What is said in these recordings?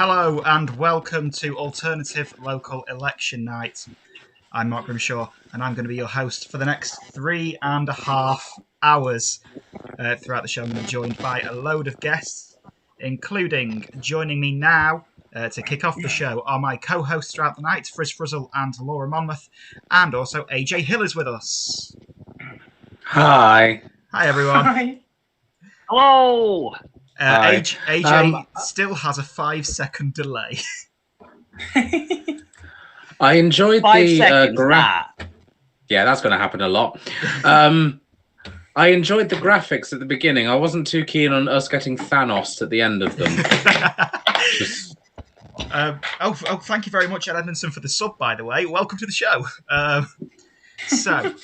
Hello and welcome to Alternative Local Election Night. I'm Mark Grimshaw and I'm going to be your host for the next 3.5 hours. Throughout the show, I'm going to be joined by a load of guests, including joining me now to kick off the show are my co-hosts throughout the night, Friz Frizzle and Laura Monmoth, and also AJ Hill is with us. Hi. Hi, everyone. Hi. Hello. AJ still has a 5-second delay. I enjoyed 5 the seconds. Yeah, that's going to happen a lot. I enjoyed the graphics at the beginning. I wasn't too keen on us getting Thanos at the end of them. Thank you very much, Edmondson, for the sub, by the way. Welcome to the show. So,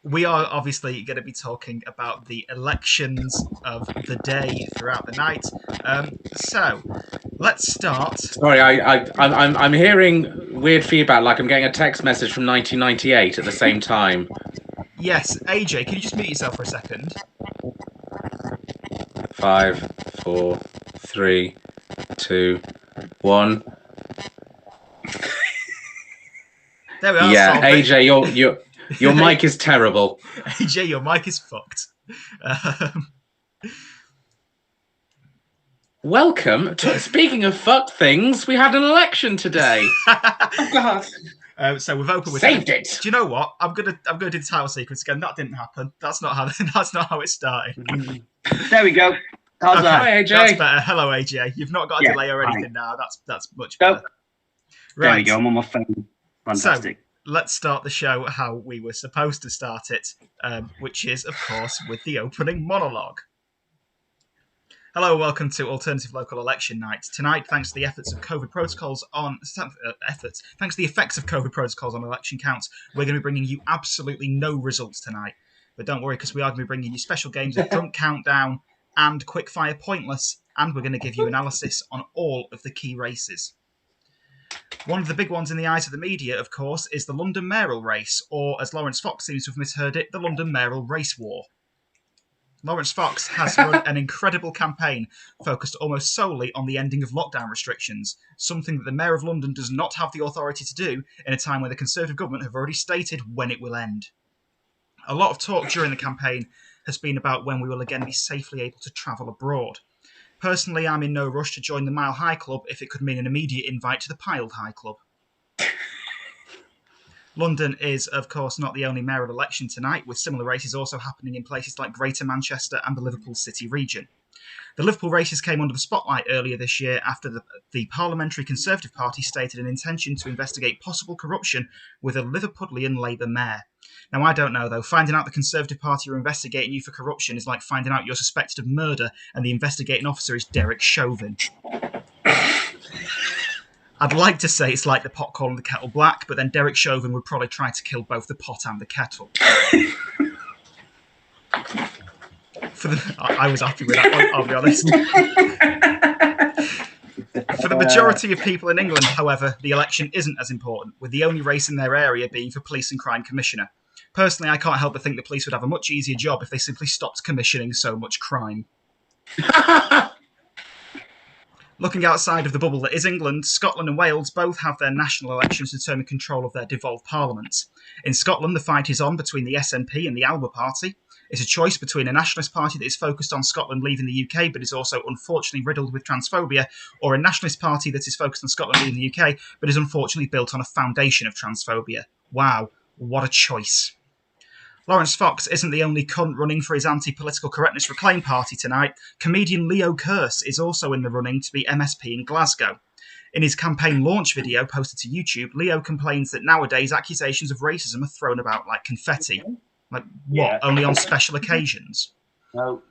we are obviously going to be talking about the elections of the day throughout the night. So, let's start. Sorry, I'm hearing weird feedback, like I'm getting a text message from 1998 at the same time. Yes, AJ, can you just mute yourself for a second? 5, 4, 3, 2, 1. There we are. Yeah, AJ, your mic is terrible. AJ, your mic is fucked. Welcome to. Speaking of fucked things, we had an election today. Oh, God. So we've opened with Saved it. Do you know what? I'm gonna do the title sequence again. That didn't happen. That's not how it started. There we go. How's that? Hi, AJ. That's better. Hello, AJ. You've not got a delay or anything now. That's much better. Right. There we go. I'm on my phone. Fantastic. So, let's start the show how we were supposed to start it, which is, of course, with the opening monologue. Hello, welcome to Alternative Local Election Night. Tonight, thanks to the effects of COVID protocols on election counts, we're going to be bringing you absolutely no results tonight. But don't worry, because we are going to be bringing you special games of Drunk Countdown and Quickfire Pointless, and we're going to give you analysis on all of the key races. One of the big ones in the eyes of the media, of course, is the London mayoral race, or as Lawrence Fox seems to have misheard it, the London mayoral race war. Lawrence Fox has run an incredible campaign focused almost solely on the ending of lockdown restrictions, something that the Mayor of London does not have the authority to do in a time when the Conservative government have already stated when it will end. A lot of talk during the campaign has been about when we will again be safely able to travel abroad. Personally, I'm in no rush to join the Mile High Club if it could mean an immediate invite to the Piled High Club. London is, of course, not the only mayoral election tonight, with similar races also happening in places like Greater Manchester and the Liverpool City region. The Liverpool races came under the spotlight earlier this year after the Parliamentary Conservative Party stated an intention to investigate possible corruption with a Liverpudlian Labour mayor. Now, I don't know, though. Finding out the Conservative Party are investigating you for corruption is like finding out you're suspected of murder and the investigating officer is Derek Chauvin. I'd like to say it's like the pot calling the kettle black, but then Derek Chauvin would probably try to kill both the pot and the kettle. I was happy with that one, I'll be honest. For the majority of people in England, however, the election isn't as important, with the only race in their area being for Police and Crime Commissioner. Personally, I can't help but think the police would have a much easier job if they simply stopped commissioning so much crime. Looking outside of the bubble that is England, Scotland and Wales both have their national elections to determine control of their devolved parliaments. In Scotland, the fight is on between the SNP and the Alba Party. It's a choice between a nationalist party that is focused on Scotland leaving the UK but is also unfortunately riddled with transphobia, or a nationalist party that is focused on Scotland leaving the UK but is unfortunately built on a foundation of transphobia. Wow, what a choice. Lawrence Fox isn't the only cunt running for his anti-political correctness Reclaim party tonight. Comedian Eliott Hurst is also in the running to be MSP in Glasgow. In his campaign launch video posted to YouTube, Leo complains that nowadays accusations of racism are thrown about like confetti. Like, what? Yeah. Only on special occasions? No.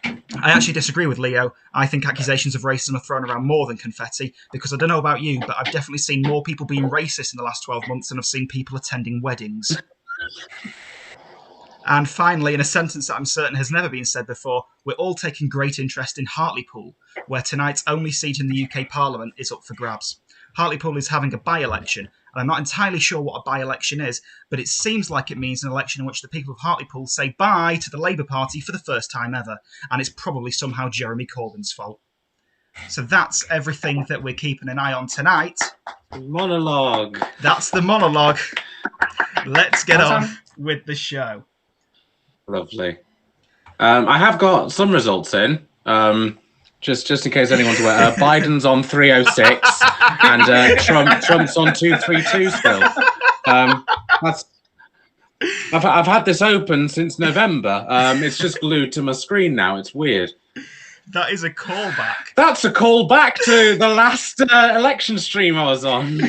I actually disagree with Leo. I think accusations of racism are thrown around more than confetti, because I don't know about you, but I've definitely seen more people being racist in the last 12 months than I've seen people attending weddings. And finally, in a sentence that I'm certain has never been said before, we're all taking great interest in Hartlepool, where tonight's only seat in the UK Parliament is up for grabs. Hartlepool is having a by-election, and I'm not entirely sure what a by-election is, but it seems like it means an election in which the people of Hartlepool say bye to the Labour Party for the first time ever, and it's probably somehow Jeremy Corbyn's fault. So that's everything that we're keeping an eye on tonight. Monologue. That's the monologue. Let's get on with the show. Lovely. I have got some results in. Just in case anyone's aware. Biden's on 306 and Trump's on 232 still. I've had this open since November. It's just glued to my screen now. It's weird. That is a callback. That's a callback to the last election stream I was on.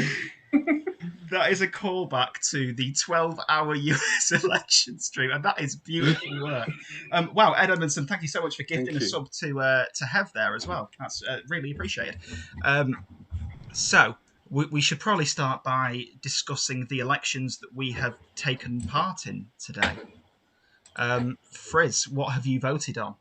That is a callback to the 12-hour US election stream, and that is beautiful work. Wow, Ed Edmondson, thank you so much for gifting a sub to Hev there as well. That's really appreciated. So we should probably start by discussing the elections that we have taken part in today. Friz, what have you voted on?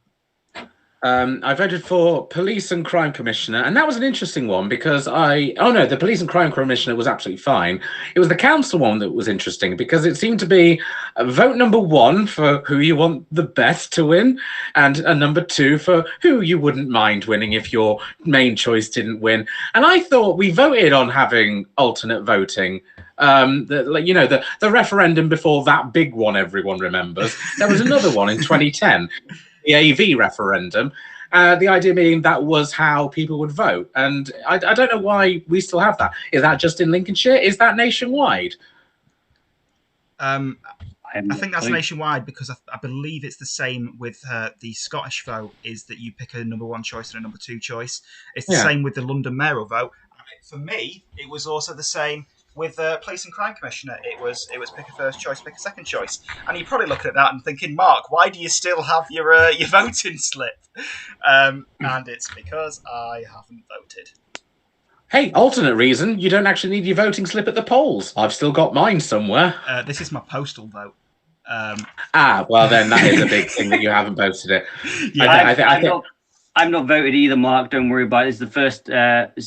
I voted for Police and Crime Commissioner, and that was an interesting one because the Police and Crime Commissioner was absolutely fine. It was the council one that was interesting because it seemed to be vote number 1 for who you want the best to win, and a number 2 for who you wouldn't mind winning if your main choice didn't win. And I thought we voted on having alternate voting. The referendum before that big one everyone remembers. There was another one in 2010. The AV referendum, the idea being that was how people would vote. And I don't know why we still have that. Is that just in Lincolnshire? Is that nationwide? I think that's nationwide because I believe it's the same with the Scottish vote, is that you pick a number 1 choice and a number 2 choice. It's the same with the London mayoral vote. For me, it was also the same with Police and Crime Commissioner. It was pick a first choice, pick a second choice. And you're probably looking at that and thinking, Mark, why do you still have your voting slip? And it's because I haven't voted. Hey, alternate reason, you don't actually need your voting slip at the polls. I've still got mine somewhere. This is my postal vote. Well then that is a big thing that you haven't voted it. Yeah, I've not voted either, Mark. Don't worry about it. It's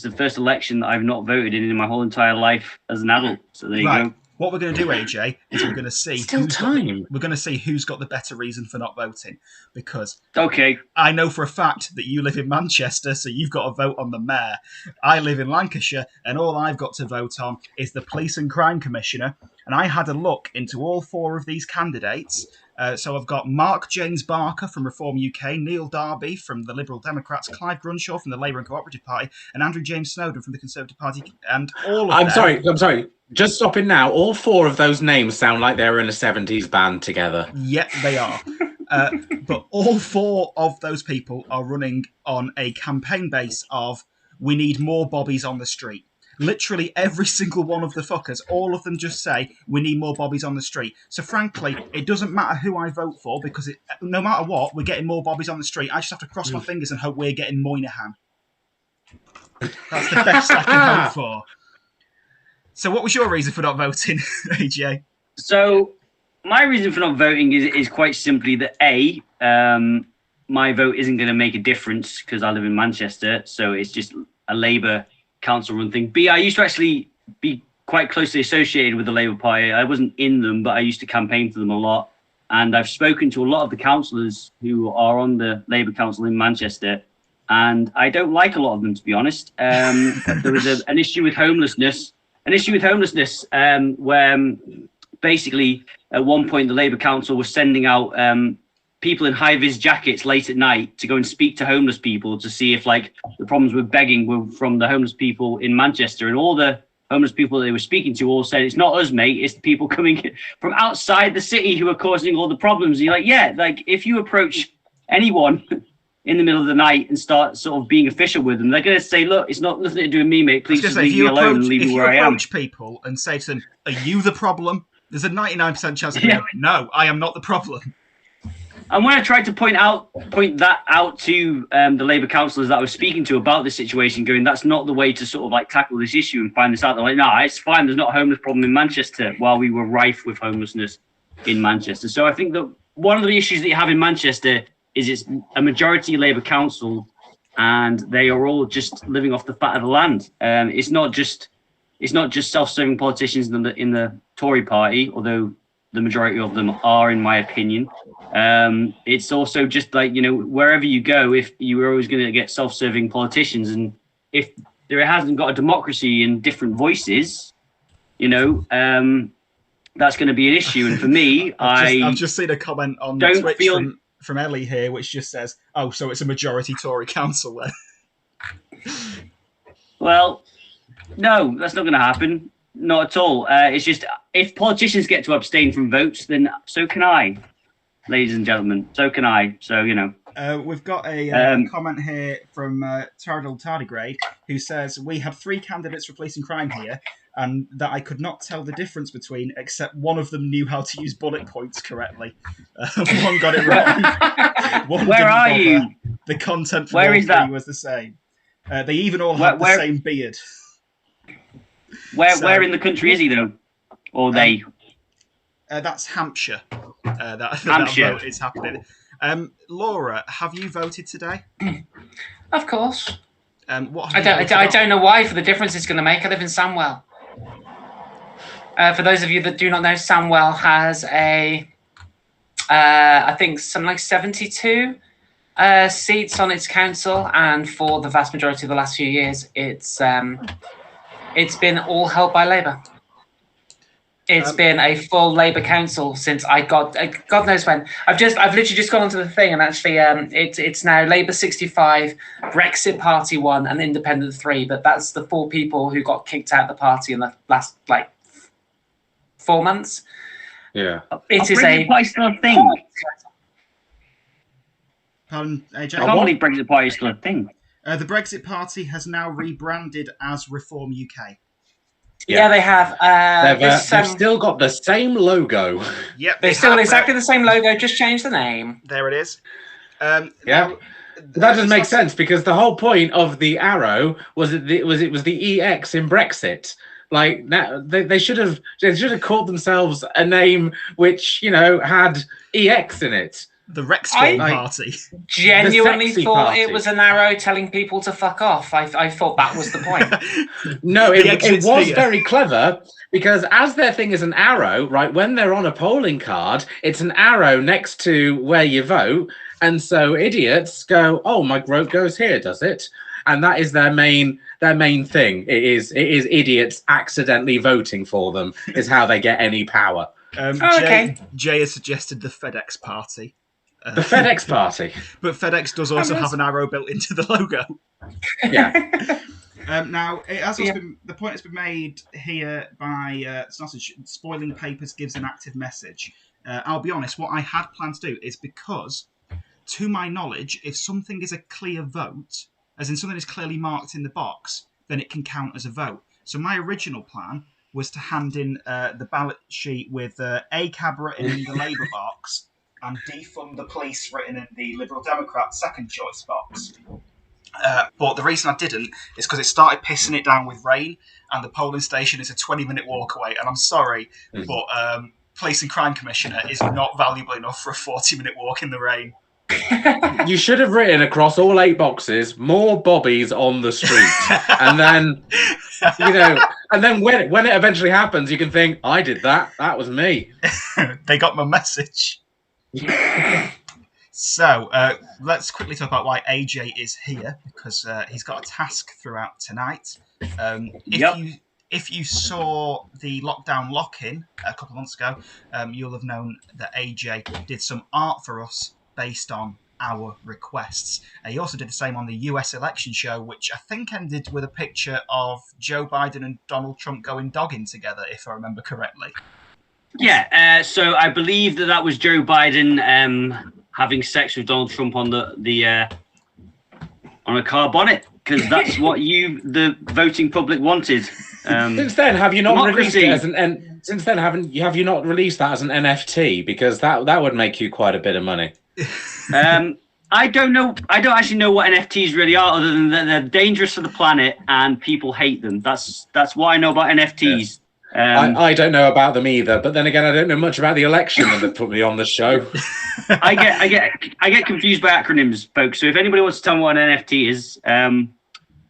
the first election that I've not voted in my whole entire life as an adult. So there you go. What we're going to do, AJ, is we're going to see who's got the better reason for not voting. Because I know for a fact that you live in Manchester, so you've got to vote on the mayor. I live in Lancashire, and all I've got to vote on is the Police and Crime Commissioner. And I had a look into all 4 of these candidates. So I've got Mark James Barker from Reform UK, Neil Darby from the Liberal Democrats, Clive Grunshaw from the Labour and Cooperative Party, and Andrew James Snowden from the Conservative Party, and all of them... I'm sorry. Just stopping now. All 4 of those names sound like they were in a 70s band together. Yep, they are. But all 4 of those people are running on a campaign base of, we need more bobbies on the street. Literally every single one of the fuckers, all of them just say, we need more bobbies on the street. So frankly, it doesn't matter who I vote for, because no matter what, we're getting more bobbies on the street. I just have to cross my fingers and hope we're getting Moynihan. That's the best I can hope for. So what was your reason for not voting, AJ? So my reason for not voting is quite simply that my vote isn't going to make a difference because I live in Manchester, so it's just a Labour council run thing. B, I used to actually be quite closely associated with the Labour Party. I wasn't in them, but I used to campaign for them a lot. And I've spoken to a lot of the councillors who are on the Labour Council in Manchester, and I don't like a lot of them, to be honest. There was an issue with homelessness, where basically at one point the Labour Council was sending out people in high-vis jackets late at night to go and speak to homeless people to see if the problems with begging were from the homeless people in Manchester. And all the homeless people they were speaking to all said, it's not us, mate, it's the people coming from outside the city who are causing all the problems. And you're like, if you approach anyone in the middle of the night and start sort of being official with them, they're going to say, look, it's not nothing to do with me, mate. Please just leave me alone and leave me where I am. If you approach people and say to them, are you the problem? There's a 99% chance of being, no, I am not the problem. And when I tried to point that out to the Labour councillors that I was speaking to about this situation, going, that's not the way to sort of tackle this issue and find this out. They're like, no, it's fine. There's not a homeless problem in Manchester, while we were rife with homelessness in Manchester. So I think that one of the issues that you have in Manchester is it's a majority Labour council, and they are all just living off the fat of the land. It's not just self-serving politicians in the Tory party, although the majority of them are, in my opinion. It's also just like, wherever you go, if you were always going to get self-serving politicians, and if there hasn't got a democracy and different voices, that's going to be an issue. And for me, I've just seen a comment on Twitch from Ellie here, which just says, "Oh, so it's a majority Tory council then." Well, no, that's not going to happen. Not at all. It's just, if politicians get to abstain from votes, then so can I, ladies and gentlemen. So can I. So, We've got a comment here from Tardigrade, who says, "We had 3 candidates for police and crime here, and that I could not tell the difference between, except one of them knew how to use bullet points correctly. One got it wrong. One Where are you? The content for Where all is that? 3 was the same. They even all had the same beard." Where in the country is he, though? Or they? That's Hampshire. Hampshire. That vote is happening. Laura, have you voted today? Of course. What I don't know why, for the difference it's going to make. I live in Sandwell. For those of you that do not know, Sandwell has I think something like 72 seats on its council, and for the vast majority of the last few years, it's been all held by Labour. It's been a full Labour council since I got God knows when. I've literally just gone onto the thing, and actually it's now Labour 65, Brexit Party 1, and Independent 3. But that's the 4 people who got kicked out of the party in the last 4 months. Yeah, It is a still a thing. Pardon, AJ? I can't believe Brexit Party is still a thing. The Brexit Party has now rebranded as Reform UK. Yeah, they have. They've still got the same logo. Yep, They've still got exactly the same logo, just changed the name. There it is. Yeah, that doesn't make sense, because the whole point of the arrow was it was the EX in Brexit. Like, now they should have called themselves a name which had EX in it. The Rexform Party. Genuinely thought it was an arrow telling people to fuck off. I thought that was the point. No, it was very clever, because as their thing is an arrow, right, when they're on a polling card, it's an arrow next to where you vote. And so idiots go, "Oh, my vote goes here, does it?" And that is their main thing. It is idiots accidentally voting for them is how they get any power. Jay has suggested the FedEx Party. The FedEx Party. But FedEx does also have an arrow built into the logo. Yeah. Now, it has also been, the point has been made here by Sausage, spoiling papers gives an active message. I'll be honest, what I had planned to do is, because, to my knowledge, if something is a clear vote, as in something is clearly marked in the box, then it can count as a vote. So my original plan was to hand in the ballot sheet with ACAB written in the Labour box and defund the police written in the Liberal Democrat second choice box. But the reason I didn't is because it started pissing it down with rain, and the polling station is a 20-minute walk away. And I'm sorry, but Police and Crime Commissioner is not valuable enough for a 40-minute walk in the rain. You should have written across all 8 boxes, "more bobbies on the street," and then when it eventually happens, you can think, "I did that. That was me." They got my message. So let's quickly talk about why AJ is here, because he's got a task throughout tonight. If you saw the lockdown lock-in a couple of months ago, you'll have known that AJ did some art for us based on our requests. He also did the same on the US election show, which I think ended with a picture of Joe Biden and Donald Trump going dogging together, if I remember correctly. Yeah, so I believe that was Joe Biden having sex with Donald Trump on the on a car bonnet, because that's what the voting public wanted. Since then, have you not released it as an? Since then, have you not released that as an NFT? Because that would make you quite a bit of money. I don't know. I don't actually know what NFTs really are, other than that they're dangerous for the planet and people hate them. That's what I know about NFTs. Yes. I don't know about them either, but then again, I don't know much about the election when they put me on the show. I get confused by acronyms, folks. So if anybody wants to tell me what an NFT is,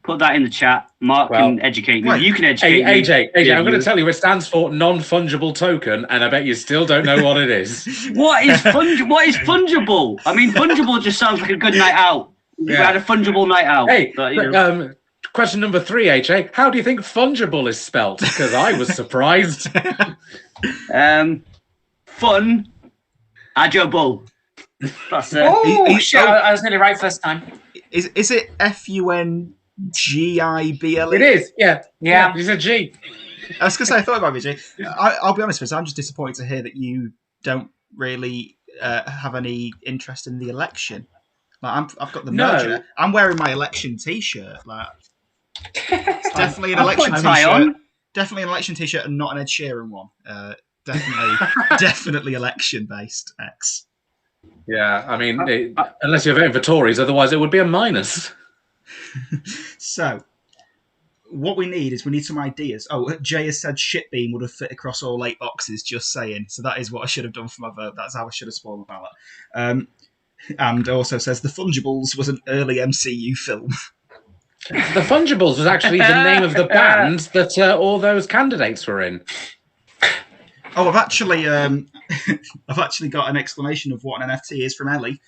put that in the chat. Mark can educate me. wait. You can educate me. AJ, I'm going to tell you, it stands for non-fungible token, and I bet you still don't know what it is. What is fungible? I mean, fungible just sounds like a good night out. We had a fungible night out. Hey, but, you know. Question number 3, AJ. How do you think fungible is spelt? Because I was surprised. Fun, agile. That's it. Oh, shit. I was nearly right first time. Is it FUNGIBLE? It is, yeah. Yeah. It's a G. I was going to say, I thought about it, G. I'll be honest with you, I'm just disappointed to hear that you don't really have any interest in the election. Like, I've got the merger. I'm wearing my election T-shirt. Like, it's definitely an election T-shirt. Definitely an election T-shirt and not an Ed Sheeran one. Definitely election-based X. Yeah, I mean, unless you're voting for Tories, otherwise it would be a minus. So, what we need some ideas. Oh, Jay has said Shitbeam would have fit across all 8 boxes, just saying. So that is what I should have done for my vote. That's how I should have spoiled my ballot. And also says The Fungibles was an early MCU film. The Fungibles was actually the name of the band that all those candidates were in. Oh, I've actually got an explanation of what an NFT is from Ellie.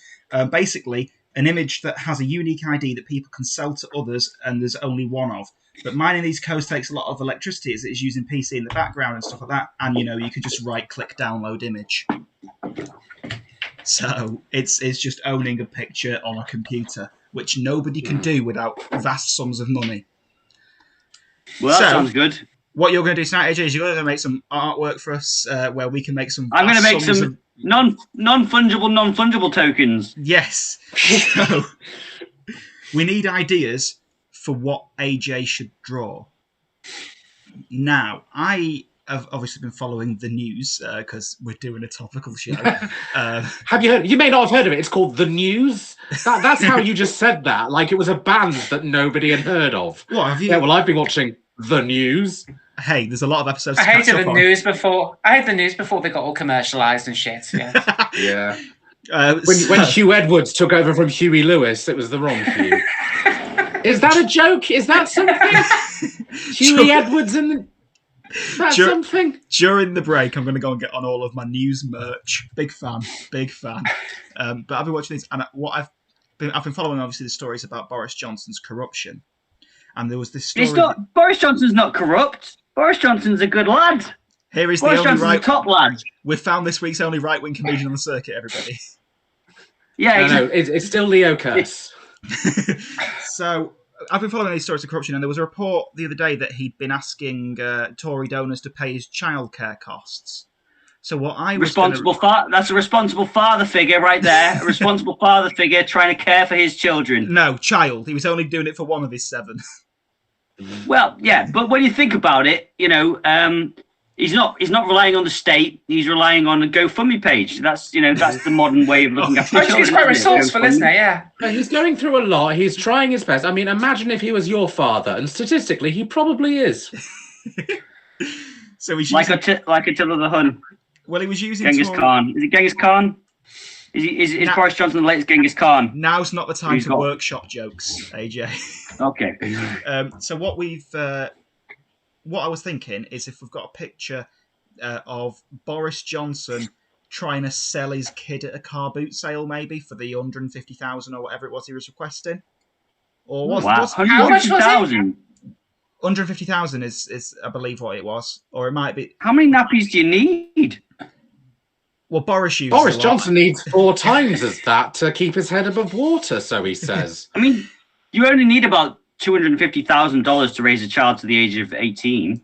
Basically, an image that has a unique ID that people can sell to others, and there's only one of. But mining these codes takes a lot of electricity, as it's using PC in the background and stuff like that. And you can just right-click download image. So it's just owning a picture on a computer, which nobody can do without vast sums of money. Well, that sounds good. What you're going to do tonight, AJ, is you're going to make some artwork for us where we can make some... I'm going to make some non-fungible tokens. Yes. So, we need ideas for what AJ should draw. Now, I have obviously been following the news because we're doing a topical show. Have you heard? You may not have heard of it. It's called The News. That's how you just said that, like it was a band that nobody had heard of. What have you? Yeah, well, I've been watching The News. Hey, there's a lot of episodes. I hated the news before. I hated the news before they got all commercialised and shit. Yeah. Yeah. When Hugh Edwards took over from Huey Lewis, it was the wrong Hugh. Is that a joke? Is that something? Huey Edwards and the... That's something. During the break, I'm going to go and get on all of my news merch. Big fan. But I've been watching these, and what I've been following, obviously, the stories about Boris Johnson's corruption. And there was this story. Boris Johnson's not corrupt. Boris Johnson's a good lad. Here is Boris the only Johnson's a top lad. We've found this week's only right-wing comedian on the circuit, everybody. Yeah, no, it's still Leo Curse. So I've been following these stories of corruption, and there was a report the other day that he'd been asking Tory donors to pay his childcare costs. So what I was that's a responsible father figure right there. A responsible father figure trying to care for his children. No, child. He was only doing it for one of his 7. Well, yeah, but when you think about it, he's not relying on the state. He's relying on a GoFundMe page. That's the modern way of looking after children. He's quite resourceful, isn't he? Yeah. He's going through a lot. He's trying his best. I mean, imagine if he was your father, and statistically, he probably is. So he's like Attila the Hun. Well, he was using Genghis Khan. Is it Genghis Khan? Is Boris Johnson the latest Genghis Khan? Now's not the time to workshop jokes, AJ. Okay. So what I was thinking is if we've got a picture of Boris Johnson trying to sell his kid at a car boot sale, maybe for the 150,000 or whatever it was he was requesting, or how much was it? 150,000 is I believe what it was, or it might be. How many nappies do you need? Well, Boris Johnson needs 4 times as that to keep his head above water, so he says. I mean, you only need about $250,000 to raise a child to the age of 18.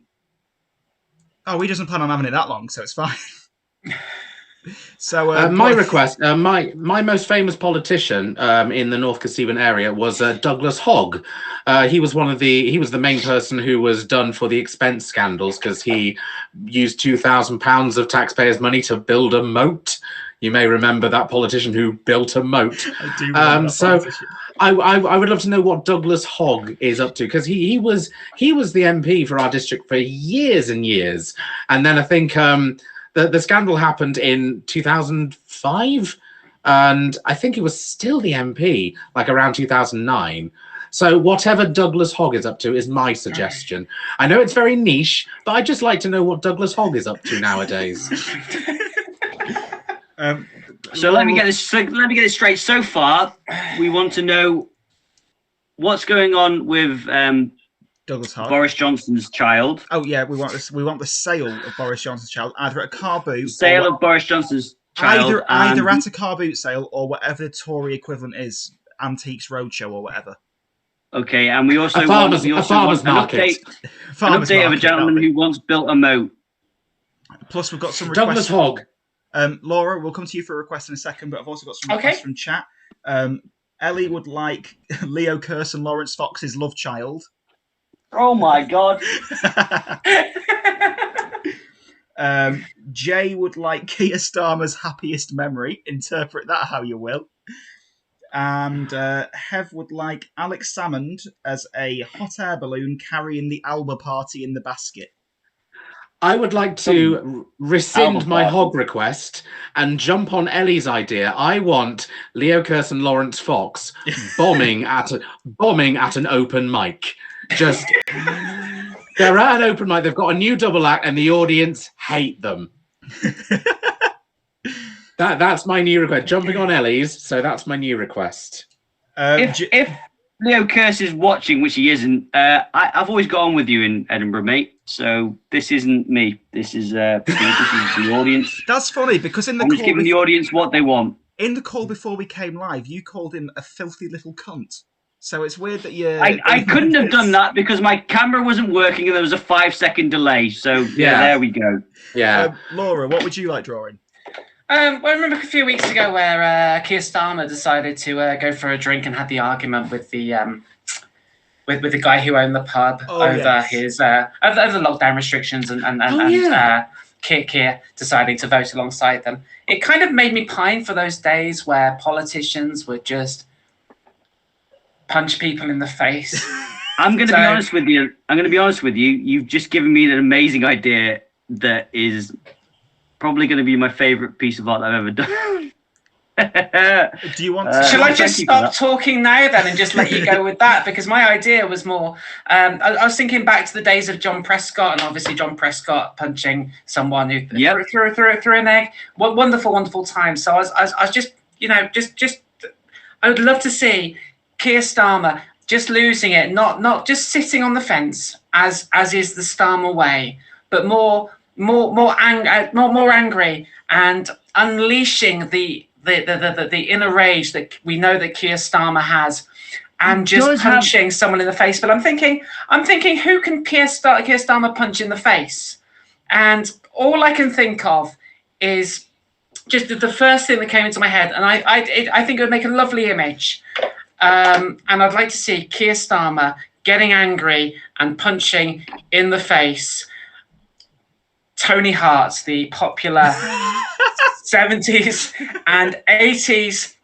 Oh, he doesn't plan on having it that long, so it's fine. So my request, my most famous politician in the North Kesteven area was Douglas Hogg. He was the main person who was done for the expense scandals because he used £2,000 of taxpayers' money to build a moat. You may remember that politician who built a moat. I do remember that politician. I would love to know what Douglas Hogg is up to, because he was the MP for our district for years and years, and then I think the scandal happened in 2005, and I think he was still the MP like around 2009. So whatever Douglas Hogg is up to is my suggestion. I know it's very niche, but I'd just like to know what Douglas Hogg is up to nowadays. So let me get this straight. So far, we want to know what's going on with Douglas Hogg. Boris Johnson's child. Oh yeah, we want this. We want the sale of Boris Johnson's child, either at a car boot. Sale of Boris Johnson's child. Either at a car boot sale or whatever the Tory equivalent is, Antiques Roadshow or whatever. Okay, and we also want an update of a gentleman who once built a moat. Plus, we've got some Douglas Hogg. Laura, we'll come to you for a request in a second, but I've also got some requests from chat. Ellie would like Leo Kearse and Lawrence Fox's love child. Oh my God. Jay would like Keir Starmer's happiest memory. Interpret that how you will. And Hev would like Alex Salmond as a hot air balloon carrying the Alba party in the basket. I would like to rescind my Hogg request and jump on Ellie's idea. I want Leo Kearse and Lawrence Fox bombing at an open mic. Just they're at an open mic. They've got a new double act, and the audience hate them. That's my new request. Jumping on Ellie's, so that's my new request. If Leo Kearse is watching, which he isn't, I've always got on with you in Edinburgh, mate. So this isn't me. This is the audience. That's funny because I'm just giving the audience what they want. In the call before we came live, you called him a filthy little cunt. So it's weird that you. I couldn't have done that because my camera wasn't working and there was a 5-second delay. So yeah, there we go. Yeah, Laura, what would you like drawing? Well, I remember a few weeks ago where Keir Starmer decided to go for a drink and had the argument with the with the guy who owned the pub over his over the lockdown restrictions and Keir deciding to vote alongside them. It kind of made me pine for those days where politicians would just punch people in the face. I'm going to be honest with you. You've just given me an amazing idea that is probably going to be my favourite piece of art I've ever done. Do you want to... Shall I just stop talking now then and just let you go with that? Because my idea was more... I was thinking back to the days of John Prescott, and obviously John Prescott punching someone who threw an egg. What wonderful, wonderful time. So I was just, I would love to see Keir Starmer just losing it, not just sitting on the fence as is the Starmer way, but more angry and unleashing the inner rage that we know that Keir Starmer has, and just punching someone in the face. But I'm thinking, who can Keir Starmer punch in the face? And all I can think of is just the first thing that came into my head, and I think it would make a lovely image. And I'd like to see Keir Starmer getting angry and punching in the face Tony Hart, the popular 70s and 80s,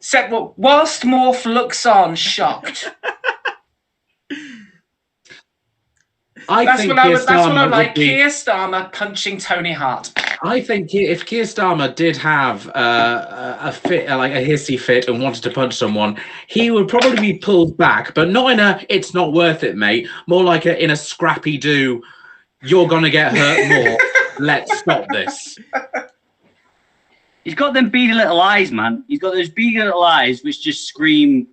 whilst Morph looks on, shocked. That's what I like. Keir Starmer punching Tony Hart. I think if Keir Starmer did have a fit, like a hissy fit, and wanted to punch someone, he would probably be pulled back, but not in a "it's not worth it, mate." More like in a scrappy do. You're gonna get hurt more. Let's stop this. He's got them beady little eyes, man. He's got those beady little eyes which just scream.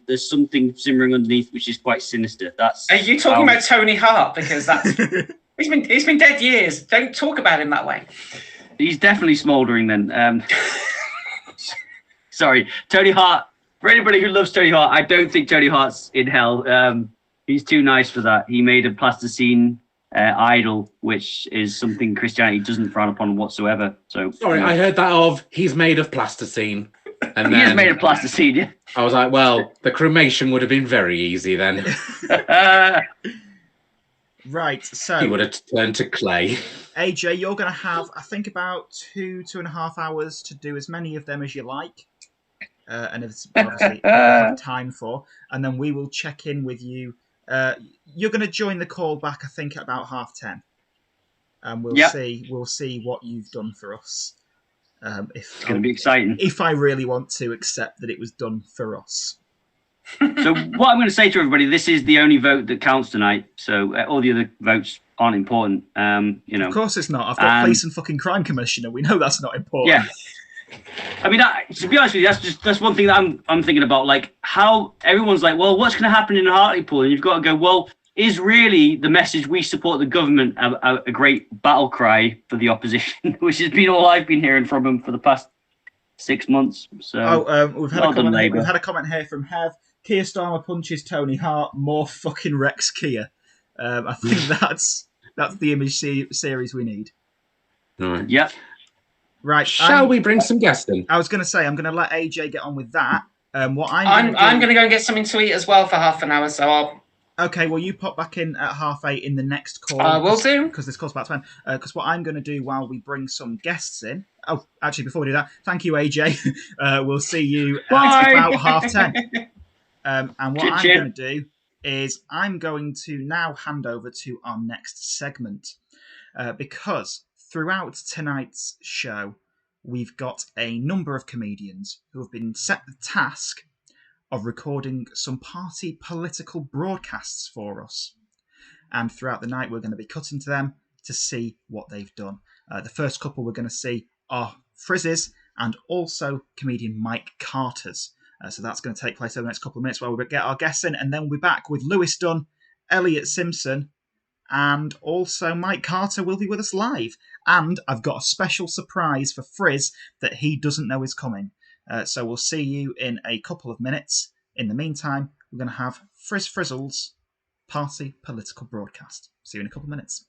There's something simmering underneath, which is quite sinister. Are you talking about Tony Hart? Because that's he's been dead years. Don't talk about him that way. He's definitely smouldering. Then, sorry, Tony Hart. For anybody who loves Tony Hart, I don't think Tony Hart's in hell. He's too nice for that. He made a plasticine idol, which is something Christianity doesn't frown upon whatsoever. So sorry, I heard that of he's made of plasticine, and he is made of plasticine. Yeah. I was like, well, the cremation would have been very easy then. Right, so he would have turned to clay. AJ, you're going to have, I think, about 2.5 hours to do as many of them as you like, and it's obviously have time for, and then we will check in with you. You're going to join the call back, I think, at about 10:30, and we'll see what you've done for us. It's going to be exciting. If I really want to accept that it was done for us. So what I'm going to say to everybody, this is the only vote that counts tonight. So all the other votes aren't important. Of course it's not. I've got police and fucking crime commissioner. We know that's not important. Yeah. I mean, to be honest with you, that's one thing that I'm thinking about. Like how everyone's like, well, what's going to happen in Hartlepool? And you've got to go, well, is really the message we support the government a great battle cry for the opposition, which has been all I've been hearing from them for the past 6 months. So we've had a comment here from Hev. Keir Starmer punches Tony Hart. More fucking Rex Keir. I think that's the image series we need. Right. Yep. Right. Shall we bring some guests in? I was going to say I'm going to let AJ get on with that. I'm going to go and get something to eat as well for half an hour. So I'll. Okay, well, you pop back in at 8:30 in the next call. Will do. Because this call's about 10. Because what I'm going to do while we bring some guests in... Oh, actually, before we do that, thank you, AJ. We'll see you at about 10:30. And what I'm going to do is I'm going to now hand over to our next segment. Because throughout tonight's show, we've got a number of comedians who have been set the task of recording some party political broadcasts for us. And throughout the night, we're going to be cutting to them to see what they've done. The first couple we're going to see are Frizz's and also comedian Mike Carter's. So that's going to take place over the next couple of minutes while we get our guests in. And then we'll be back with Lewis Dunn, Eliott Simpson, and also Mike Carter will be with us live. And I've got a special surprise for Friz that he doesn't know is coming. So we'll see you in a couple of minutes. In the meantime, we're going to have Friz Frizzle's party political broadcast. See you in a couple of minutes.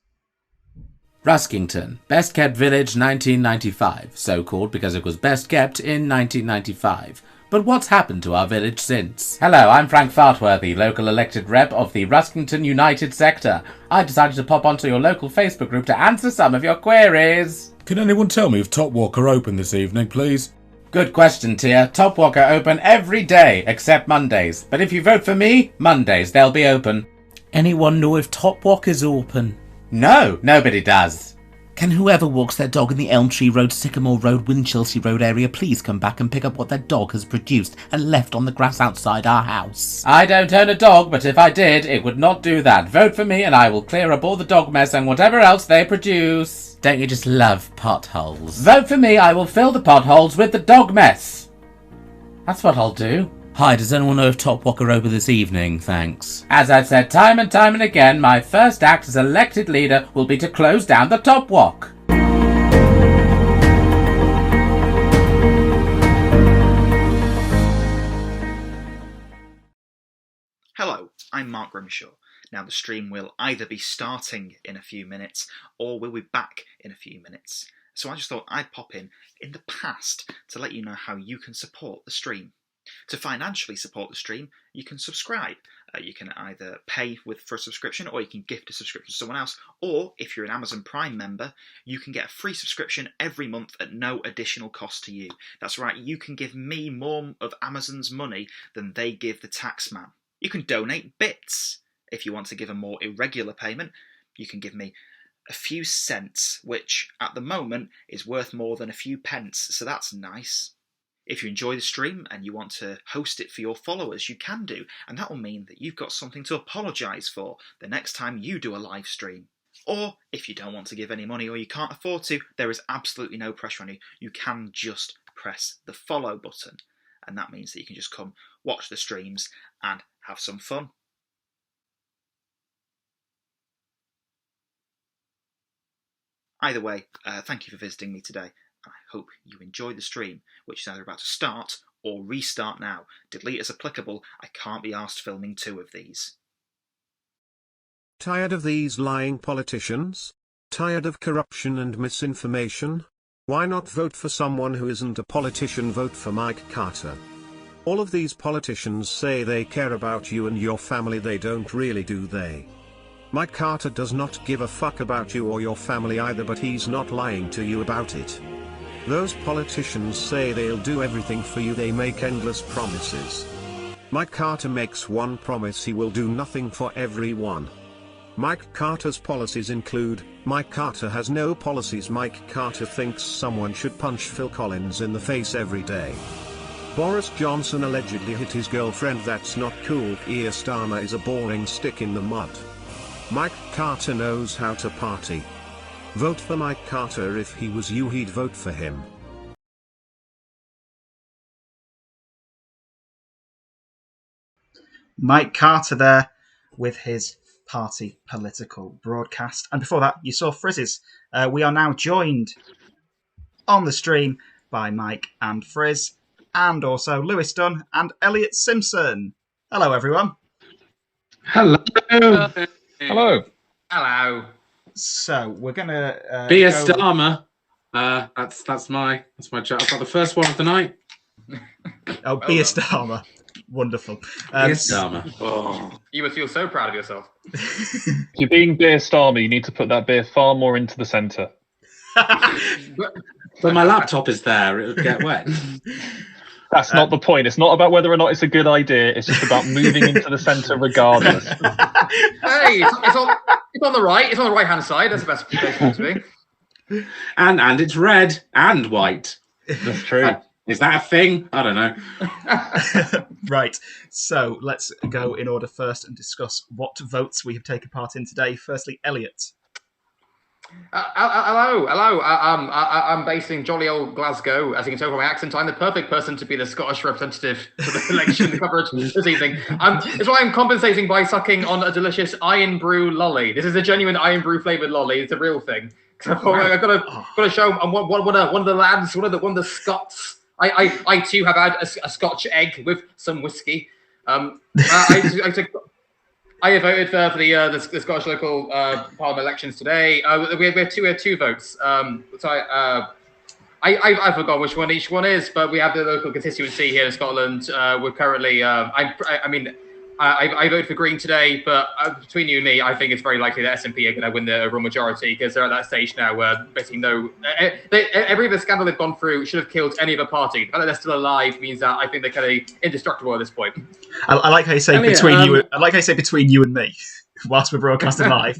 Ruskington, best kept village 1995, so called because it was best kept in 1995. But what's happened to our village since? Hello, I'm Frank Fartworthy, local elected rep of the Ruskington United sector. I decided to pop onto your local Facebook group to answer some of your queries. Can anyone tell me if Top Walk are open this evening, please? Good question, Tia. Top Walk are open every day except Mondays. But if you vote for me, Mondays they'll be open. Anyone know if Top Walk is open? No, nobody does. Can whoever walks their dog in the Elm Tree Road, Sycamore Road, Winchelsea Road area please come back and pick up what their dog has produced and left on the grass outside our house? I don't own a dog, but if I did, it would not do that. Vote for me and I will clear up all the dog mess and whatever else they produce. Don't you just love potholes? Vote for me, I will fill the potholes with the dog mess. That's what I'll do. Hi, does anyone know if Top Walk are open this evening? Thanks. As I've said time and again, my first act as elected leader will be to close down the Top Walk. Hello, I'm Mark Grimshaw. Now the stream will either be starting in a few minutes or we'll be back in a few minutes. So I just thought I'd pop in the past to let you know how you can support the stream. To financially support the stream, you can subscribe. You can either pay for a subscription or you can gift a subscription to someone else. Or if you're an Amazon Prime member, you can get a free subscription every month at no additional cost to you. That's right, you can give me more of Amazon's money than they give the tax man. You can donate bits. If you want to give a more irregular payment, you can give me a few cents, which at the moment is worth more than a few pence, so that's nice. If you enjoy the stream and you want to host it for your followers, you can do, and that will mean that you've got something to apologise for the next time you do a live stream. Or, if you don't want to give any money or you can't afford to, there is absolutely no pressure on you. You can just press the follow button, and that means that you can just come watch the streams and have some fun. Either way, thank you for visiting me today. I hope you enjoy the stream, which is either about to start or restart now. Delete as applicable, I can't be asked filming 2 of these. Tired of these lying politicians? Tired of corruption and misinformation? Why not vote for someone who isn't a politician? Vote for Mike Carter. All of these politicians say they care about you and your family. They don't really, do they? Mike Carter does not give a fuck about you or your family either, but he's not lying to you about it. Those politicians say they'll do everything for you. They make endless promises. Mike Carter makes one promise: he will do nothing for everyone. Mike Carter's policies include: Mike Carter has no policies. Mike Carter thinks someone should punch Phil Collins in the face every day. Boris Johnson allegedly hit his girlfriend. That's not cool. Keir Starmer is a boring stick in the mud. Mike Carter knows how to party. Vote for Mike Carter. If he was you, he'd vote for him. Mike Carter there with his party political broadcast. And before that, you saw Frizz's. We are now joined on the stream by Mike and Friz, and also Lewis Dunn and Eliott Simpson. Hello, everyone. Hello. Hello. Hello. So we're gonna Be a Starmer. That's my chat. I've got the first one of the night. Oh, be a Starmer. Wonderful. Be a Starmer. Oh, You would feel so proud of yourself. if you're being beer Starmer, you need to put that beer far more into the centre. But my laptop is there. It would get wet. That's not the point. It's not about whether or not it's a good idea. It's just about moving into the centre regardless. Hey, it's on the right. It's on the right-hand side. That's the best place for it to be. And it's red and white. That's true. Is that a thing? I don't know. Right. So let's go in order first and discuss what votes we have taken part in today. Firstly, Eliott. Hello. I'm based in jolly old Glasgow. As you can tell from my accent, I'm the perfect person to be the Scottish representative for the election coverage this evening. It's why I'm compensating by sucking on a delicious iron brew lolly. This is a genuine iron brew flavoured lolly. It's a real thing. So I've got to show one of the lads, one of the Scots. I too have had a Scotch egg with some whiskey. I have voted for the Scottish local parliament elections today. We have two votes. I forgot which one each one is, but we have the local constituency here in Scotland. We're currently. I voted for Green today, but between you and me, I think it's very likely that SNP are going to win the overall majority because they're at that stage now where basically every other scandal they've gone through should have killed any other party. The fact that they're still alive means that I think they're kind of indestructible at this point. I like how you say Eliott, I like how you say between you and me, whilst we're broadcasting live.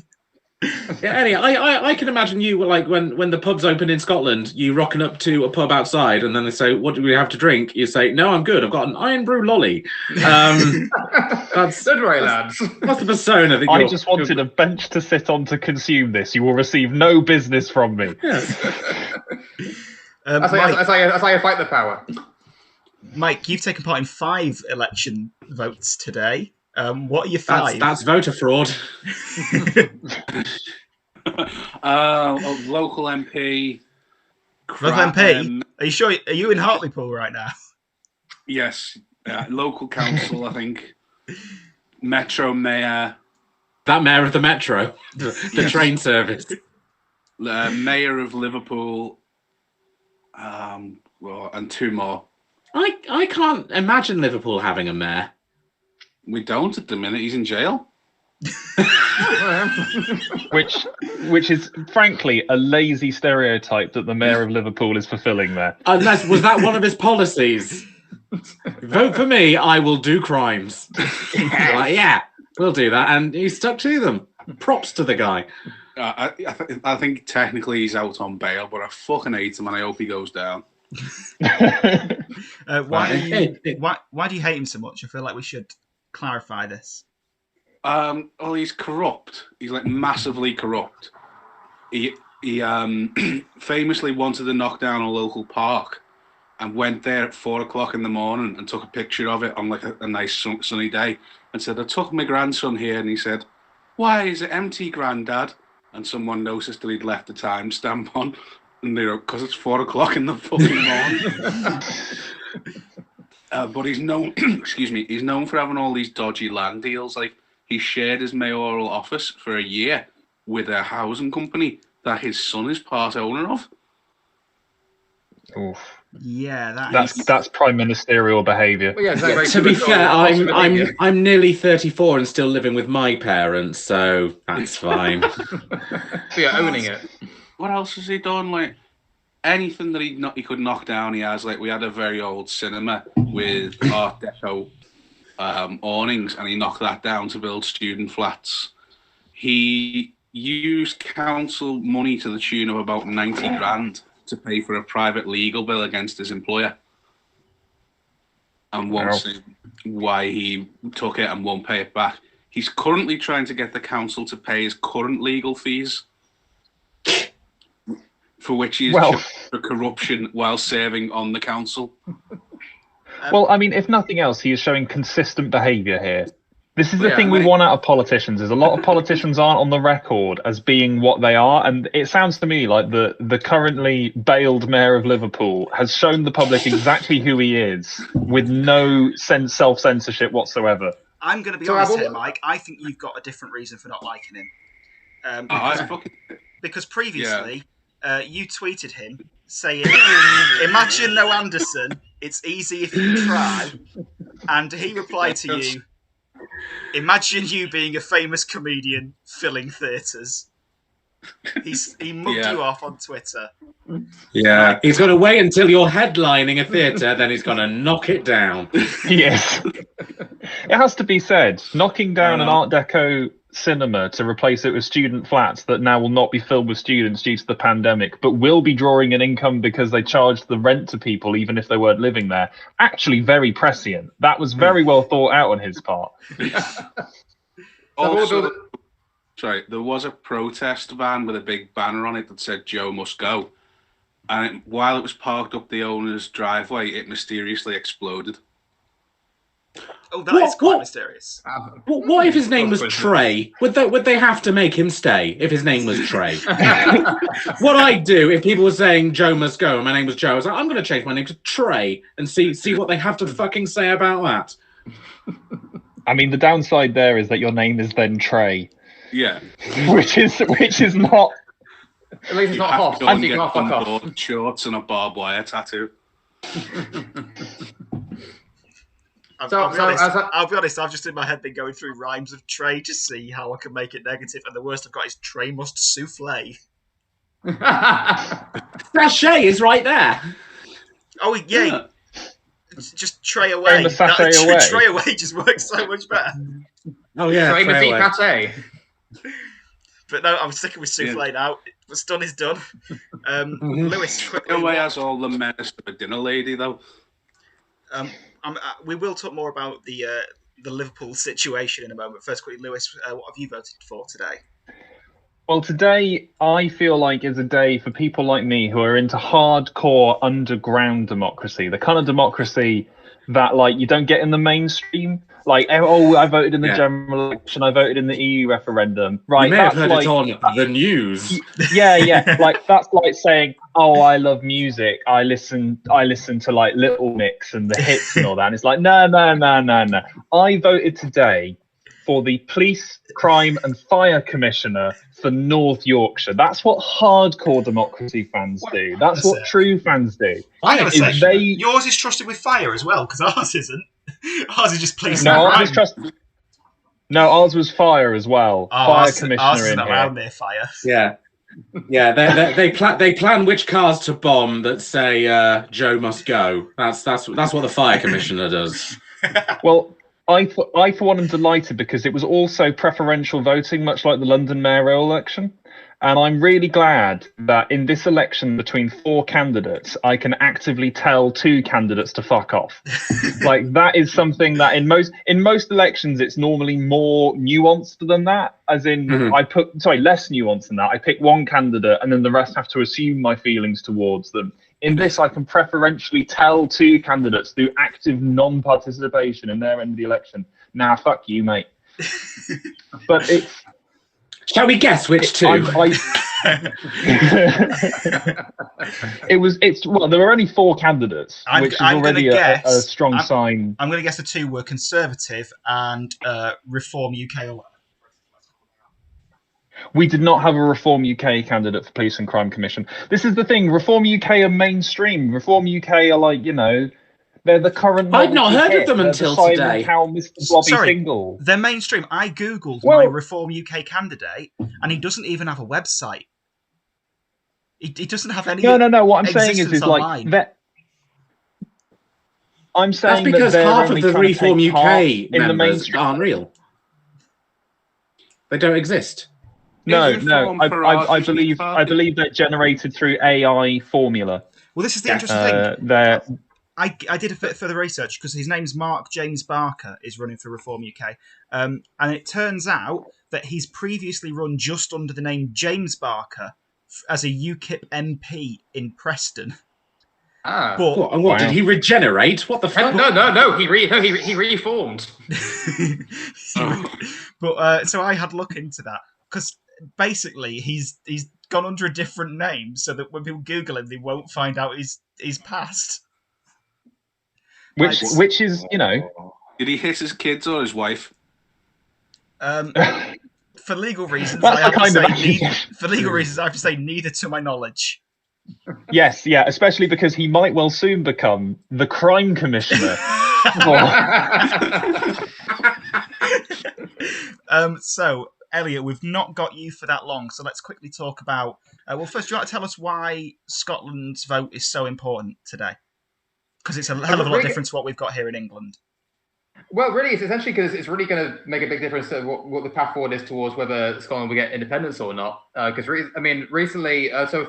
Yeah, anyway, I can imagine you like when the pubs open in Scotland, you rocking up to a pub outside, and then they say, "What do we have to drink?" You say, "No, I'm good. I've got an iron brew lolly." That's Don't worry, lads. That's the persona that I just wanted a bench to sit on to consume this. You will receive no business from me. That's how you fight the power. Mike, you've taken part in 5 election votes today. What are your 5? That's voter fraud. Local MP. Local MP? Are you sure? Are you in Hartlepool right now? Yes. Local council, I think. Metro mayor. That mayor of the metro, the train service. Mayor of Liverpool. And 2 more. I can't imagine Liverpool having a mayor. We don't at the minute. He's in jail. which is frankly a lazy stereotype that the mayor of Liverpool is fulfilling there. Was that one of his policies? Vote for me, I will do crimes. Yeah, we'll do that, and he stuck to them. Props to the guy. I think technically he's out on bail, but I fucking hate him, and I hope he goes down. Why do you hate him so much? I feel like we should clarify this. Well, he's corrupt. He's like massively corrupt. He famously wanted to knock down a local park and went there at 4:00 in the morning and took a picture of it on like a nice sunny day and said, "I took my grandson here," and he said, "Why is it empty, Grandad?" And someone noticed that he'd left the timestamp on, and they wrote, "Because it's 4:00 in the fucking morning." But he's known, he's known for having all these dodgy land deals. Like, he shared his mayoral office for a year with a housing company that his son is part owner of. Oof. Yeah, that's prime ministerial behaviour. Well, yeah, to be fair, I'm nearly 34 and still living with my parents, so that's fine. So you're owning it. What else has he done? Like, anything that he could knock down, he has. Like, we had a very old cinema with Art Deco awnings, and he knocked that down to build student flats. He used council money to the tune of about 90 grand to pay for a private legal bill against his employer. and won't say why he took it and won't pay it back. He's currently trying to get the council to pay his current legal fees, for which he is charged for corruption while serving on the council. Well, I mean, if nothing else, he is showing consistent behaviour here. This is the thing we want out of politicians, is a lot of politicians aren't on the record as being what they are, and it sounds to me like the currently bailed mayor of Liverpool has shown the public exactly who he is, with no self-censorship whatsoever. I'm going to be honest here, Mike. I think you've got a different reason for not liking him. Because previously, you tweeted him saying, "Imagine no Anderson, it's easy if you try," and he replied to you, "Imagine you being a famous comedian filling theatres." He mugged you off on Twitter. Yeah, he's got to wait until you're headlining a theatre, then he's going to knock it down. Yes. It has to be said, knocking down an Art Deco cinema to replace it with student flats that now will not be filled with students due to the pandemic, but will be drawing an income because they charged the rent to people even if they weren't living there. Actually very prescient. That was very well thought out on his part. Also, there was a protest van with a big banner on it that said "Joe must go," and while it was parked up the owner's driveway, it mysteriously exploded. Oh, that is quite mysterious. What if his name was Trey? Would they have to make him stay if his name was Trey? What I'd do if people were saying Joe must go and my name was Joe, I was like, I'm going to change my name to Trey and see what they have to fucking say about that. I mean, the downside there is that your name is then Trey. Yeah. which is not. At least it's not hot. I think not fuck off. Shorts and a barbed wire tattoo. I'll be honest, I've just in my head been going through rhymes of Trey to see how I can make it negative, and the worst I've got is Trey must souffle. Sachet is right there. Oh, yeah. Just Trey away. Trey away just works so much better. Oh, yeah. Trey pate. But no, I'm sticking with souffle now. What's done is done. Lewis, quickly. Away has all the menace of a dinner lady, though. We will talk more about the Liverpool situation in a moment. First, quickly, Lewis, what have you voted for today? Well, today I feel like is a day for people like me who are into hardcore underground democracy, the kind of democracy that like you don't get in the mainstream. Like, oh, I voted in the general election, I voted in the EU referendum. Right, you may have heard it on the news. Yeah. Like that's like saying, oh, I love music. I listen to like Little Mix and the hits and all that. And it's like, no. I voted today for the Police, Crime and Fire Commissioner for North Yorkshire. That's what hardcore democracy fans do. That's what true fans do. I gotta say, yours is trusted with fire as well, because ours isn't. Ours is just police. No, ours was fire as well. Fire commissioner ours in isn't here. around near fire. Yeah. They plan which cars to bomb that say Joe must go. That's what the fire commissioner does. Well, I for one am delighted because it was also preferential voting, much like the London mayoral election. And I'm really glad that in this election between 4 candidates, I can actively tell 2 candidates to fuck off. Like that is something that in most elections, it's normally more nuanced than that. As in, less nuanced than that. I pick one candidate and then the rest have to assume my feelings towards them. In this, I can preferentially tell 2 candidates through active non-participation in their end of the election. Nah, fuck you, mate. But it's... Shall we guess which 2? There were only 4 candidates, which is already a strong sign. I'm going to guess the 2 were Conservative and Reform UK. We did not have a Reform UK candidate for Police and Crime Commission. This is the thing. Reform UK are mainstream. Reform UK are like, they're the current... I'd not heard of them until today. Single. They're mainstream. I googled my Reform UK candidate, and he doesn't even have a website. He doesn't have any. No. What I'm saying is online. like that. I'm saying that's because half of the Reform UK in the mainstream aren't real. They don't exist. No. I believe they're generated through AI formula. Well, this is the interesting thing. I did a bit further research because his name's Mark James Barker is running for Reform UK. And it turns out that he's previously run just under the name James Barker as a UKIP MP in Preston. Ah. And what did he regenerate? What the fuck? No. He reformed. But so I had a look into that because basically he's gone under a different name so that when people Google him, they won't find out his past. Which is, you know. Did he hit his kids or his wife? For legal reasons, That's I have the kind to of say for legal reasons, I have to say neither to my knowledge. Yes, yeah, especially because he might well soon become the crime commissioner. So, Eliott, we've not got you for that long, so let's quickly talk about... well, first, do you want to tell us why Scotland's vote is so important today? Because it's a hell of a lot different to what we've got here in England. Well, really, it's essentially because it's really going to make a big difference to what the path forward is towards whether Scotland will get independence or not. Because recently, for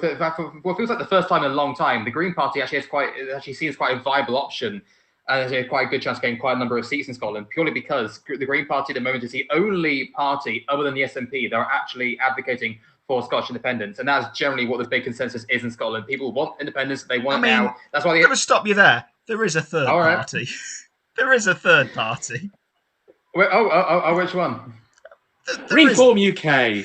what feels like the first time in a long time, the Green Party actually seems quite a viable option, and there's quite a good chance of getting quite a number of seats in Scotland, purely because the Green Party at the moment is the only party other than the SNP that are actually advocating for Scottish independence, and that's generally what the big consensus is in Scotland. People want independence; they want it now. That's why I'm going to stop you there. There is a third party. Right. There is a third party. Wait, which one? Reform UK.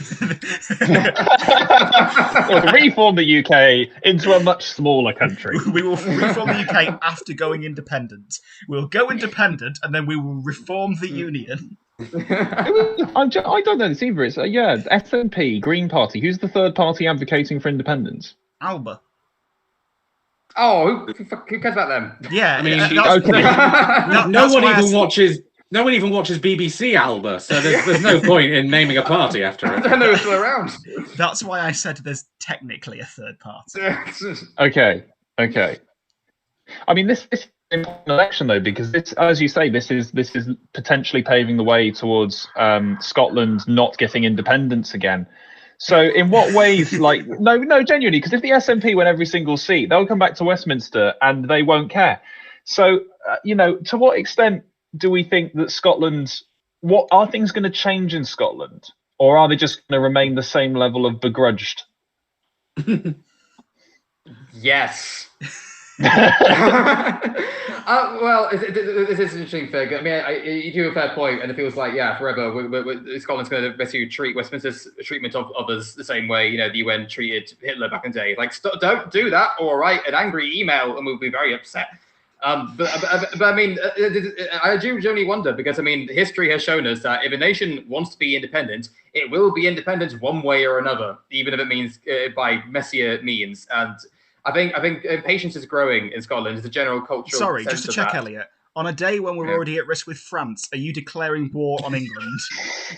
Reform the UK into a much smaller country. We will reform the UK after going independent. We'll go independent and then we will reform the Union. I don't know this either. It's SNP, Green Party. Who's the third party advocating for independence? Alba. Oh, who cares about them? Yeah, I mean, no one even watches BBC Alba, so there's no point in naming a party after it. I don't know it's still around. That's why I said there's technically a third party. Okay. I mean, this is an important election though, because this, as you say, this is potentially paving the way towards Scotland not getting independence again. So in what ways, no, genuinely, because if the SNP win every single seat, they'll come back to Westminster and they won't care. So, to what extent do we think that what are things going to change in Scotland? Or are they just going to remain the same level of begrudged? Yes. Well, it's an interesting thing. I mean, you do a fair point, and it feels like, forever, Scotland's going to basically treat Westminster's treatment of others the same way, the UN treated Hitler back in the day. Like, don't do that, or write an angry email, and we'll be very upset. But I mean, I do genuinely wonder, because, I mean, history has shown us that if a nation wants to be independent, it will be independent one way or another, even if it means by messier means. And I think impatience is growing in Scotland. It's a general cultural. Sorry, sense just to of check, that. Eliott. On a day when we're already at risk with France, are you declaring war on England?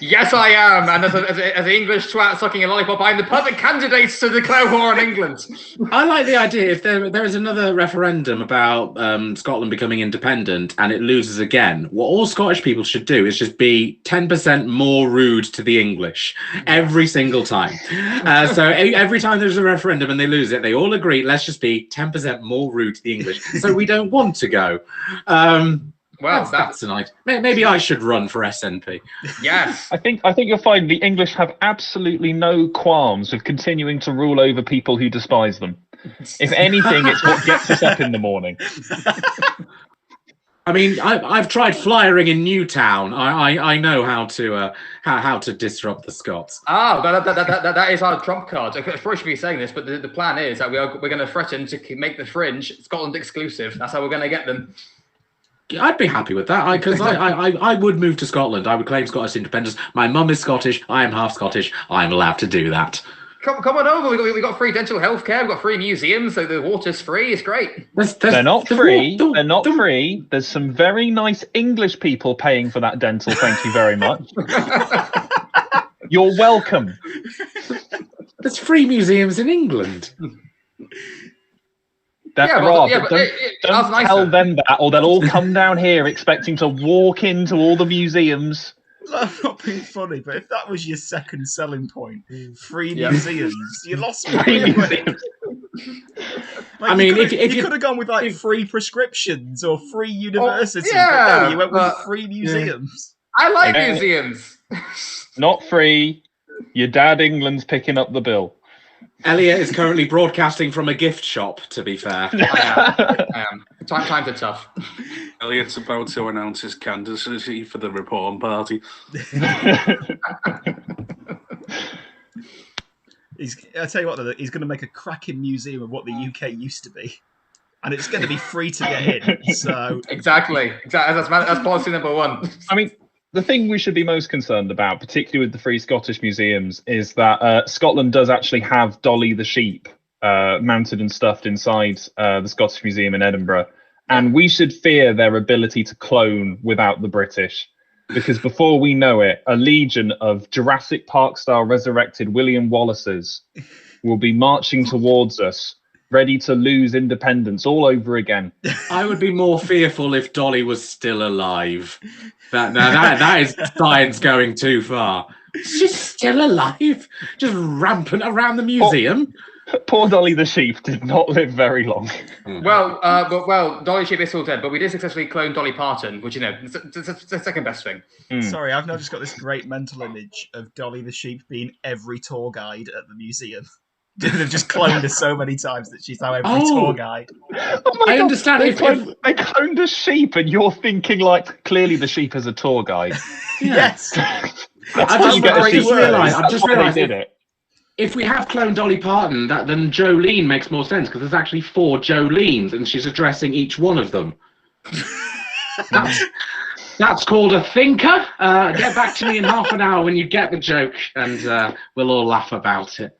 Yes, I am. And as an English twat sucking a lollipop, I'm the perfect candidate to declare war on England. I like the idea, if there is another referendum about Scotland becoming independent and it loses again, what all Scottish people should do is just be 10% more rude to the English every single time. So every time there's a referendum and they lose it, they all agree, let's just be 10% more rude to the English. So we don't want to go. Well, that's an idea. Maybe I should run for SNP. Yes. I think you'll find the English have absolutely no qualms with continuing to rule over people who despise them. If anything, it's what gets us up in the morning. I mean, I've tried flyering in Newtown. I know how to disrupt the Scots. That is our trump card. I probably should be saying this, but the plan is that we're going to threaten to make the Fringe Scotland exclusive. That's how we're going to get them. I'd be happy with that, because I would move to Scotland. I would claim Scottish independence. My mum is Scottish. I am half Scottish. I'm allowed to do that. Come on over. We got free dental healthcare. We've got free museums. So the water's free. It's great. They're not free. They're not free. There's some very nice English people paying for that dental. Thank you very much. You're welcome. There's free museums in England. Don't tell them that, or they'll all come down here expecting to walk into all the museums. I'm not being funny, but if that was your second selling point, free museums, you lost me. Like, I mean, you if could have gone with like free prescriptions or free universities, yeah, but no, you went with but- free museums. I like Okay. museums. Not free. Your dad England's picking up the bill. Eliott is currently broadcasting from a gift shop, to be fair. I am. Times are tough. Eliott's about to announce his candidacy for the Reform Party. I tell you what, though, he's going to make a cracking museum of what the UK used to be, and it's going to be free to get in. So Exactly. That's policy number one. I mean, the thing we should be most concerned about, particularly with the Free Scottish Museums, is that Scotland does actually have Dolly the sheep mounted and stuffed inside the Scottish Museum in Edinburgh. And we should fear their ability to clone without the British. Because before we know it, a legion of Jurassic Park-style resurrected William Wallaces will be marching towards us, ready to lose independence all over again. I would be more fearful if Dolly was still alive. That is science going too far. She's still alive, just rampant around the museum. Poor Dolly the sheep did not live very long. Well, Dolly Sheep is still dead, but we did successfully clone Dolly Parton, which, it's the second best thing. Sorry, I've now just got this great mental image of Dolly the sheep being every tour guide at the museum. They've just cloned her so many times that she's now every tour guide. Oh my God, understand They if- cloned a sheep, and you're thinking like clearly the sheep is a tour guide. Yes. I've just realised did it. if we have cloned Dolly Parton, then Jolene makes more sense because there's actually 4 Jolenes and she's addressing each one of them. That's called a thinker. Get back to me in half an hour when you get the joke, and we'll all laugh about it.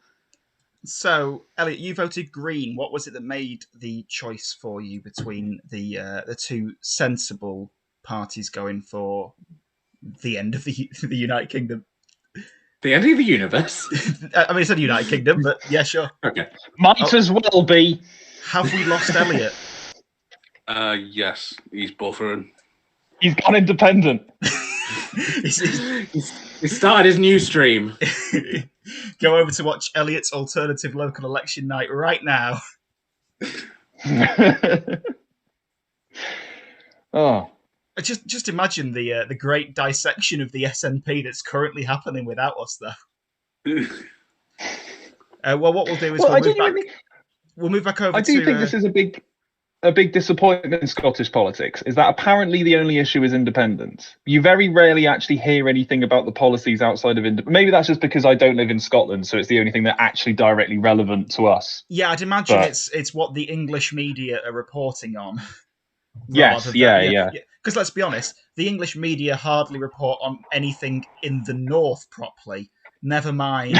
So, Eliott, you voted Green. What was it that made the choice for you between the two sensible parties going for the end of the United Kingdom? The end of the universe? I mean, it's a United Kingdom, but yeah, sure. Okay. Might as well be. Have we lost Eliott? Yes, he's buffering. He's gone independent. He started his new stream. Go over to watch Eliott's alternative local election night right now. Oh. Just imagine the great dissection of the SNP that's currently happening without us, though. Well, what we'll do is we'll move back over. I do think this is a big disappointment in Scottish politics. Is that apparently the only issue is independence? You very rarely actually hear anything about the policies outside of independence. Maybe that's just because I don't live in Scotland, so it's the only thing that actually directly relevant to us. Yeah, I'd imagine it's what the English media are reporting on. Yes, yeah. Because let's be honest, the English media hardly report on anything in the north properly. Never mind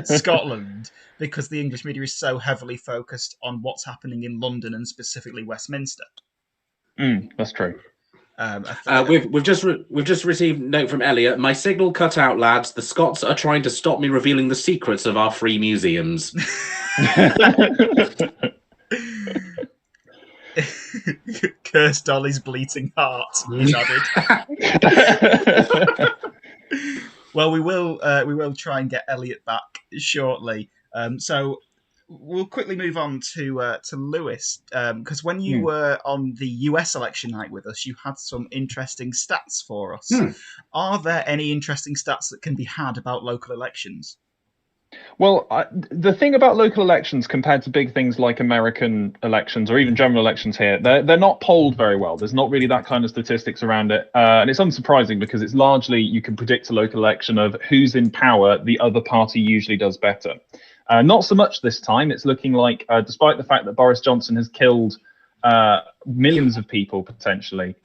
Scotland, because the English media is so heavily focused on what's happening in London and specifically Westminster. That's true. We've just received a note from Eliott. My signal cut out, lads. The Scots are trying to stop me revealing the secrets of our free museums. Curse Dolly's bleating heart is added. Well, we will try and get Eliott back shortly. So we'll quickly move on to Lewis, because when you were on the US election night with us, you had some interesting stats for us. Are there any interesting stats that can be had about local elections? Well, the thing about local elections compared to big things like American elections or even general elections here, they're not polled very well. There's not really that kind of statistics around it. And it's unsurprising because it's largely you can predict a local election of who's in power, the other party usually does better. Not so much this time. It's looking like, despite the fact that Boris Johnson has killed millions of people potentially,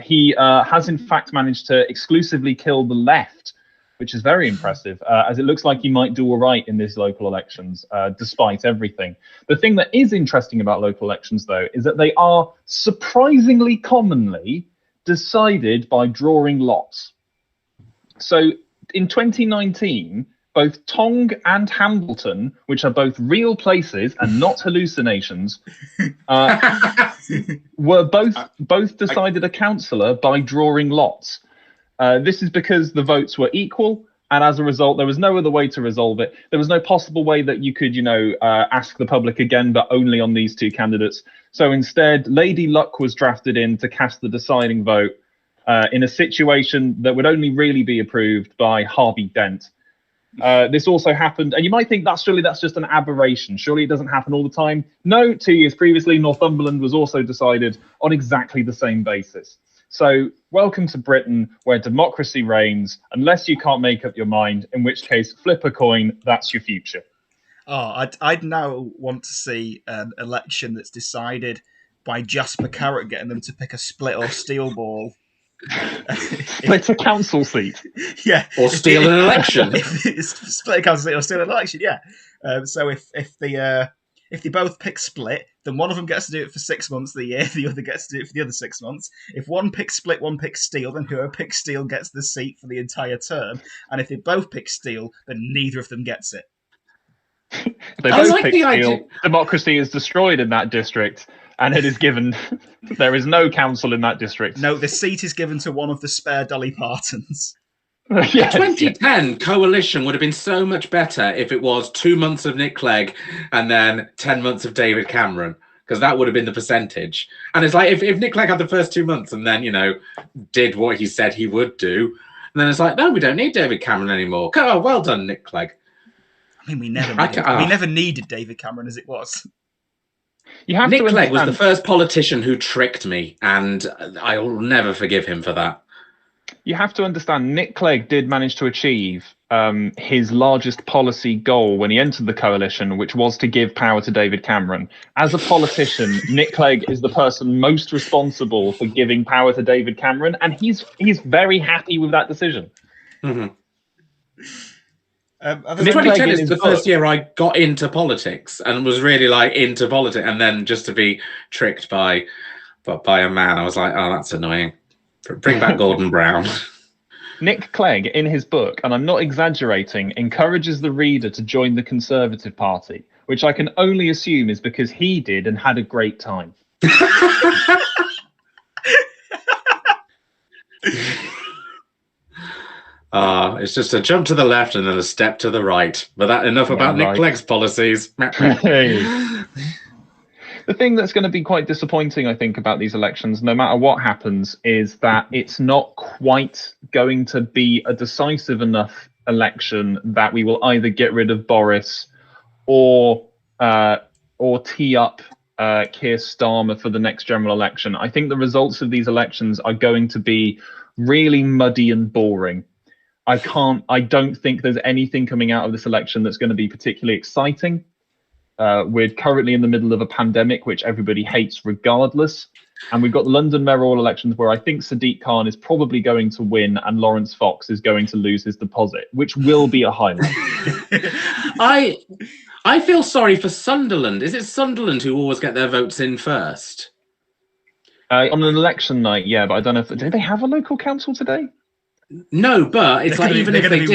he has in fact managed to exclusively kill the left, which is very impressive, as it looks like he might do all right in these local elections, despite everything. The thing that is interesting about local elections, though, is that they are surprisingly commonly decided by drawing lots. So in 2019, both Tong and Hambleton, which are both real places and not hallucinations, were both decided a councillor by drawing lots. This is because the votes were equal, And as a result, there was no other way to resolve it. There was no possible way that you could, ask the public again, but only on these two candidates. So instead, Lady Luck was drafted in to cast the deciding vote in a situation that would only really be approved by Harvey Dent. This also happened, and you might think that's just an aberration. Surely it doesn't happen all the time. No, 2 years previously, Northumberland was also decided on exactly the same basis. So welcome to Britain, where democracy reigns, unless you can't make up your mind, in which case flip a coin, that's your future. Oh, I'd now want to see an election that's decided by Jasper Carrot getting them to pick a split or steel ball. Split a council seat. Yeah. Or steal an election. Split a council seat or steal an election, yeah. So if they both pick split, then one of them gets to do it for 6 months of the year, the other gets to do it for the other 6 months. If one picks split, one picks steal, then whoever picks steal gets the seat for the entire term. And if they both pick steal, then neither of them gets it. They both pick steal. Democracy is destroyed in that district, and it is given. There is no council in that district. No, the seat is given to one of the spare Dolly Partons. Yes, 2010 coalition would have been so much better if it was 2 months of Nick Clegg and then 10 months of David Cameron, because that would have been the percentage. And it's like if Nick Clegg had the first 2 months and then, did what he said he would do, and then it's like, no, we don't need David Cameron anymore. Oh, well done, Nick Clegg. I mean, we never needed David Cameron as it was. Nick Clegg was the first politician who tricked me, and I will never forgive him for that. You have to understand, Nick Clegg did manage to achieve his largest policy goal when he entered the coalition, which was to give power to David Cameron. As a politician, Nick Clegg is the person most responsible for giving power to David Cameron, and he's very happy with that decision. Mm-hmm. 2010 is the first year I got into politics and was really into politics, and then just to be tricked by a man, I was like, oh, that's annoying. Bring back Gordon Brown. Nick Clegg, in his book, and I'm not exaggerating, encourages the reader to join the Conservative Party, which I can only assume is because he did and had a great time. It's just a jump to the left and then a step to the right. But that enough about Nick Clegg's policies. The thing that's going to be quite disappointing, I think, about these elections, no matter what happens, is that it's not quite going to be a decisive enough election that we will either get rid of Boris or tee up Keir Starmer for the next general election. I think the results of these elections are going to be really muddy and boring. I don't think there's anything coming out of this election that's going to be particularly exciting. We're currently in the middle of a pandemic, which everybody hates regardless. And we've got the London mayoral elections where I think Sadiq Khan is probably going to win and Lawrence Fox is going to lose his deposit, which will be a highlight. I feel sorry for Sunderland. Is it Sunderland who always get their votes in first? On an election night, yeah, but I don't know do they have a local council today? No, but it's like even if they did,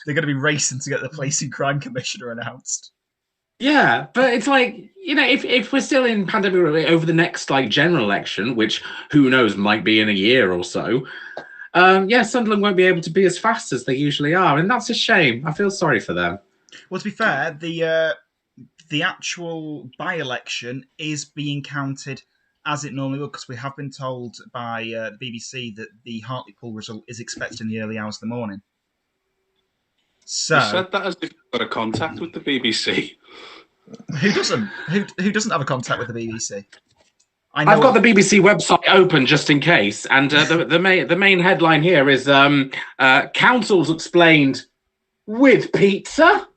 they're going to be racing to get the Policing Crime Commissioner announced. Yeah, but it's like, if we're still in pandemic over the next general election, which who knows might be in a year or so, Sunderland won't be able to be as fast as they usually are, and that's a shame. I feel sorry for them. Well, to be fair, the actual by-election is being counted as it normally would, because we have been told by the BBC that the Hartlepool result is expected in the early hours of the morning. So, you said that as if you've got a contact with the BBC. Who doesn't? Who doesn't have a contact with the BBC? I've got the BBC website open just in case, and the main headline here is "Councils explained with pizza."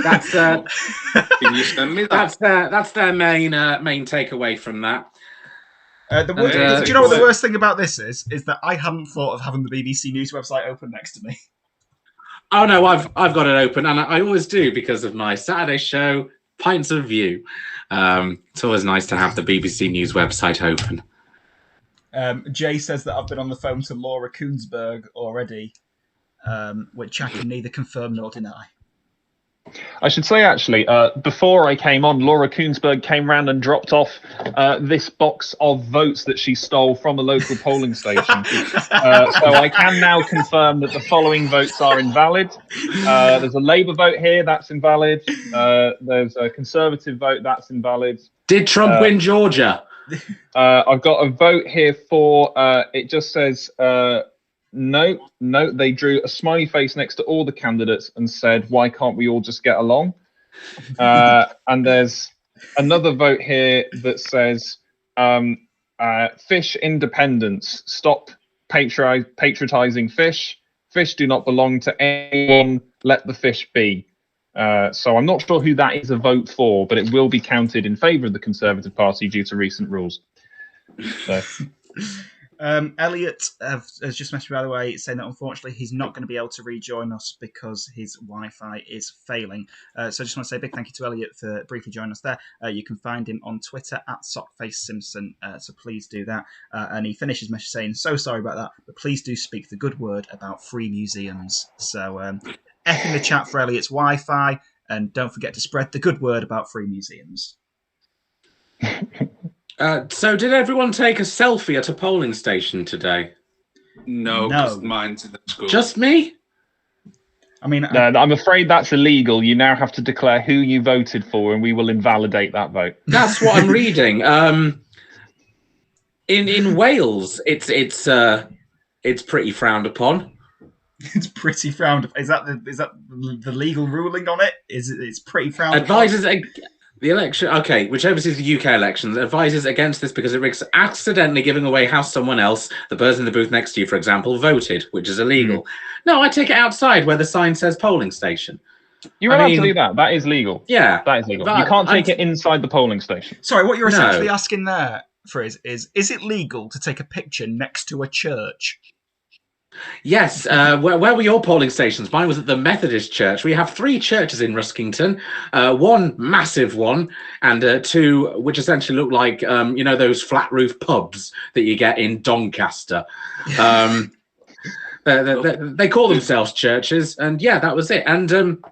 That's Can you send me that? That's their main takeaway from that. Do you know what the worst thing about this is? Is that I hadn't thought of having the BBC News website open next to me. Oh no, I've got it open, and I always do because of my Saturday show, Pints of View. It's always nice to have the BBC News website open. Jay says that I've been on the phone to Laura Koonsberg already, which I can neither confirm nor deny. I should say, actually, before I came on, Laura Koonsberg came round and dropped off this box of votes that she stole from a local polling station. So I can now confirm that the following votes are invalid. There's a Labour vote here, that's invalid. There's a Conservative vote, that's invalid. Did Trump win Georgia? I've got a vote here for, it just says... No, they drew a smiley face next to all the candidates and said, why can't we all just get along? And there's another vote here that says, fish independence, stop patronizing fish. Fish do not belong to anyone, let the fish be. So I'm not sure who that is a vote for, but it will be counted in favour of the Conservative Party due to recent rules. So. Eliott has just messaged me, by the way, saying that unfortunately he's not going to be able to rejoin us because his Wi-Fi is failing. So I just want to say a big thank you to Eliott for briefly joining us there. You can find him on Twitter at SockfaceSimpson, so please do that. And he finished his message saying, so sorry about that, but please do speak the good word about free museums. So F in the chat for Eliott's Wi-Fi, and don't forget to spread the good word about free museums. So did everyone take a selfie at a polling station today? No, because mine's in the school. Just me? I mean, no, I'm afraid that's illegal. You now have to declare who you voted for, and we will invalidate that vote. That's what I'm reading. In Wales, it's pretty frowned upon. It's pretty frowned upon. Is that the legal ruling on it? It's pretty frowned Advises upon? The election, okay, which oversees the UK elections, advises against this because it risks accidentally giving away how someone else, the person in the booth next to you, for example, voted, which is illegal. No, I take it outside where the sign says polling station. You're allowed to do that. That is legal. Yeah. That is legal. You can't take it inside the polling station. Sorry, what you're essentially asking there, Friz, is it legal to take a picture next to a church? Yes, where were your polling stations? Mine was at the Methodist Church. We have 3 churches in Ruskington, one massive one, and 2 which essentially look like, those flat roof pubs that you get in Doncaster. They call themselves churches, and yeah, that was it. And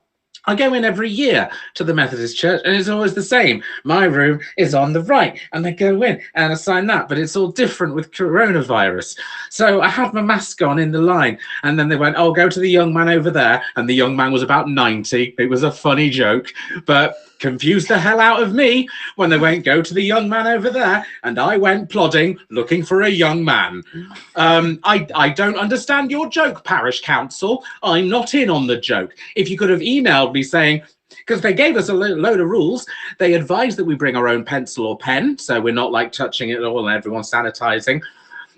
I go in every year to the Methodist Church, and it's always the same. My room is on the right, and I go in and I sign that, but it's all different with coronavirus. So I had my mask on in the line, and then they went, oh, go to the young man over there, and the young man was about 90. It was a funny joke, but confused the hell out of me when they went, go to the young man over there, and I went plodding, looking for a young man. I don't understand your joke, parish council. I'm not in on the joke. If you could have emailed me saying, because they gave us a load of rules. They advised that we bring our own pencil or pen, so we're not like touching it all and everyone's sanitizing.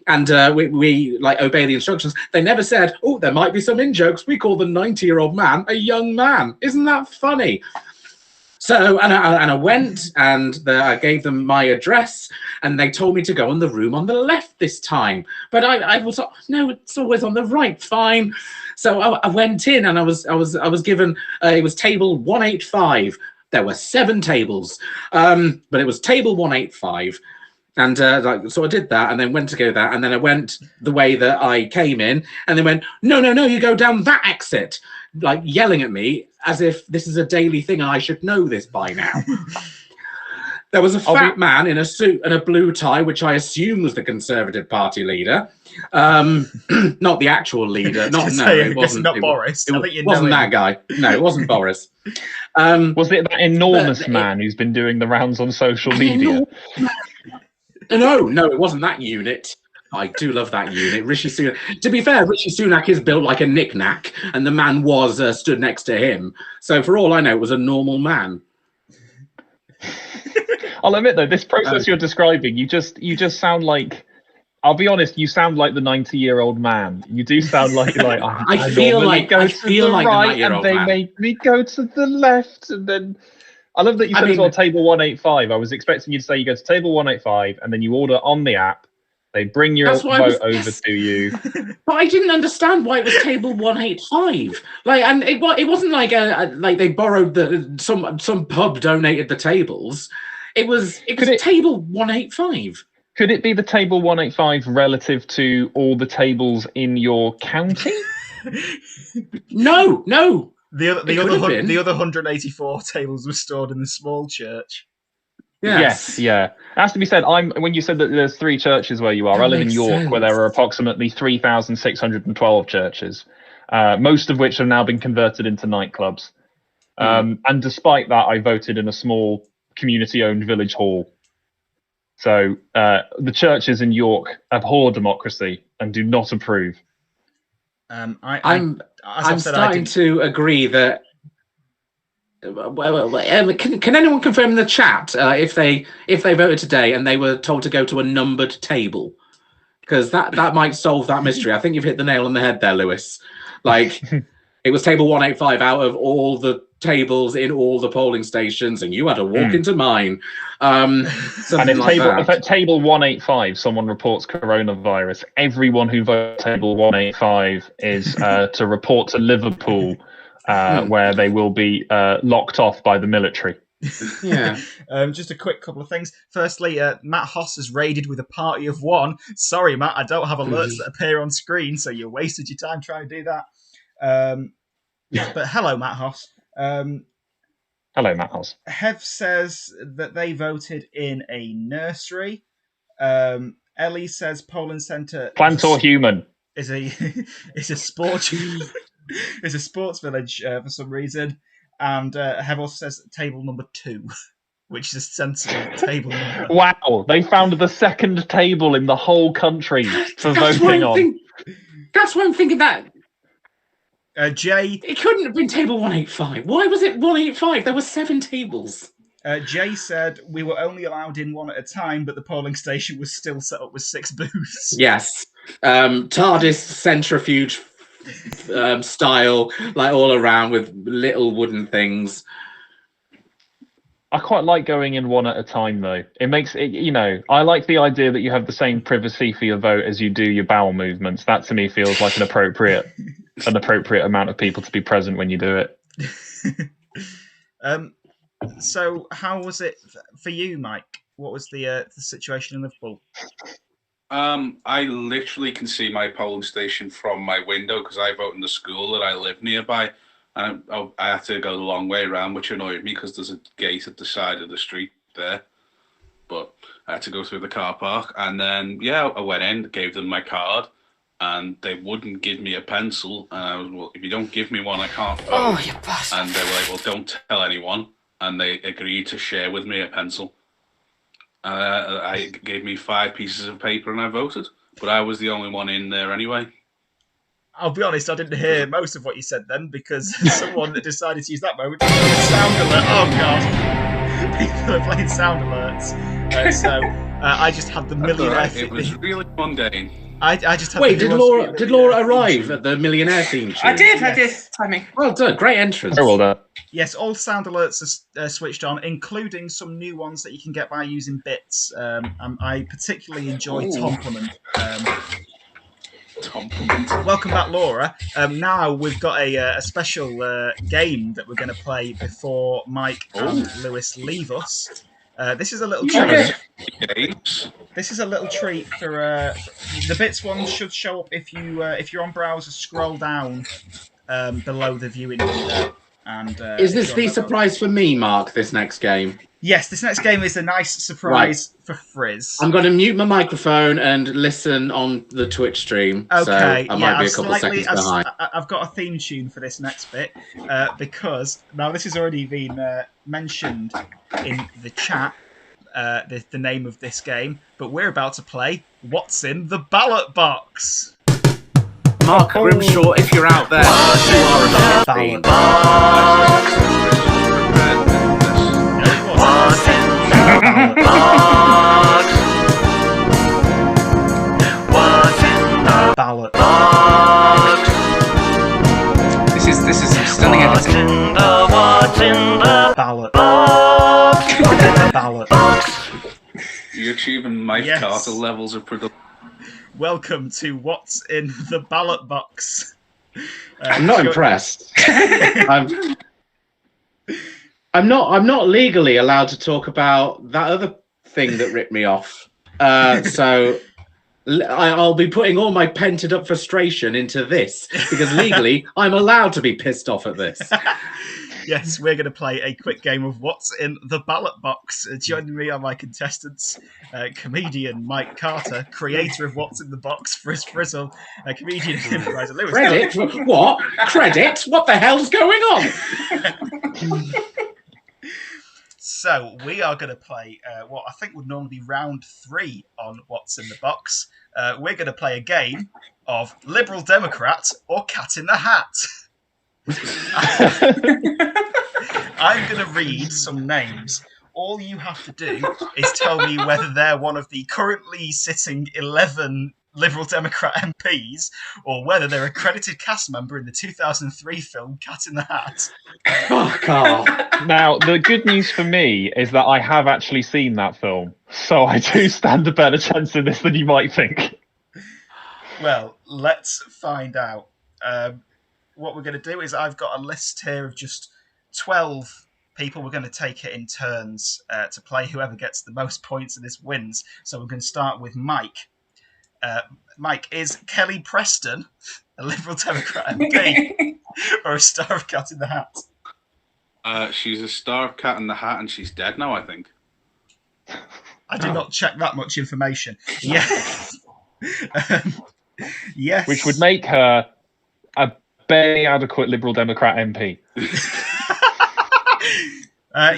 And we like obey the instructions. They never said, oh, there might be some in-jokes. We call the 90-year-old man a young man. Isn't that funny? So, and I went and I gave them my address, and they told me to go in the room on the left this time. But I was, no, it's always on the right. Fine. So I went in, and I was given, it was table 185. There were 7 tables, but it was table 185. And so I did that, and then went to go that, and then I went the way that I came in, and they went, no, you go down that exit, like yelling at me as if this is a daily thing and I should know this by now. There was a fat man in a suit and a blue tie, which I assume was the Conservative Party leader. Not the actual leader. It wasn't. Not Boris. It wasn't that guy. No, it wasn't Boris. Was it that enormous man who's been doing the rounds on social media? No, it wasn't that unit. I do love that unit. Rishi Sunak. To be fair, Rishi Sunak is built like a knick-knack, and the man was stood next to him. So for all I know, it was a normal man. I'll admit though, this process you're describing, you just sound like. I'll be honest, you sound like the 90-year-old man. You do sound like I feel like the 90-year-old man. They make me go to the left, and then. I love that you said it's on table 185. I was expecting you to say you go to table 185 and then you order on the app. They bring your vote over to you. But I didn't understand why it was table 185. And it wasn't like like they borrowed some pub donated the tables. It was table 185. Could it be the table 185 relative to all the tables in your county? No. The other 184 tables were stored in the small church. Yes, yeah. It has to be said, when you said that there's 3 churches where you are, I live in York, where there are approximately 3,612 churches, most of which have now been converted into nightclubs. And despite that, I voted in a small community-owned village hall. So the churches in York abhor democracy and do not approve. I'm starting to agree that. Can anyone confirm in the chat if they voted today and they were told to go to a numbered table? Because that might solve that mystery. I think you've hit the nail on the head there, Lewis. Like, it was table 185 out of all the tables in all the polling stations, and you had to walk into mine. And if at table 185 someone reports coronavirus, everyone who votes table 185 is to report to Liverpool, where they will be locked off by the military. Yeah. Just a quick couple of things. Firstly, Matt Hoss has raided with a party of 1. Sorry, Matt, I don't have alerts that appear on screen, so you wasted your time trying to do that. But hello, Matt Hoss. Hello, Matt Hoss. Hev says that they voted in a nursery. Ellie says polling centre plant or human is a sports is a sports village for some reason, and Hev also says table number 2, which is a sensible table number. Wow, they found the second table in the whole country for voting on. That's why I'm thinking that. Jay, it couldn't have been table 185. Why was it 185? There were 7 tables. Jay said we were only allowed in 1 at a time, but the polling station was still set up with 6 booths. Yes, TARDIS centrifuge style, like all around with little wooden things. I quite like going in 1 at a time, though. It makes it, I like the idea that you have the same privacy for your vote as you do your bowel movements. That to me feels like an appropriate amount of people to be present when you do it. So how was it for you, Mike? What was the situation in Liverpool? I literally can see my polling station from my window because I vote in the school that I live nearby. And I had to go the long way around, which annoyed me because there's a gate at the side of the street there. But I had to go through the car park. And then, I went in, gave them my card, and they wouldn't give me a pencil. And I was, well, if you don't give me one, I can't vote. Oh, you bastard. And they were like, well, don't tell anyone. And they agreed to share with me a pencil. I gave me 5 pieces of paper and I voted. But I was the only one in there anyway. I'll be honest, I didn't hear most of what you said then because someone that decided to use that moment sound alert. Oh god, people are playing sound alerts. I just had the millionaire. It was really mundane. I just had. Wait, did Laura arrive at the millionaire theme tune? I did. Timing. Well done, great entrance. Very well done. Yes, all sound alerts are switched on, including some new ones that you can get by using bits. I particularly enjoy Compliment. Welcome back, Laura. Now we've got a special game that we're going to play before Mike and Lewis leave us. This is a little treat. This is a little treat for the bits one should show up if you're on browser. Scroll down below the viewing window. And is this the surprise for me, Mark? This next game. Yes, this next game is a nice surprise for Friz. I'm going to mute my microphone and listen on the Twitch stream. Okay, so I might be a couple seconds behind. I've got a theme tune for this next bit because now this has already been mentioned in the chat, the name of this game, but we're about to play What's in the Ballot Box? Mark Grimshaw, if you're out there, you are a ballot box. What's in the ballot box? What's in the ballot box? This is some stunning editing. What's in the ballot box? Ballot box. You're achieving Mike Carter levels of production. Welcome to What's in the Ballot Box. I'm not impressed. I'm not legally allowed to talk about that other thing that ripped me off. So I'll be putting all my pented up frustration into this because legally I'm allowed to be pissed off at this. Yes, we're going to play a quick game of What's in the Ballot Box. Joining me are my contestants, comedian Mike Carter, creator of What's in the Box, Friz Frizzle, comedian and improviser Lewis. Credit? What? Credit? What the hell's going on? So we are going to play what I think would normally be round 3 on What's in the Box. We're going to play a game of Liberal Democrat or Cat in the Hat. I'm going to read some names. All you have to do is tell me whether they're one of the currently sitting 11 Liberal Democrat MPs or whether they're a credited cast member in the 2003 film Cat in the Hat. Oh, Carl. Now, the good news for me is that I have actually seen that film, so I do stand a better chance in this than you might think. Well, let's find out. What we're going to do is I've got a list here of just 12 people. We're going to take it in turns to play. Whoever gets the most points in this wins. So we're going to start with Mike. Mike, is Kelly Preston a Liberal Democrat MP or a star of Cat in the Hat? She's a star of Cat in the Hat and she's dead now, I think. I did not check that much information. Yes. Yes. Which would make her a barely adequate Liberal Democrat MP.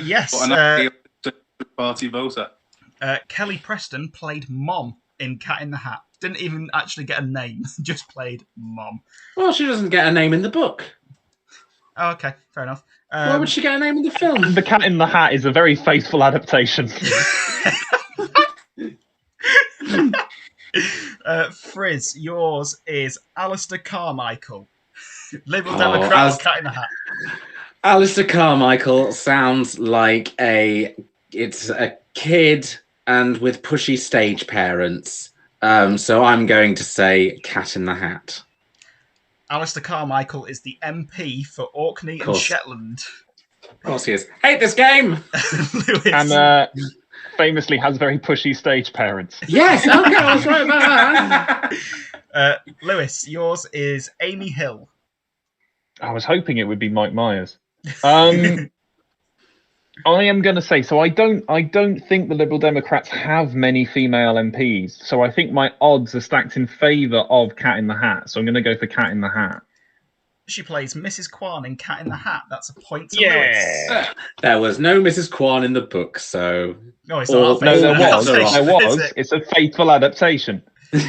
Yes. Party voter. Kelly Preston played Mom in Cat in the Hat. Didn't even actually get a name, just played Mom. Well, she doesn't get a name in the book. Oh, okay, fair enough. Why would she get a name in the film? The Cat in the Hat is a very faithful adaptation. Friz, yours is Alistair Carmichael. Liberal Democrat or Cat in the Hat? Alistair Carmichael sounds like it's a kid and with pushy stage parents. So I'm going to say Cat in the Hat. Alistair Carmichael is the MP for Orkney and Shetland. Of course he is. Hate this game! Lewis. And famously has very pushy stage parents. Yes, okay, I was right about that. Lewis, yours is Amy Hill. I was hoping it would be Mike Myers. I am going to say, so I don't think the Liberal Democrats have many female MPs. So I think my odds are stacked in favour of Cat in the Hat. So I'm going to go for Cat in the Hat. She plays Mrs. Kwan in Cat in the Hat. That's a point to Lewis. There was no Mrs. Kwan in the book, so... No, it's not. No, there was. There was. It's a faithful adaptation. You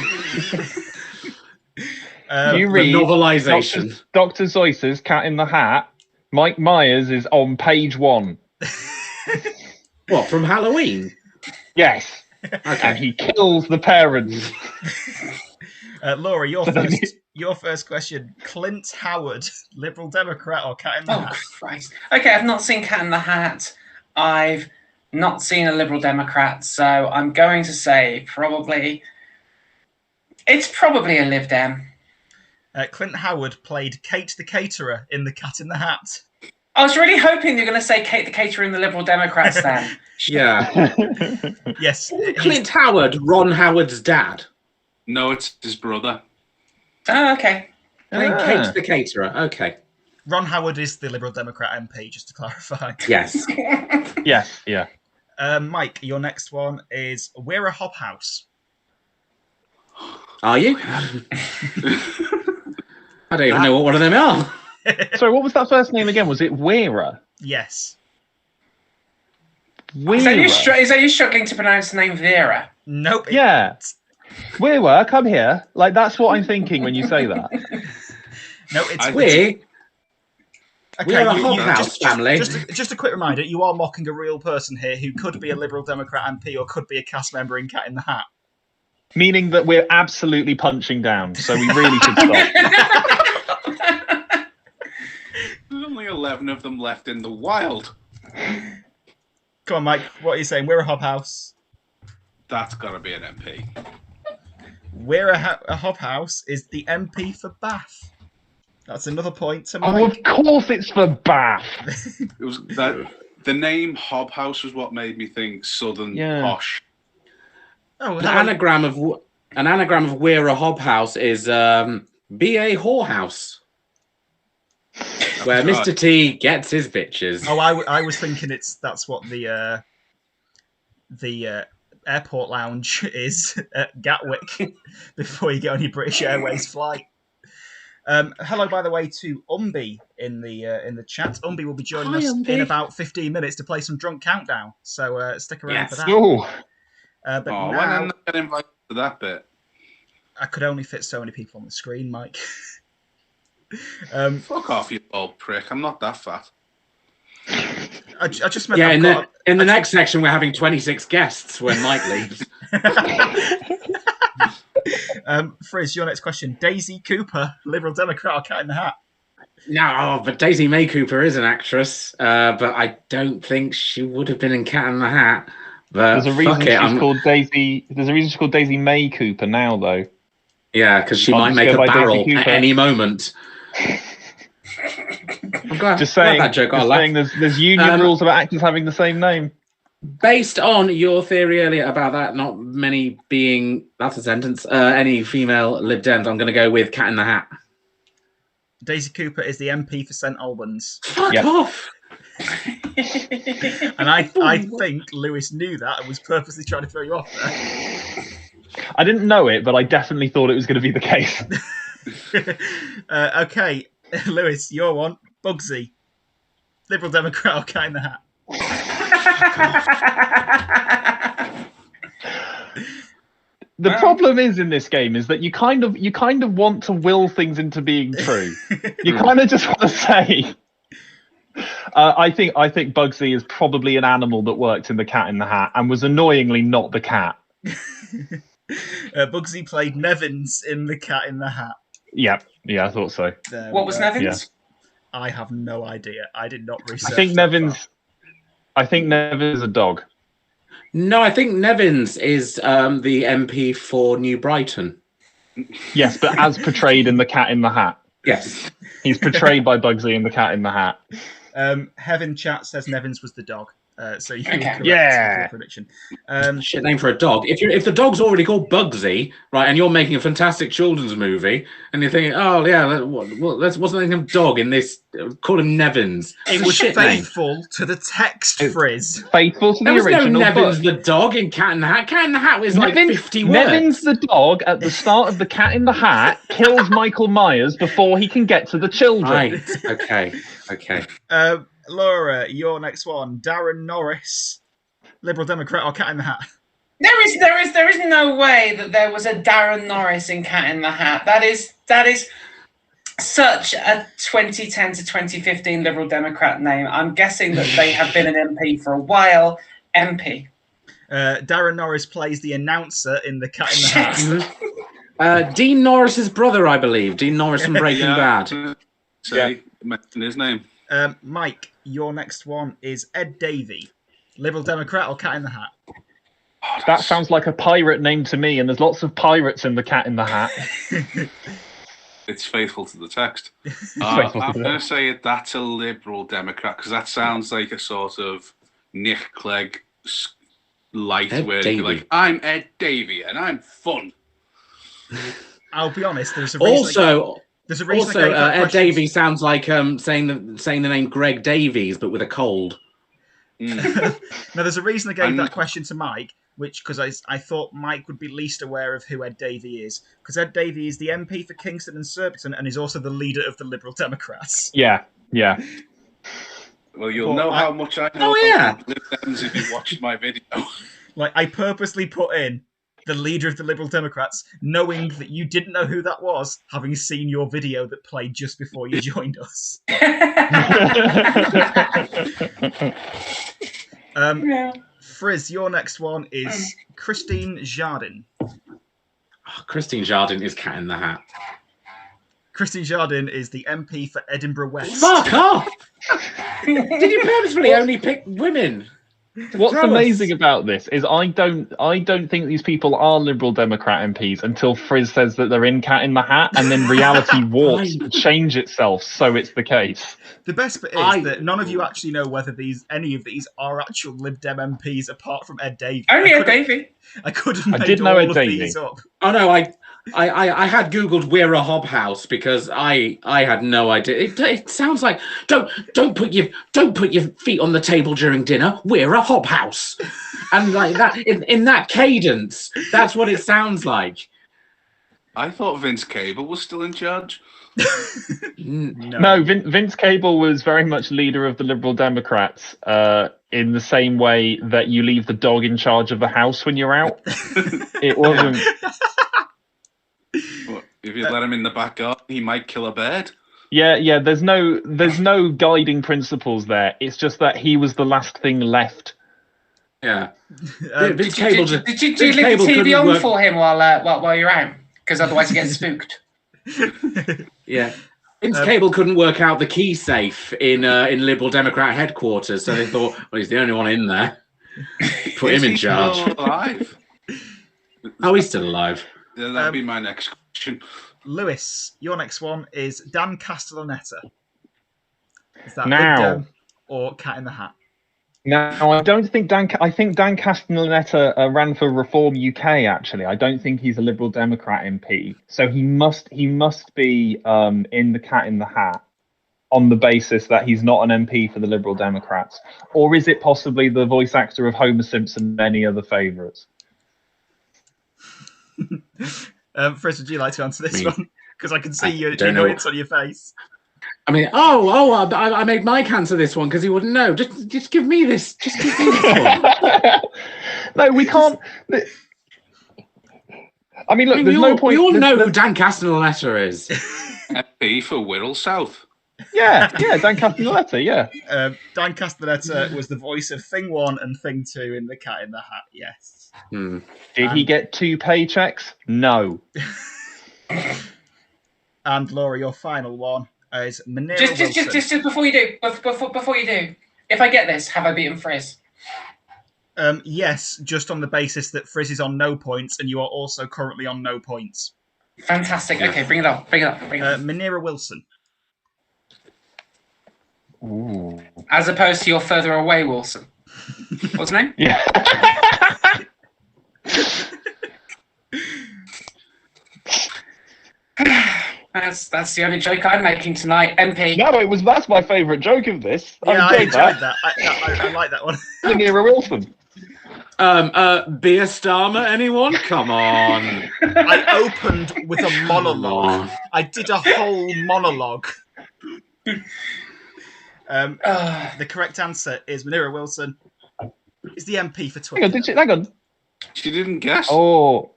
read novelisation. Dr. Zeus's Cat in the Hat. Mike Myers is on page 1. What, from Halloween? Yes. Okay. And he kills the parents. Laura, your first question. Clint Howard, Liberal Democrat or Cat in the Hat? Christ. Okay, I've not seen Cat in the Hat. I've not seen a Liberal Democrat, so I'm going to say it's probably a Lib Dem. Clint Howard played Kate the Caterer in The Cat in the Hat. I was really hoping you were going to say Kate the Caterer in the Liberal Democrats then. Yeah. Yes. Clint Howard, Ron Howard's dad. No, it's his brother. Oh, okay. Kate the Caterer, okay. Ron Howard is the Liberal Democrat MP, just to clarify. Yes. Yes, yeah. Mike, your next one is We're a Hobhouse. Are you? I don't even know what one of them are. Sorry, what was that first name again? Was it Weira? Yes. Weira. Is that you struggling to pronounce the name Vera? Nope. Yeah. Weira, come here. Like, that's what I'm thinking when you say that. No, it's we. Okay, We're a Hobhouse family. Just a quick reminder, you are mocking a real person here who could be a Liberal Democrat MP or could be a cast member in Cat in the Hat. Meaning that we're absolutely punching down, so we really should stop. There's only 11 of them left in the wild. Come on, Mike, what are you saying? We're a Hobhouse. That's got to be an MP. We're a Hobhouse is the MP for Bath. That's another point to Mike. Oh, of course it's for Bath. It was that the name Hobhouse was what made me think southern posh. Oh, the anagram of An anagram of We're a Hobhouse is B.A. Whorehouse, where Mr. T gets his bitches. Oh, I was thinking that's what the airport lounge is at Gatwick before you get on your British Airways flight. Hello, by the way, to Umby in the chat. Umby will be joining us in about 15 minutes to play some Drunk Countdown. So stick around for that. Ooh. But When now, I'm not getting invited to that bit. I could only fit so many people on the screen, Mike. Fuck off, you old prick. I'm not that fat. I just meant in the next section, we're having 26 guests when Mike leaves. Friz, your next question. Daisy Cooper, Liberal Democrat or Cat in the Hat? No, but Daisy May Cooper is an actress, but I don't think she would have been in Cat in the Hat. But there's a reason she's called Daisy. There's a reason she's called Daisy May Cooper now, though. Yeah, because she might make a barrel at any moment. I'm glad, just saying, that joke. There's union rules about actors having the same name. Based on your theory earlier about that, not many being, that's a sentence, any female Lib Dems, I'm going to go with Cat in the Hat. Daisy Cooper is the MP for St Albans. Fuck off! And I think Lewis knew that and was purposely trying to throw you off there. I didn't know it, but I definitely thought it was going to be the case. Okay, Lewis, your one. Bugsy, Liberal Democrat or Cat in the Hat? The problem is in this game is that you kind of want to will things into being true. You kind of just want to say. I think Bugsy is probably an animal that worked in the Cat in the Hat and was annoyingly not the cat. Bugsy played Nevins in the Cat in the Hat. Yeah, I thought so. What was Nevins? Yeah. I have no idea. I did not research. I think Nevins is a dog. No, I think Nevins is the MP for New Brighton. Yes, but as portrayed in the Cat in the Hat. Yes, he's portrayed by Bugsy in the Cat in the Hat. Heaven Chat says Nevins was the dog. So you can correct your prediction. Shit name for a dog. If the dog's already called Bugsy, right, and you're making a fantastic children's movie, and you're thinking, oh yeah, what's the name of dog in this? Call him Nevins. It was faithful to the text, Friz. Faithful to the original. There was no Nevins book. the dog in Cat in the Hat. Cat in the Hat was like 50 words. Nevins the dog at the start of the Cat in the Hat kills Michael Myers before he can get to the children. Right. Okay. Laura, your next one. Darren Norris, Liberal Democrat or Cat in the Hat? There is no way that there was a Darren Norris in Cat in the Hat. That is such a 2010 to 2015 Liberal Democrat name. I'm guessing that they have been an MP for a while. MP. Darren Norris plays the announcer in the Cat in the Hat. Dean Norris's brother, I believe. Dean Norris from Breaking Bad. Mention his name. Mike, your next one is Ed Davey, Liberal Democrat or Cat in the Hat? That sounds like a pirate name to me, and there's lots of pirates in the Cat in the Hat. It's faithful to the text. I'm going to say that's a Liberal Democrat because that sounds like a sort of Nick Clegg light where you're like, I'm Ed Davey and I'm fun. I'll be honest, there's a reason. There's a reason. Also, Ed Davies sounds like saying the name Greg Davies, but with a cold. Now, there's a reason I gave that question to Mike, because I thought Mike would be least aware of who Ed Davey is, because Ed Davey is the MP for Kingston and Surbiton and is also the leader of the Liberal Democrats. Yeah. Well, you'll know how much I know about Lib Dems if you watched my video. Like, I purposely put in the leader of the Liberal Democrats, knowing that you didn't know who that was, having seen your video that played just before you joined us. Friz, your next one is Christine Jardin. Christine Jardin is Cat in the Hat. Christine Jardin is the MP for Edinburgh West. Fuck off! Did you purposefully only pick women? What's amazing about this is I don't think these people are Liberal Democrat MPs until Friz says that they're in Cat in the Hat, and then reality warps to change itself so it's the case. The best bit is that none of you actually know whether any of these are actual Lib Dem MPs apart from Ed Davey. Only Ed Davey. I could have I made did know all Ed of Davey. these up. Oh no, I had googled "We're a Hob House" because I had no idea. It sounds like don't put your feet on the table during dinner. We're a Hob House, and like that in that cadence, that's what it sounds like. I thought Vince Cable was still in charge. No, Vince Cable was very much leader of the Liberal Democrats, in the same way that you leave the dog in charge of the house when you're out. It wasn't. What, if you let him in the back garden, he might kill a bird. Yeah. There's no guiding principles there. It's just that he was the last thing left. Yeah. Did you leave the TV on for him while you're out? Because otherwise he gets spooked. Yeah. Vince Cable couldn't work out the key safe in Liberal Democrat headquarters, so they thought, well, he's the only one in there. Put him in charge. Still alive? Oh, he's still alive. Yeah, that'd be my next question. Lewis, your next one is Dan Castellaneta. Is that Now. Lib Dem or Cat in the Hat? Now, I don't think I think Dan Castellaneta ran for Reform UK. Actually, I don't think he's a Liberal Democrat MP. So he must be in the Cat in the Hat on the basis that he's not an MP for the Liberal Democrats, or is it possibly the voice actor of Homer Simpson and many other favourites? Friz, would you like to answer this one? Because I can see your don't know. annoyance on your face. I mean, I made Mike answer this one because he wouldn't know. Just give me this. Just give me this one. No, we can't. I mean, look, there's no point. We all know who Dan Castellaneta is. MP for Wirral South. Yeah, Dan Castellaneta, yeah. Dan Castellaneta was the voice of Thing 1 and Thing 2 in the Cat in the Hat, yes. Did he get 2 paychecks? No. And Laura, your final one is Mayoral Just Wilson. before you do, if I get this, have I beaten Friz? Yes, just on the basis that Friz is on no points and you are also currently on no points. Fantastic. Okay, bring it on. Mayoral Wilson. Ooh. As opposed to your further away Wilson. What's his name? Yeah. That's the only joke I'm making tonight. MP. No, that's my favourite joke of this. Yeah, I enjoyed that. I like that one. Mayoral Wilson. Beer Starmer, anyone? Come on. I opened with a monologue. I did a whole monologue. The correct answer is Mayoral Wilson is the MP for Twitter. Hang on. She didn't guess. Oh.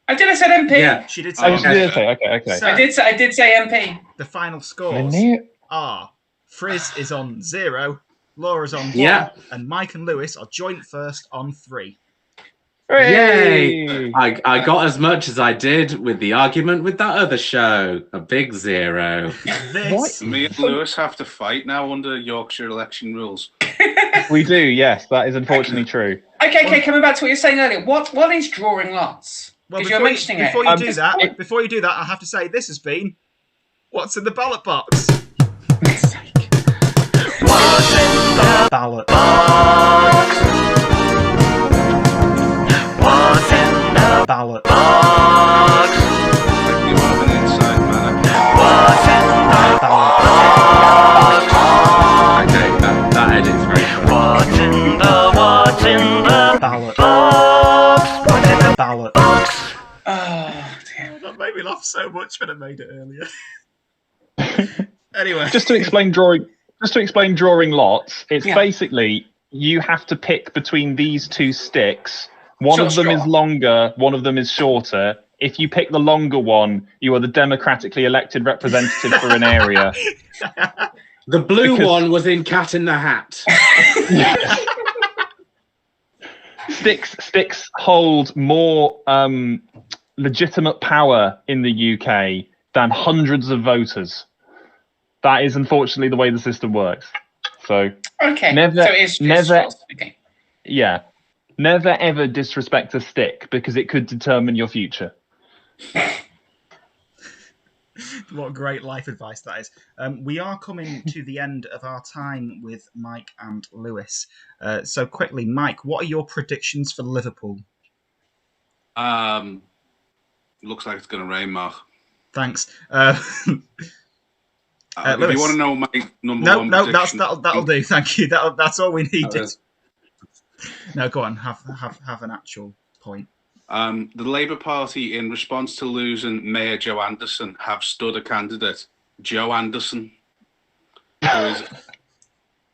I said MP. Yeah, she did say Oh, she MP. did say, okay. So, I did say MP. The final scores are Friz is on 0, Laura's on 1, and Mike and Lewis are joint first on 3. Yay! I got as much as I did with the argument with that other show. A big 0. Me and Lewis have to fight now under Yorkshire election rules. We do, yes. That is unfortunately true. Okay, coming back to what you were saying earlier. What is drawing lots? Well, Because you're mentioning before it. you do that, I have to say this has been What's in the Ballot Box? What's in the Ballot box? What's in the Ballot box? Like you have an inside manner. What's in the Ballot box? Okay, that edit's very good. What's in the Ballot box? What's in the Ballot box? Oh, dear. That made me laugh so much when I made it earlier. Anyway, Just to explain drawing lots, it's basically you have to pick between these 2 sticks. One Short of them straw. is longer, one of them is shorter. If you pick the longer one, you are the democratically elected representative for an area. The blue one was in Cat in the Hat. Sticks hold more legitimate power in the UK than hundreds of voters. That is unfortunately the way the system works. So Okay. never, so it's never, straws. Okay. Yeah. Never ever disrespect a stick because it could determine your future. What great life advice that is. We are coming to the end of our time with Mike and Lewis. So quickly, Mike, what are your predictions for Liverpool? Looks like it's going to rain, Mark. Thanks. If Lewis. you want to know my number one prediction... that'll do. Thank you. That's all we needed. No, go on. Have an actual point. The Labour Party, in response to losing Mayor Joe Anderson, have stood a candidate, Joe Anderson,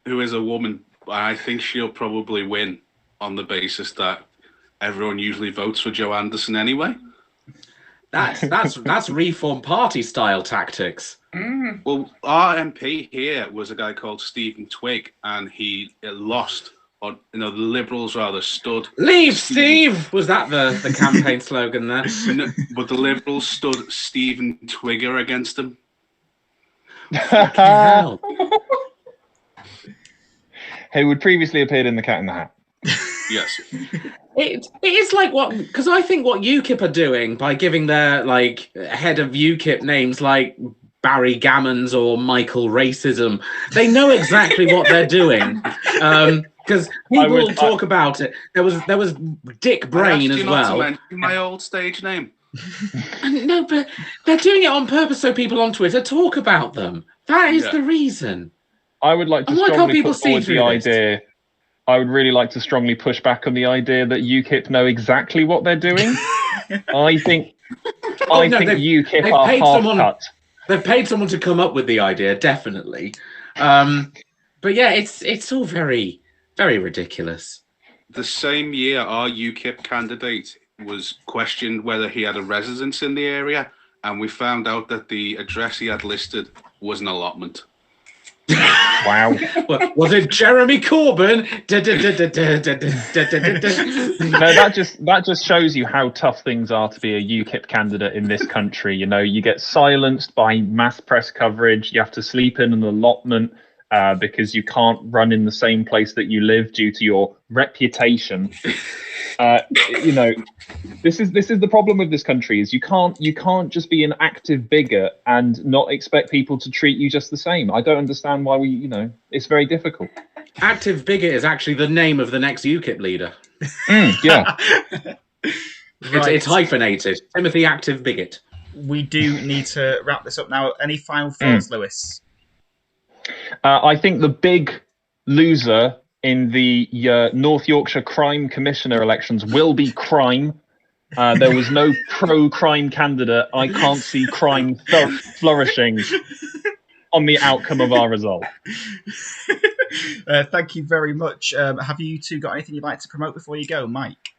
who is a woman. I think she'll probably win on the basis that everyone usually votes for Joe Anderson anyway. That's Reform Party style tactics. Well, our MP here was a guy called Stephen Twigg, and he lost. Or, the Liberals rather stood. Leave Steve! Was that the campaign slogan there? No, but the Liberals stood Stephen Twigger against him. Fucking hell. Who had previously appeared in The Cat in the Hat. Yes. It is like what, because I think what UKIP are doing by giving their head of UKIP names like Barry Gammons or Michael Racism, they know exactly what they're doing. Because people talk about it. There was Dick Brain as well. Not to mention my old stage name. No, but they're doing it on purpose so people on Twitter talk about them. That is the reason. I would like to strongly put forward the idea. I would really like to strongly push back on the idea that UKIP know exactly what they're doing. I think UKIP are half-cut. They've paid someone to come up with the idea, definitely. But yeah, it's all very, very ridiculous. The same year, our UKIP candidate was questioned whether he had a residence in the area, and we found out that the address he had listed was an allotment. Wow. Was it Jeremy Corbyn? No, that just shows you how tough things are to be a UKIP candidate in this country. You get silenced by mass press coverage. You have to sleep in an allotment because you can't run in the same place that you live due to your reputation. This is the problem with this country is you can't just be an active bigot and not expect people to treat you just the same. I don't understand why it's very difficult. Active bigot is actually the name of the next UKIP leader. Yeah. It's hyphenated. Timothy Active Bigot. We do need to wrap this up now. Any final thoughts, Lewis? I think the big loser in the North Yorkshire Crime Commissioner elections will be crime. There was no pro-crime candidate. I can't see crime flourishing on the outcome of our result. Thank you very much. Have you two got anything you'd like to promote before you go, Mike?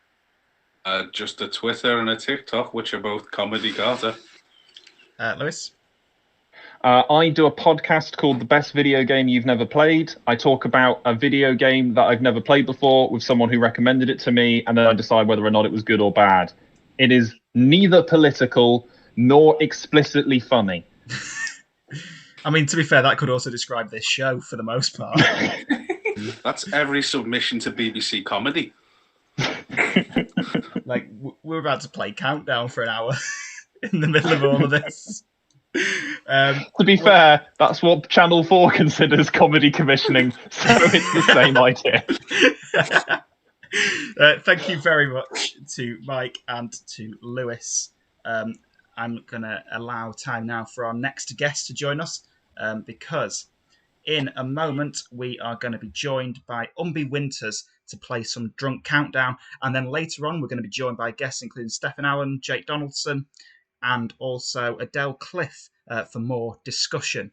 Just a Twitter and a TikTok, which are both Comedy Carter. Lewis? I do a podcast called The Best Video Game You've Never Played. I talk about a video game that I've never played before with someone who recommended it to me, and then I decide whether or not it was good or bad. It is neither political nor explicitly funny. I mean, to be fair, that could also describe this show for the most part. That's every submission to BBC Comedy. We're about to play Countdown for an hour in the middle of all of this. To be fair, that's what Channel 4 considers comedy commissioning, so it's the same idea. Thank you very much to Mike and to Lewis. I'm going to allow time now for our next guest to join us because in a moment we are going to be joined by Umby Winters to play some Drunk Countdown, and then later on we're going to be joined by guests including Steffan, Alun, Jake Donaldson, and also Adele for more discussion.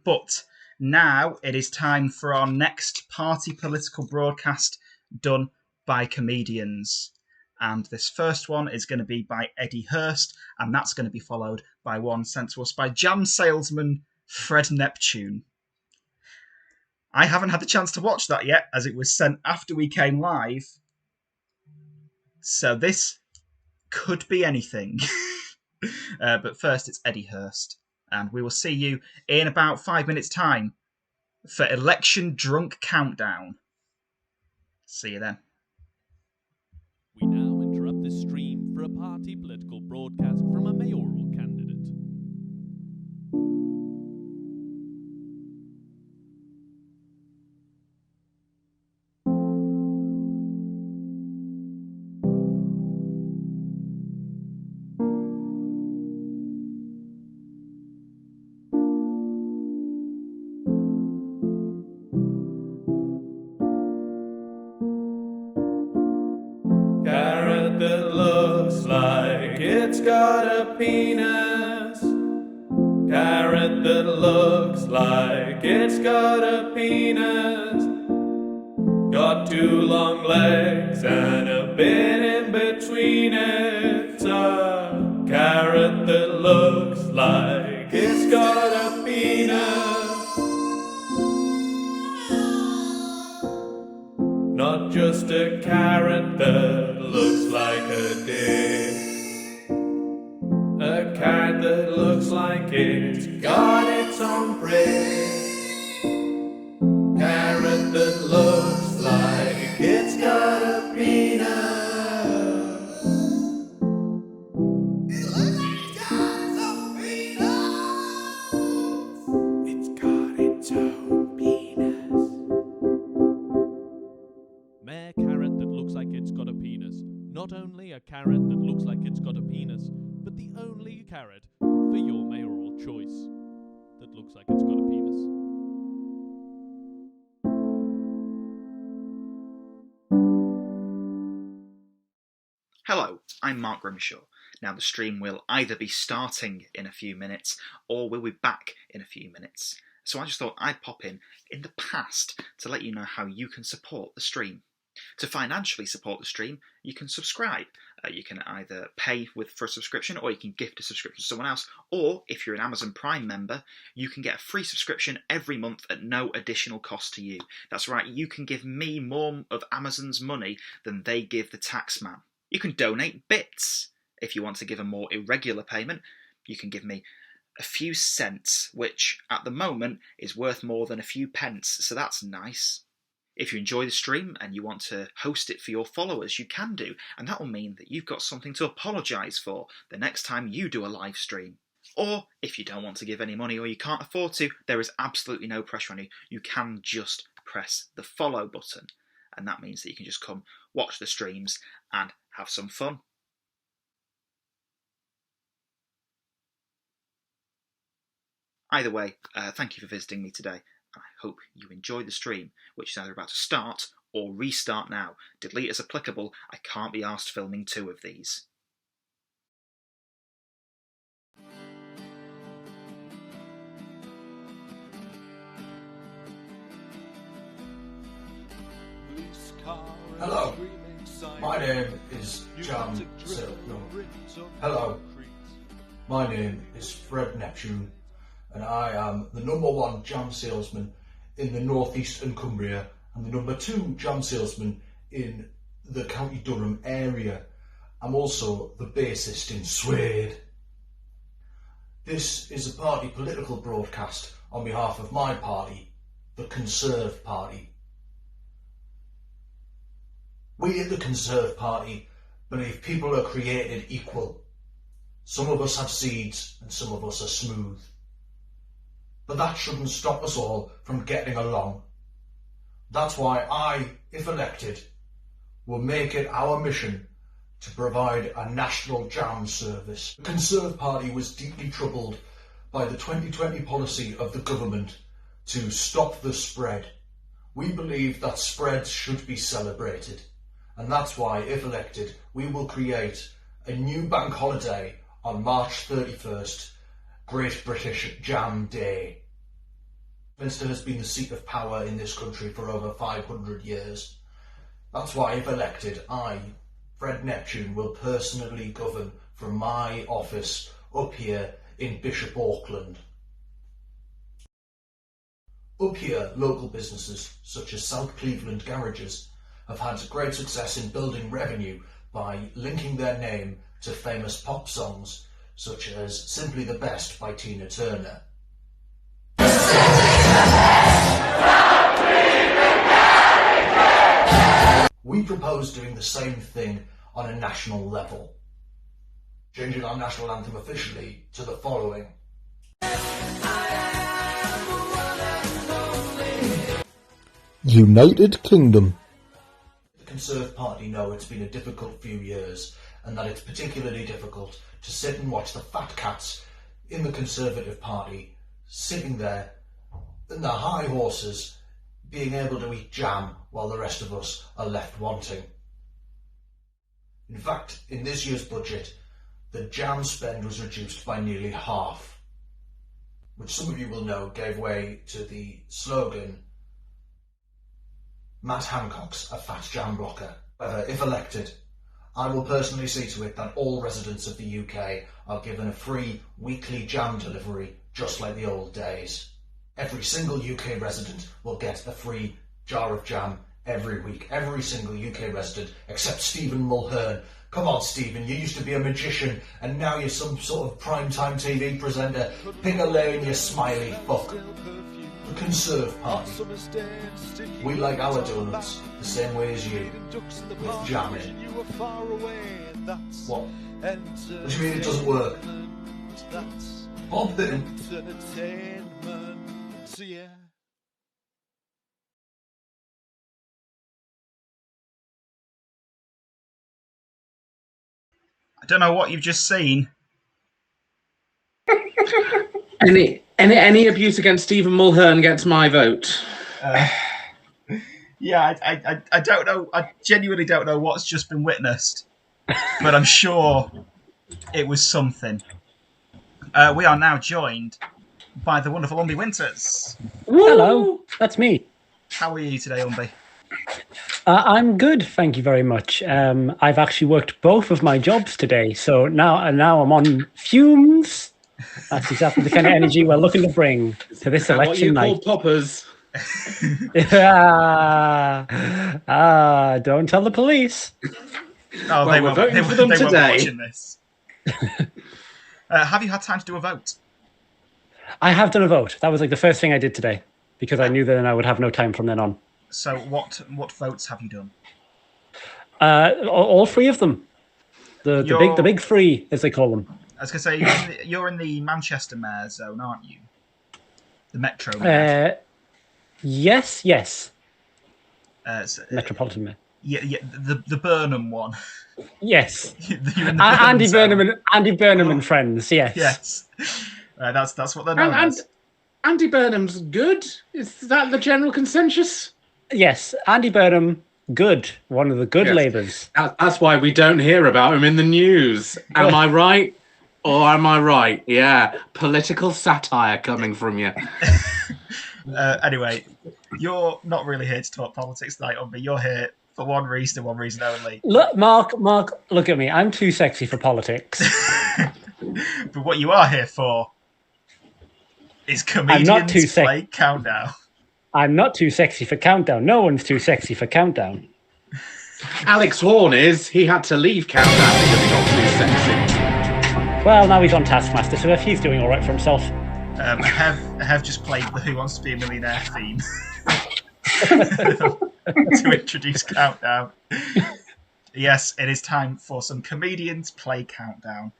But now it is time for our next party political broadcast done by comedians. And this first one is going to be by Edy Hurst, and that's going to be followed by one sent to us by jam salesman Fred Neptune. I haven't had the chance to watch that yet, as it was sent after we came live. So this could be anything. But first, it's Edy Hurst. And we will see you in about 5 minutes' time for Election Drunk Countdown. See you then. We now interrupt this stream for a party political broadcast from a mayoral candidate. Carrot that looks like it's got a penis. Carrot that looks like it's got a penis. Got two long legs and a bit in between it. It's a carrot that looks like it's got a penis. Not just a carrot that looks like a dick. A carrot that looks like it's got its own prick. Carrot that looks like it's got a penis. It looks like it's got its own penis. It's got its own penis. Mayor carrot that looks like it's got a penis. Not only a carrot that looks like it's got a penis, but the only carrot for your mayoral choice that looks like it's got a penis. Hello, I'm Mark Grimshaw. Now the stream will either be starting in a few minutes or we'll be back in a few minutes. So I just thought I'd pop in the past to let you know how you can support the stream. To financially support the stream, you can subscribe. You can either pay for a subscription or you can gift a subscription to someone else. Or if you're an Amazon Prime member, you can get a free subscription every month at no additional cost to you. That's right, you can give me more of Amazon's money than they give the tax man. You can donate bits. If you want to give a more irregular payment, you can give me a few cents, which at the moment is worth more than a few pence, so that's nice. If you enjoy the stream and you want to host it for your followers, you can do, and that will mean that you've got something to apologise for the next time you do a live stream. Or, if you don't want to give any money or you can't afford to, there is absolutely no pressure on you. You can just press the follow button, and that means that you can just come watch the streams and have some fun. Either way, thank you for visiting me today. I hope you enjoy the stream, which is either about to start or restart now. Delete as applicable, I can't be asked filming 2 of these. Hello, my name is Jam Salesman. Hello, my name is Fred Neptune, and I am the #1 jam salesman in the northeastern Cumbria and the #2 jam salesman in the County Durham area. I'm also the bassist in Suede. This is a party political broadcast on behalf of my party, the Conserve Party. We at the Conserve Party believe people are created equal. Some of us have seeds and some of us are smooth. But that shouldn't stop us all from getting along. That's why I, if elected, will make it our mission to provide a national jam service. The Conserve Party was deeply troubled by the 2020 policy of the government to stop the spread. We believe that spreads should be celebrated. And that's why, if elected, we will create a new bank holiday on March 31st, Great British Jam Day. Westminster has been the seat of power in this country for over 500 years. That's why, if elected, I, Fred Neptune, will personally govern from my office up here in Bishop Auckland. Up here, local businesses such as South Cleveland Garages have had great success in building revenue by linking their name to famous pop songs such as Simply the Best by Tina Turner. We propose doing the same thing on a national level. Changing our national anthem officially to the following. United Kingdom. The Conservative Party know it's been a difficult few years, and that it's particularly difficult to sit and watch the fat cats in the Conservative Party sitting there in their high horses, being able to eat jam while the rest of us are left wanting. In fact, in this year's budget, the jam spend was reduced by nearly half, which some of you will know gave way to the slogan, Matt Hancock's a fat jam blocker. If elected, I will personally see to it that all residents of the UK are given a free weekly jam delivery, just like the old days. Every single UK resident will get a free jar of jam every week. Every single UK resident, except Stephen Mulhern. Come on, Stephen, you used to be a magician, and now you're some sort of primetime TV presenter. Pick a lane, you smiley fuck. The Conserve Party. We like our donuts the same way as you, with jam in. What? What do you mean it doesn't work? Bob didn't. I don't know what you've just seen. Any abuse against Stephen Mulhern gets my vote. Yeah, I don't know. I genuinely don't know what's just been witnessed, but I'm sure it was something. We are now joined by the wonderful Umby Winters. Hello, that's me. How are you today, Umby? I'm good, thank you very much. I've actually worked both of my jobs today, so now I'm on fumes. That's exactly the kind of energy we're looking to bring to this election night. What you call poppers? Don't tell the police. Oh, well, we're voting for them they today. won't be watching this. Have you had time to do a vote? I have done a vote. That was like the first thing I did today because I knew that I would have no time from then on. So what votes have you done? All three of them. The big three, as they call them. I was going to say, you're in the Manchester Mayor zone, aren't you? The Metro Mayor. Yes. So, Metropolitan Mayor. Yeah, the Burnham one. Yes. You're in the Andy zone. Burnham and friends. Yes. Yes. That's what they're known as. Andy Burnham's good. Is that the general consensus? Yes, Andy Burnham, good. One of the good Labours. That's why we don't hear about him in the news. Am I right? Or am I right? Yeah, political satire coming from you. Anyway, you're not really here to talk politics tonight, Umby. You're here for one reason only. Look, Mark, look at me. I'm too sexy for politics. But what you are here for is Comedians Play Countdown. I'm not too sexy for Countdown. No one's too sexy for Countdown. Alex Horn is. He had to leave Countdown because he got too sexy. Well, now he's on Taskmaster, so he's doing all right for himself. Have just played the Who Wants to Be a Millionaire theme to introduce Countdown. Yes, it is time for some Comedians Play Countdown.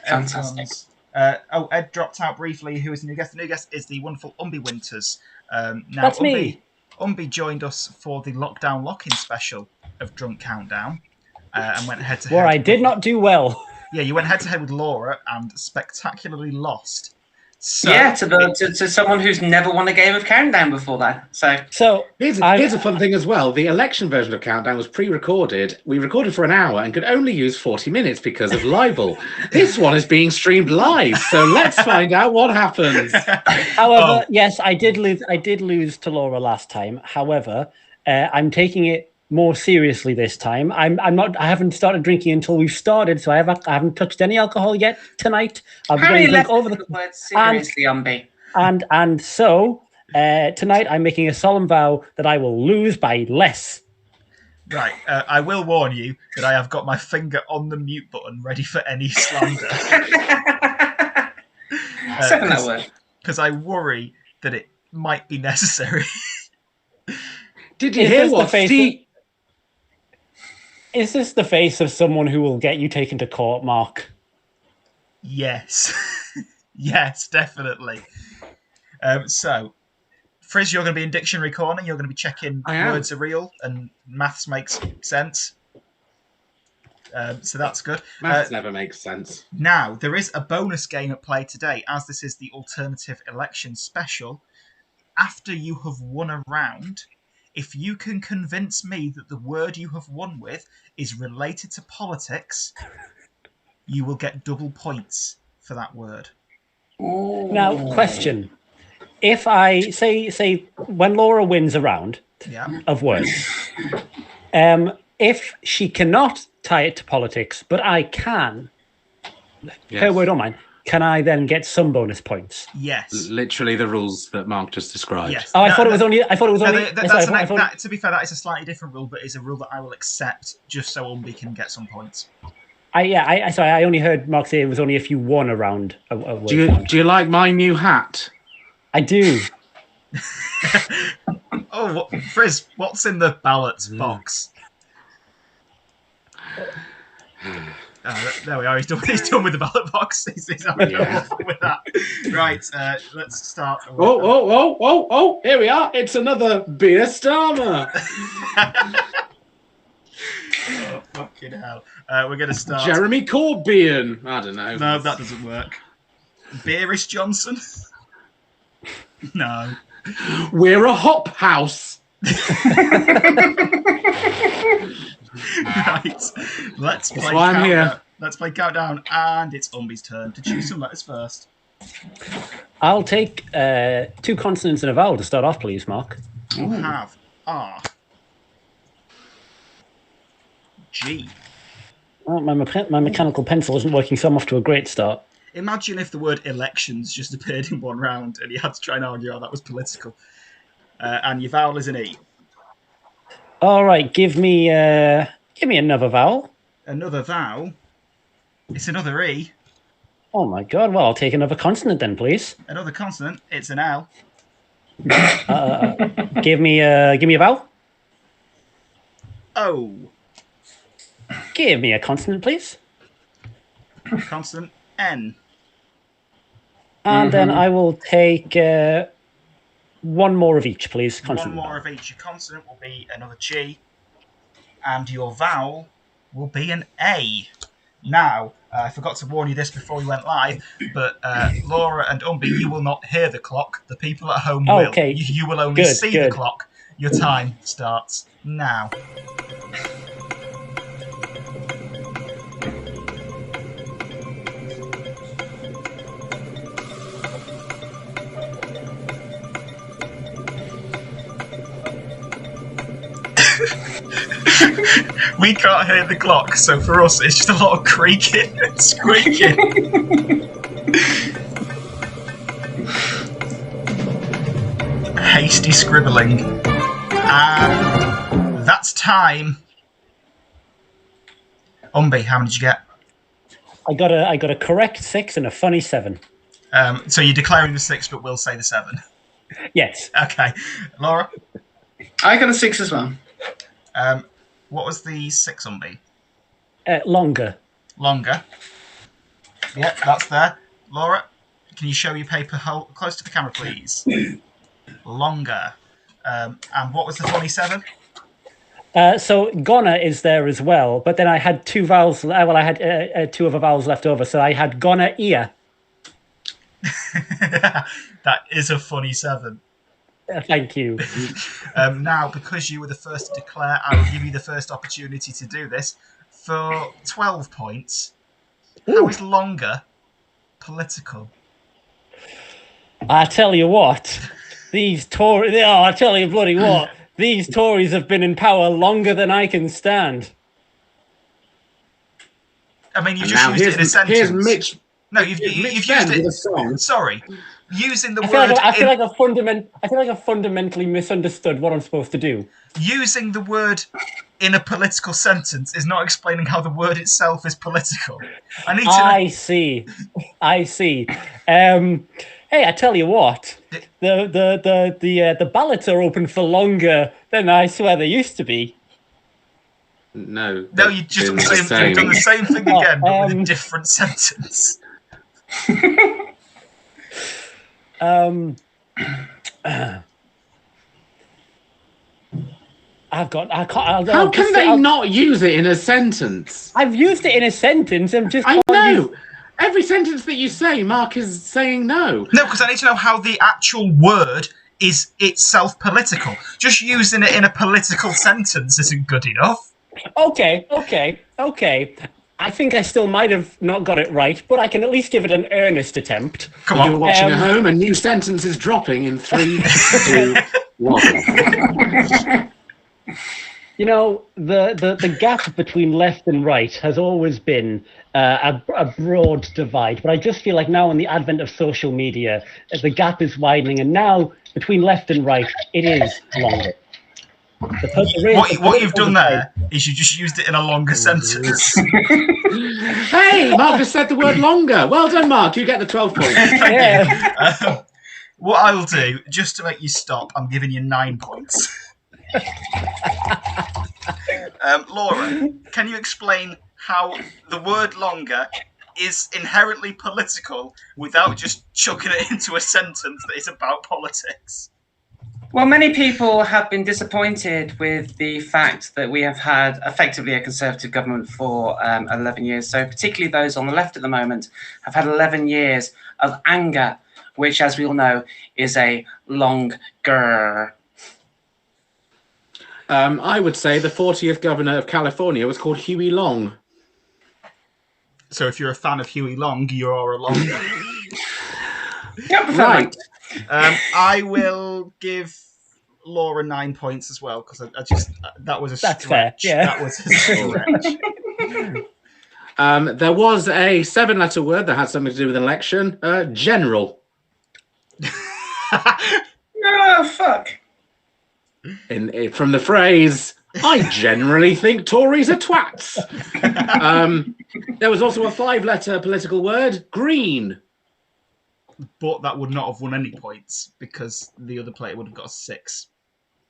Fantastic. Ed dropped out briefly. Who is the new guest? The new guest is the wonderful Umby Winters. Now, that's me. Umby joined us for the lockdown lock-in special of Drunk Countdown and went head-to-head. Where I did not do well. Yeah, you went head-to-head with Laura and spectacularly lost. So, yeah, to someone who's never won a game of Countdown before that. So here's a fun thing as well. The election version of Countdown was pre-recorded. We recorded for an hour and could only use 40 minutes because of libel. This one is being streamed live, so let's find out what happens. However, yes, I did lose to Laura last time. However, I'm taking it more seriously this time. I haven't started drinking until we've started, so I haven't touched any alcohol yet tonight. I'll be going to drink over the word seriously, Umby. And so tonight I'm making a solemn vow that I will lose by less. Right, I will warn you that I have got my finger on the mute button ready for any slander. That word. Because I worry that it might be necessary. Did you hear what Steve? Is this the face of someone who will get you taken to court, Mark? Yes. Yes, definitely. So, Friz, you're going to be in Dictionary Corner. You're going to be checking words are real and maths makes sense. So that's good. Maths never makes sense. Now, there is a bonus game at play today, as this is the alternative election special. After you have won a round, if you can convince me that the word you have won with is related to politics, you will get double points for that word. Now, question. If I say when Laura wins a round of words, if she cannot tie it to politics, but I can, her word or mine, can I then get some bonus points? Yes. Literally the rules that Mark just described. Yes. Oh, I thought it was only. To be fair, that is a slightly different rule, but it's a rule that I will accept just so Umby can get some points. Sorry, I only heard Mark say it was only if you won a round. Do you like my new hat? I do. Friz, what's in the ballot box? There we are. He's done with the ballot box. He's having no fun with that. Right, let's start. Oh! Here we are. It's another beer Starmer. Oh, fucking hell. We're going to start. Jeremy Corbyn. I don't know. No, that doesn't work. Beerish Johnson. No. We're a hop house. Right. Let's play I'm here. Let's play countdown, and it's Umby's turn to choose some letters first. I'll take 2 consonants and a vowel to start off, please, Mark. You have R. G. Oh, my mechanical pencil isn't working, so I'm off to a great start. Imagine if the word elections just appeared in one round and you had to try and argue how that was political. And your vowel is an E. All right, give me another vowel. Another vowel? It's another E. Oh my god, well, I'll take another consonant then, please. Another consonant, it's an L. Give me a vowel. O. Give me a consonant, please. Consonant, N. And then I will take one more of each, please. Consonant. One more of each. Your consonant will be another G. And your vowel will be an A. Now, I forgot to warn you this before we went live, but Laura and Umby, you will not hear the clock. The people at home will. Okay. You will only see the clock. Your time starts now. We can't hear the clock, so for us it's just a lot of creaking and squeaking. Hasty scribbling. And that's time. Umby, how many did you get? I got a correct 6 and a funny 7. So you're declaring the 6, but we'll say the 7. Yes. Okay. Laura? I got a 6 as well. What was the 6 Umby? Longer. Longer. Yep, that's there. Laura, can you show your paper close to the camera, please? Longer. And what was the funny 7? So gonna is there as well, but then I had 2 vowels. Well, I had 2 other vowels left over, so I had gonna ear. That is a funny 7. Thank you. Now, because you were the first to declare, I will give you the first opportunity to do this. For 12 points, how is longer political? I tell you what, these Tories... Oh, I tell you bloody what, these Tories have been in power longer than I can stand. I mean, you just used it in a sentence. Here's Mitch. No, you've used it. A song. Sorry, using the I feel like I've fundamentally misunderstood what I'm supposed to do. Using the word in a political sentence is not explaining how the word itself is political. I see. Hey, I tell you what, the ballots are open for longer than I swear they used to be. No. No, you just done the same. You've done the same thing again, but with a different sentence. How can they not use it in a sentence? I've used it in a sentence. I know. Every sentence that you say, Mark is saying no. No, because I need to know how the actual word is itself political. Just using it in a political sentence isn't good enough. Okay. I think I still might have not got it right, but I can at least give it an earnest attempt. Come on. You're watching at home, a new sentence is dropping in 3, 2, 1. You know, the gap between left and right has always been a broad divide, but I just feel like now in the advent of social media, the gap is widening, and now between left and right, it is longer. What you've done there is you just used it in a longer sentence. Hey, Mark has said the word longer. Well done, Mark. You get the 12 points. Yeah. What I'll do, just to make you stop, I'm giving you 9 points. Laura, can you explain how the word longer is inherently political without just chucking it into a sentence that is about politics? Well, many people have been disappointed with the fact that we have had effectively a Conservative government for 11 years. So particularly those on the left at the moment have had 11 years of anger, which, as we all know, is a longer. I would say the 40th governor of California was called Huey Long. So if you're a fan of Huey Long, you're a longer. Right. I will give Laura 9 points as well, because I just that was a That's stretch. fair, yeah. That was a stretch. There was a 7-letter word that had something to do with an election. General. Oh, fuck. From the phrase, I generally think Tories are twats. There was also a 5-letter political word, green. But that would not have won any points because the other player would have got a 6.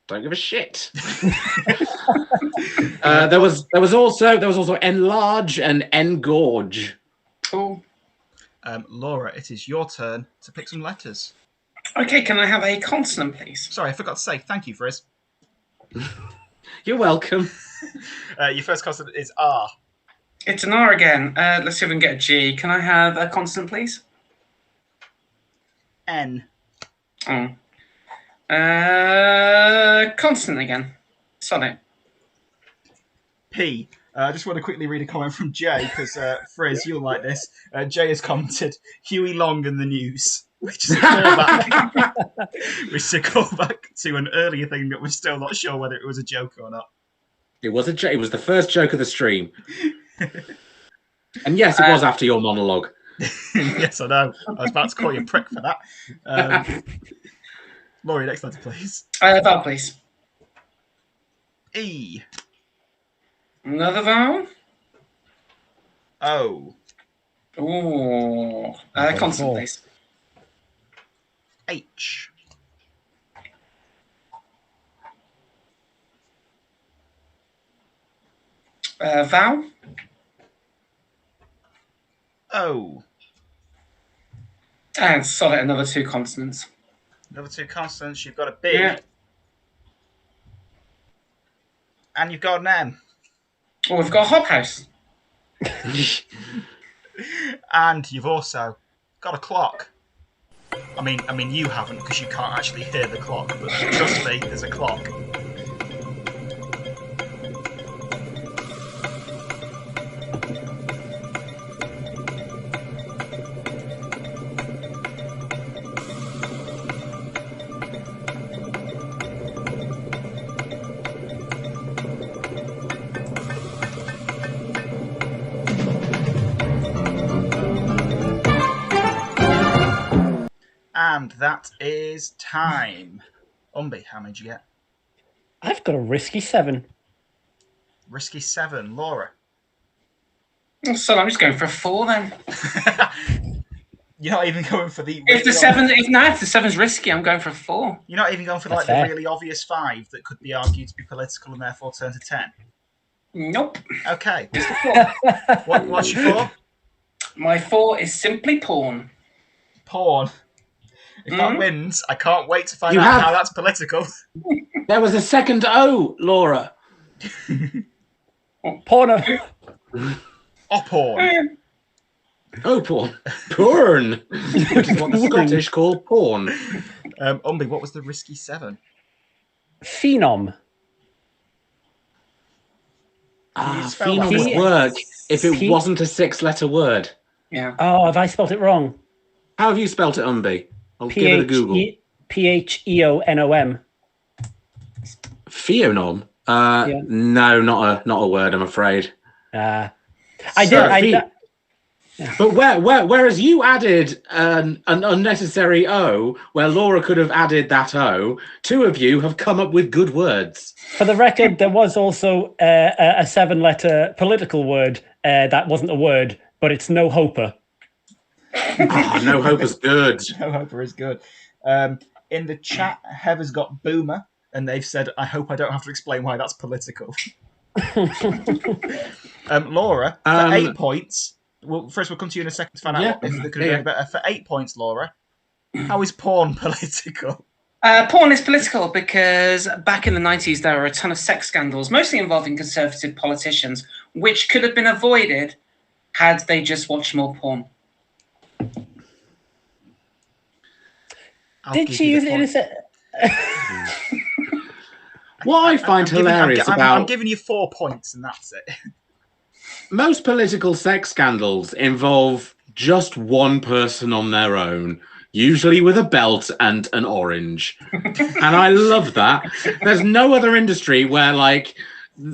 Don't give a shit. There was also enlarge and engorge. Cool. Laura, it is your turn to pick some letters. Okay, can I have a consonant, please? Sorry, I forgot to say thank you, Friz. You're welcome. Your first consonant is R. It's an R again. Let's see if we can get a G. Can I have a consonant, please? N. Oh. Consonant again. Sonnet. P. I just want to quickly read a comment from Jay, because Friz, you'll like this. Jay has commented, Huey Long in the news, which is a callback. Which is a callback to an earlier thing that we're still not sure whether it was a joke or not. It was a joke. It was the first joke of the stream. And yes, it was after your monologue. Yes, I know. I was about to call you a prick for that. Laurie, next letter, please. Vowel, please. E. Another vowel. O. Ooh. Consonant, please. H. Vowel. O. And solid, another 2 consonants. Another 2 consonants. You've got a B. Yeah. And you've got an M. Oh, we've got a hop house. And you've also got a clock. I mean, you haven't because you can't actually hear the clock, but trust me, there's a clock. And that is time. Umby, how many did you get? I've got a risky 7. Risky 7. Laura? So I'm just going for a 4 then. You're not even going for the... If the 7's risky, I'm going for a 4. You're not even going for That's the fair. really obvious 5 that could be argued to be political and therefore turn to 10? Nope. Okay. What's your 4? My 4 is simply porn. Porn. If that wins, I can't wait to find You out have- how that's political. There was a second O, Laura. Porno. Oh, porn. Oh, porn. Porn. Which is what the Scottish call porn. Umby, what was the risky 7? Phenom. spell Phenom that would for work if it P- wasn't a 6-letter word. Yeah. Oh, have I spelled it wrong? How have you spelt it, Umby? I'll give it a Google. Pheonom. Pheonom? Yeah. No, not a word, I'm afraid. I So, did. But whereas you added an unnecessary O, where Laura could have added that O, two of you have come up with good words. For the record, there was also a 7-letter political word that wasn't a word, but it's no hoper. No hoper's good. No hoper is good. In the chat, Heather's got boomer, and they've said, I hope I don't have to explain why that's political. Laura, for 8 points... Well, first we'll come to you in a second to find out if they could have done better. For 8 points, Laura, how is porn political? Porn is political because back in the 90s there were a ton of sex scandals, mostly involving conservative politicians, which could have been avoided had they just watched more porn. Did she use it in a What I find hilarious about... I'm giving you 4 points and that's it. Most political sex scandals involve just one person on their own, usually with a belt and an orange. And I love that. There's no other industry where, like,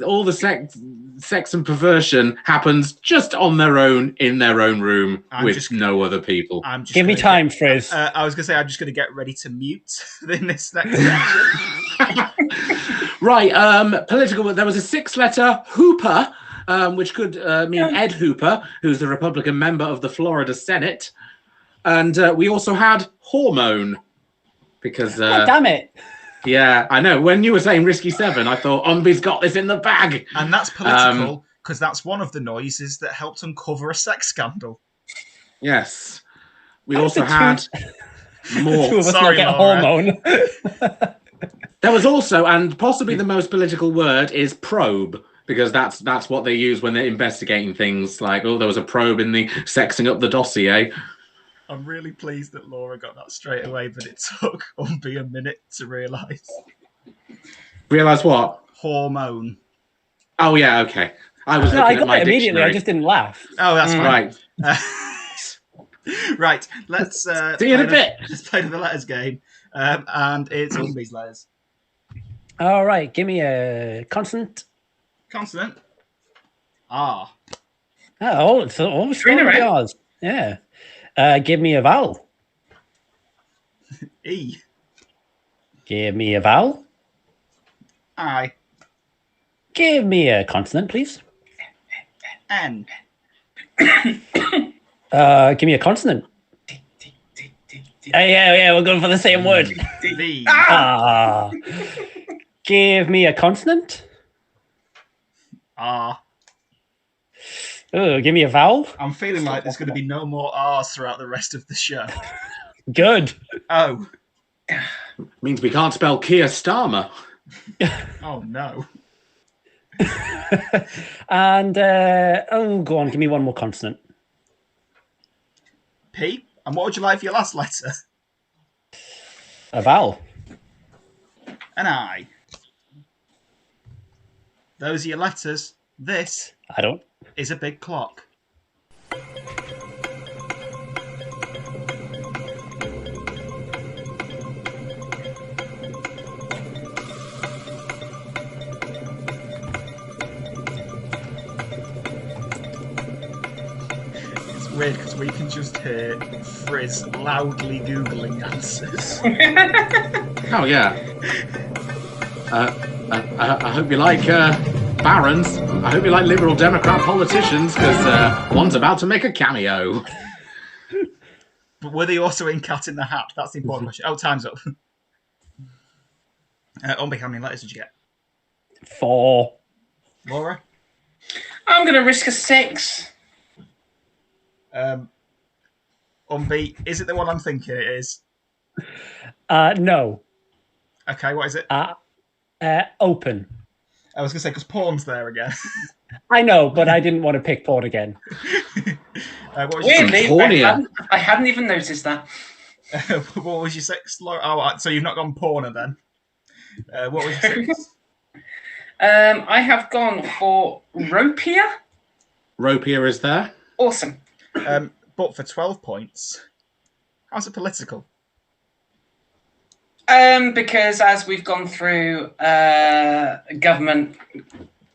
all the sex and perversion happens just on their own, in their own room, with no other people. Give me time, Friz. I was going to say, I'm just going to get ready to mute in this next section. Right, political, there was a 6-letter Hooper, which could mean Ed Hooper, who's the Republican member of the Florida Senate. And we also had hormone. Because... damn it. Yeah, I know. When you were saying Risky 7, I thought, Umby's got this in the bag. And that's political, because that's one of the noises that helped uncover a sex scandal. Yes. We also had more. Two of us Sorry, not get Laura. hormone. There was also, and possibly the most political word is probe, because that's what they use when they're investigating things like, oh, there was a probe in the sexing up the dossier. I'm really pleased that Laura got that straight away, but it took Umby a minute to realise. Realise what? Hormone. Oh, yeah, okay. I was No, looking I at got my it immediately. dictionary. I just didn't laugh. Oh, that's fine. Right. Right, let's See you in a bit. Let's play the letters game. And it's Umby's letters. All right, give me a consonant. Consonant. R. Oh, it's almost Three in a row. yours. Yeah. Give me a vowel. E. Give me a vowel. I. Give me a consonant, please. N. Give me a consonant. Yeah, we're going for the same word. V. Give me a consonant. R. Oh, give me a vowel. I'm feeling like there's going to be no more R's throughout the rest of the show. Good. O. Means we can't spell Keir Starmer. Oh, no. And, go on, give me one more consonant. P. And what would you like for your last letter? A vowel. An I. Those are your letters. This I don't. is a big clock. It's weird because we can just hear Friz loudly Googling answers. Oh, yeah. I hope you like barons. I hope you like Liberal Democrat politicians, because one's about to make a cameo. But were they also in Cat in the Hat? That's the important question. Oh, time's up. Umby, how many letters did you get? 4. Laura? I'm going to risk a 6. Umby, is it the one I'm thinking it is? No. Okay, what is it? Open. I was going to say, because porn's there again. I know, but I didn't want to pick porn again. What was Weirdly, I hadn't even noticed that. What was your 6? Oh, so you've not gone porno then? What was your 6? I have gone for Ropier. Ropier is there. Awesome. But for 12 points, how's it political? Because as we've gone through government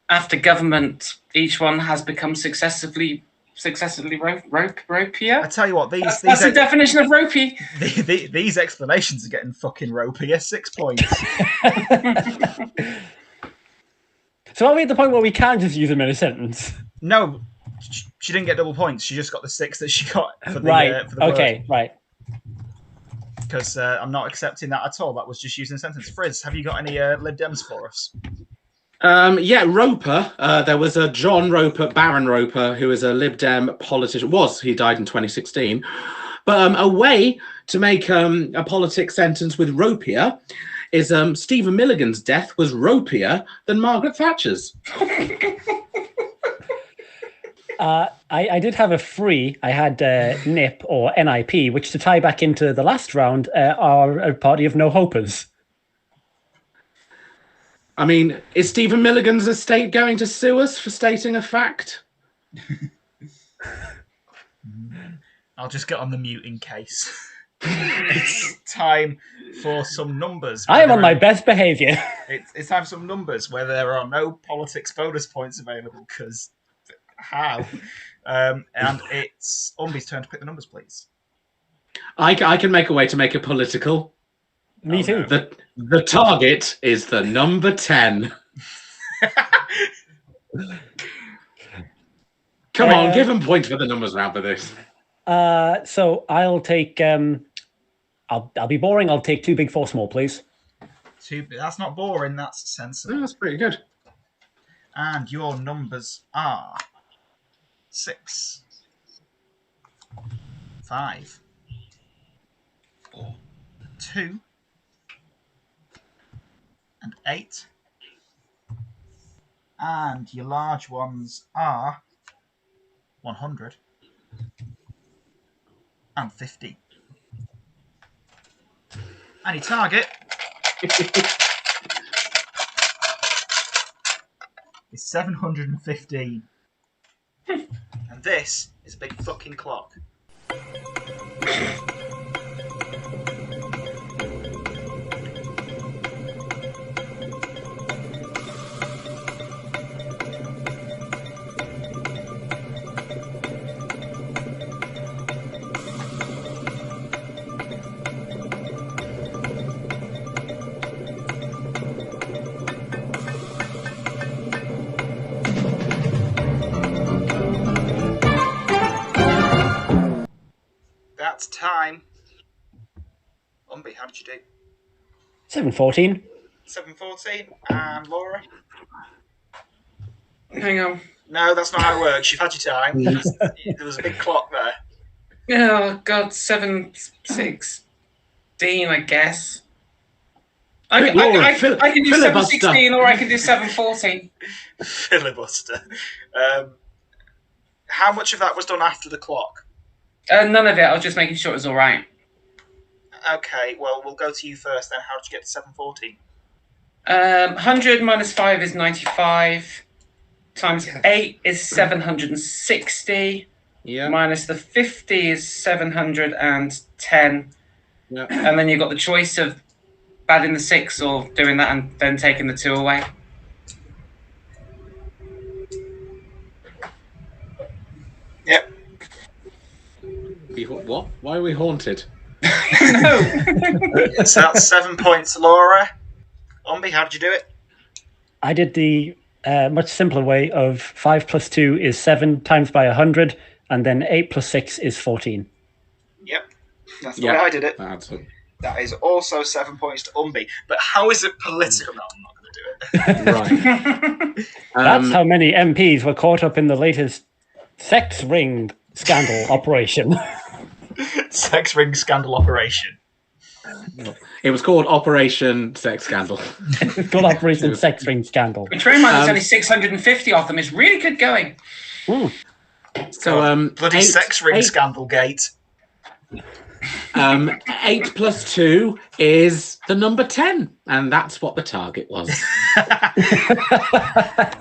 after government, each one has become successively ropier. I tell you what, that's the definition of ropey. These explanations are getting fucking ropier. 6 points. So are we at the point where we can just use them in a sentence? No, she didn't get double points. She just got the 6 that she got for the for the okay, word. Right. Because I'm not accepting that at all. That was just using a sentence. Frizz, have you got any Lib Dems for us? Yeah, Roper. There was a John Roper, Baron Roper, who is a Lib Dem politician. He died in 2016. But a way to make a politics sentence with Ropier is Stephen Milligan's death was ropier than Margaret Thatcher's. I did have a free. I had NIP or NIP, which to tie back into the last round are a party of no hopers. I mean, is Stephen Milligan's estate going to sue us for stating a fact? I'll just get on the mute in case. It's time for some numbers. I am on my best behaviour. It's time for some numbers where there are no politics bonus points available, because how? And it's Umby's turn to pick the numbers, please. I can make a way to make it political. Me too. The target is the number 10. Come on, give them points for the numbers round for this. So I'll take. I'll be boring. I'll take 2 big, 4 small, please. That's not boring. That's sensible. That's pretty good. And your numbers are 6, 5, 2, and 8. And your large ones are 100 and 50. And your target is 715. And this is a big fucking clock. That's time. Umby, how did you do? 714. 714. And Laura? Hang on. No, that's not how it works. You've had your time. There was a big clock there. Oh God, 716, I guess. I can do 716 or I can do 714. Filibuster. How much of that was done after the clock? None of it. I was just making sure it was all right. Okay, well, we'll go to you first then. How did you get to 714? 100 minus 5 is 95. Times 8 is 760. Yeah. Minus the 50 is 710. Yeah. And then you've got the choice of adding the 6 or doing that and then taking the 2 away. Yep. What? Why are we haunted? No. So that's 7 points, Laura. Umby, how did you do it? I did the much simpler way of 5 plus 2 is 7 times by 100, and then 8 plus 6 is 14. Yep, that's the way I did it. That is also 7 points to Umby. But how is it political? No, I'm not going to do it. Right. That's how many MPs were caught up in the latest sex ring scandal operation. Sex ring scandal operation. It was called Operation Sex Scandal. It's called Operation Sex Ring Scandal. Which bear in mind, there's only 650 of them. It's really good going. So bloody sex ring scandal gate. 8 plus 2 is the number 10, and that's what the target was.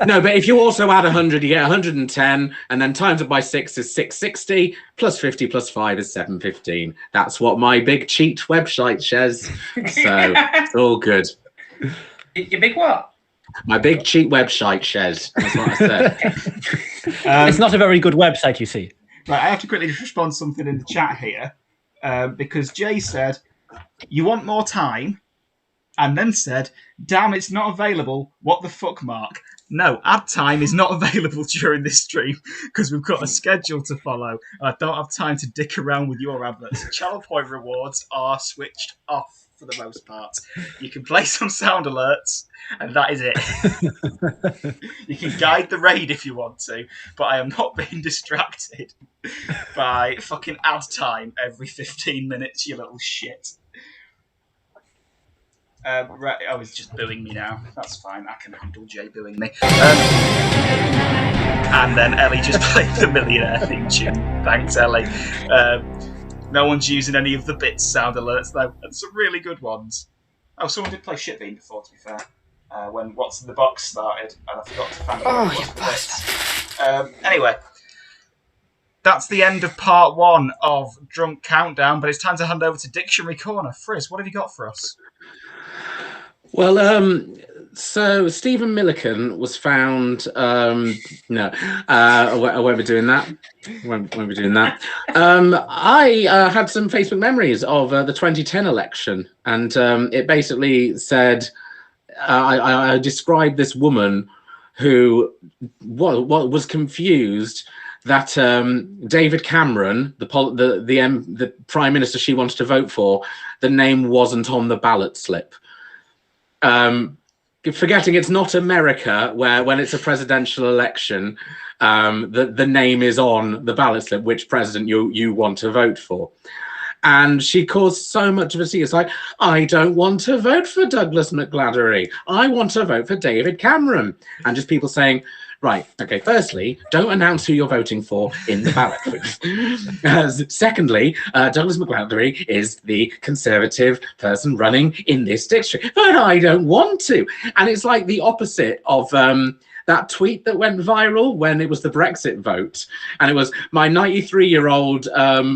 No, but if you also add 100, you get 110, and then times it by 6 is 660, plus 50 plus 5 is 715. That's what my big cheat website says. So it's all good. Your big what? My big cheat website says. That's what I said. It's not a very good website, you see. Right, I have to quickly just respond to something in the chat here. Because Jay said, you want more time, and then said, damn, it's not available. What the fuck, Mark? No, ad time is not available during this stream because we've got a schedule to follow, and I don't have time to dick around with your adverts. Channel point rewards are switched off for the most part. You can play some sound alerts, and that is it. You can guide the raid if you want to, but I am not being distracted by fucking ad time every 15 minutes, you little shit. Right, I was just booing me now. That's fine. I can handle Jay booing me. And then Ellie just played the Millionaire theme tune. Thanks, Ellie. No one's using any of the bits sound alerts, though. And some really good ones. Oh, someone did play Shitbean before, to be fair. When What's in the Box started, and I forgot to find out the bits. Anyway, that's the end of part 1 of Drunk Countdown, but it's time to hand over to Dictionary Corner. Friz, what have you got for us? Well, so Stephen Milliken was found. No, I won't be doing that. Won't be doing that. I had some Facebook memories of the 2010 election, and it basically said I described this woman who was confused that David Cameron, the Prime Minister she wanted to vote for, the name wasn't on the ballot slip. Forgetting it's not America, where when it's a presidential election, the name is on the ballot slip, which president you want to vote for. And she caused so much of a scene. It's like, I don't want to vote for Douglas McGladdery. I want to vote for David Cameron. And just people saying, right, okay, firstly, don't announce who you're voting for in the ballot booth. Secondly, Douglas McGladdery is the Conservative person running in this district, but I don't want to. And it's like the opposite of that tweet that went viral when it was the Brexit vote. And it was, my 93-year-old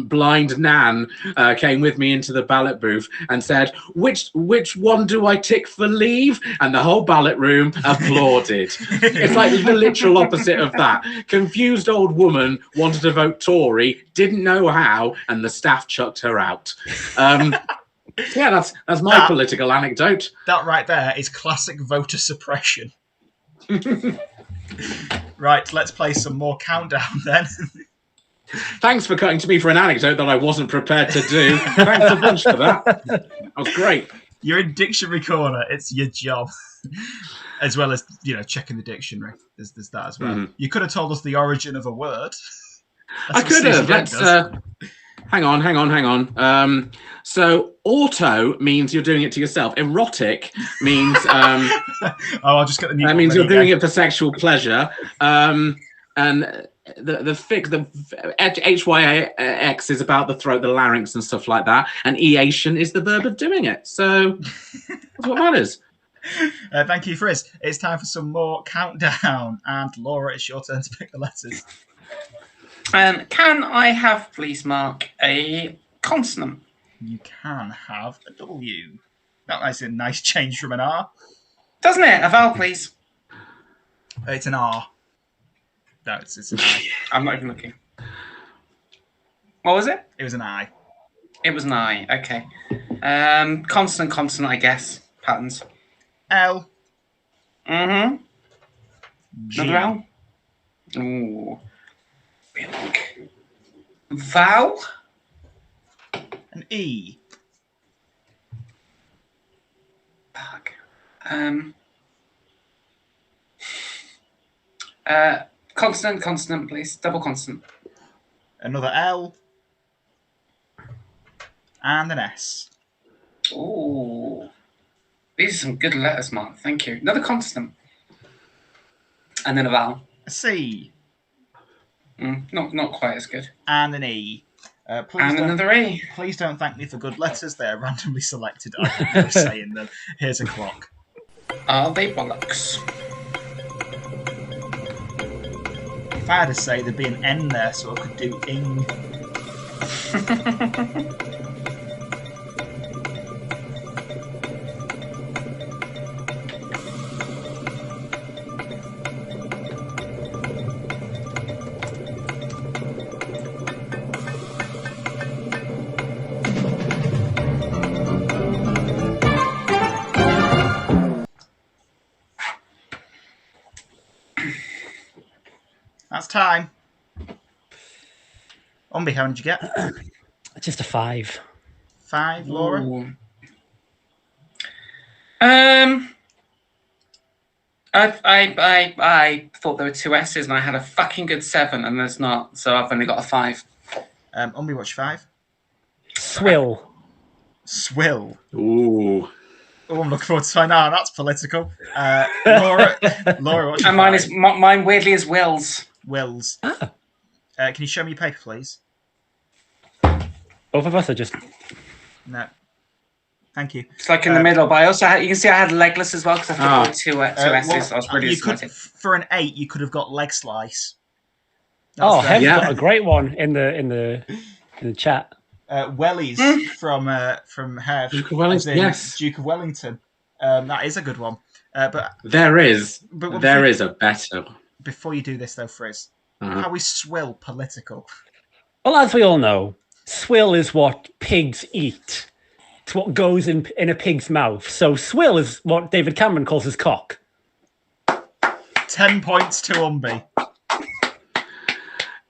blind nan came with me into the ballot booth and said, which one do I tick for leave? And the whole ballot room applauded. It's like the literal opposite of that. Confused old woman wanted to vote Tory, didn't know how, and the staff chucked her out. Yeah, that's my political anecdote. That right there is classic voter suppression. Right, let's play some more Countdown then. Thanks for cutting to me for an anecdote that I wasn't prepared to do. Thanks a bunch for that. That was great. You're in Dictionary Corner. It's your job. As well as, checking the dictionary. There's that as well. Mm-hmm. You could have told us the origin of a word. I could have. Let's hang on. So auto means you're doing it to yourself. Erotic means I'll just get the new. That means you're doing it for sexual pleasure. And the HYX is about the throat, the larynx, and stuff like that. And eation is the verb of doing it. So that's what matters. Thank you, Friz. It's time for some more Countdown. And Laura, it's your turn to pick the letters. Can I have, please, Mark, a consonant? You can have a W. That's a nice change from an R. Doesn't it? A vowel, please. It's an R. No, it's an I. I'm not even looking. What was it? It was an I. It was an I. Okay. Consonant, I guess. Patterns. L. Mm-hmm. G. Another L? Ooh. Milk. Vowel? An E. Fuck. Consonant, please. Double consonant. Another L. And an S. Ooh. These are some good letters, Mark. Thank you. Another consonant. And then a vowel. A C. Not quite as good. And an E. And another E. Please don't thank me for good letters. They're randomly selected. I have no say in them. Here's a clock. Are they bollocks? If I had to say, there'd be an N there, so I could do ing. That's time. Umby, how did you get? Just a 5. 5, Laura? Ooh. I thought there were 2 S's and I had a fucking good 7 and there's not, so I've only got a 5. Umby, what's your 5? Swill. Swill. Ooh. Oh, I'm looking forward to finding out. That's political. Laura, what's your And mine 5? is mine weirdly is Wills. Wills. Can you show me your paper, please? Both of us are just... No. Thank you. It's like in the middle, but I also had, you can see I had legless as well because I thought there were 2 S's. I was really disappointed. For an 8, you could have got leg slice. Hev's got a great one in the chat. Wellies from Hev. Duke of Wellington. Yes. Duke of Wellington. That is a good one. But there is a better. Before you do this, though, Frizz, how is swill political? Well, as we all know, swill is what pigs eat. It's what goes in a pig's mouth. So swill is what David Cameron calls his cock. 10 points to Umby.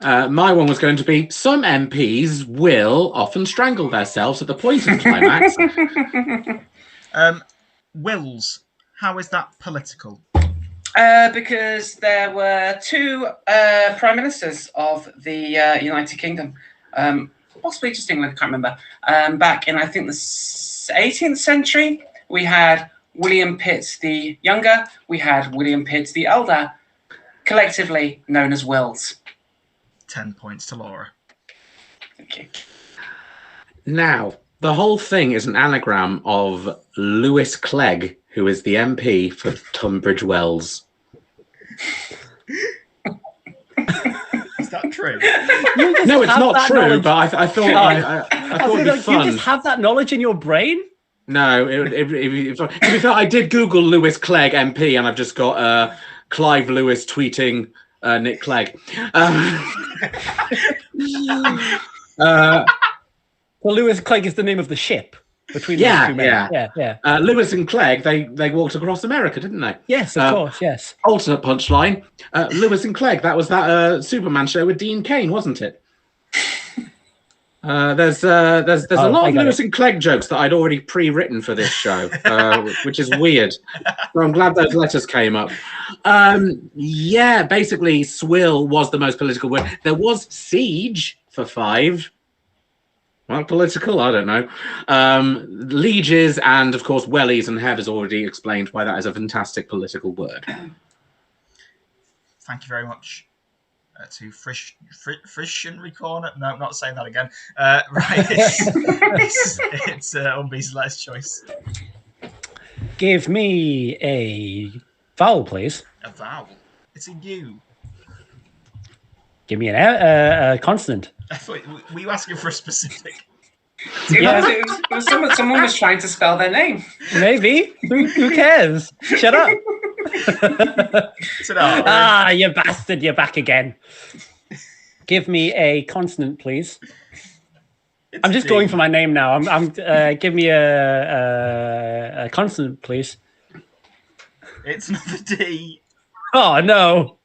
My one was going to be, some MPs will often strangle themselves at the point of climax. Wills, how is that political? Because there were 2 prime ministers of the United Kingdom, possibly just England, I can't remember. Back in, I think, the 18th century, we had William Pitt the Younger, we had William Pitt the Elder, collectively known as Wills. 10 points to Laura. Thank you. Now, the whole thing is an anagram of Lewis Clegg, who is the MP for Tunbridge Wells. Is that true? No, it's not true, but I thought I thought it'd be fun. You just have that knowledge in your brain? No, to be fair, I did Google Lewis Clegg MP, and I've just got Clive Lewis tweeting Nick Clegg. Well, Lewis Clegg is the name of the ship between those 2 men. Yeah. Lewis and Clegg, they walked across America, didn't they? Yes, of course, yes. Alternate punchline, Lewis and Clegg, that was that Superman show with Dean Cain, wasn't it? There's a lot of Lewis and Clegg jokes that I'd already pre-written for this show, which is weird. So I'm glad those letters came up. Basically, swill was the most political word. There was siege for 5. Well, political, I don't know. Lieges and, of course, wellies, and Hev has already explained why that is a fantastic political word. Thank you very much. To Frishionary Corner. No, not saying that again. Right, it's Umby's last choice. Give me a vowel, please. A vowel? It's a U. Give me a consonant. I thought, were you asking for a specific? It was someone was trying to spell their name. Maybe. Who cares? Shut up. You bastard, you're back again. Give me a consonant, please. I'm just going for my name now. Give me a consonant, please. It's not a D. Oh, no.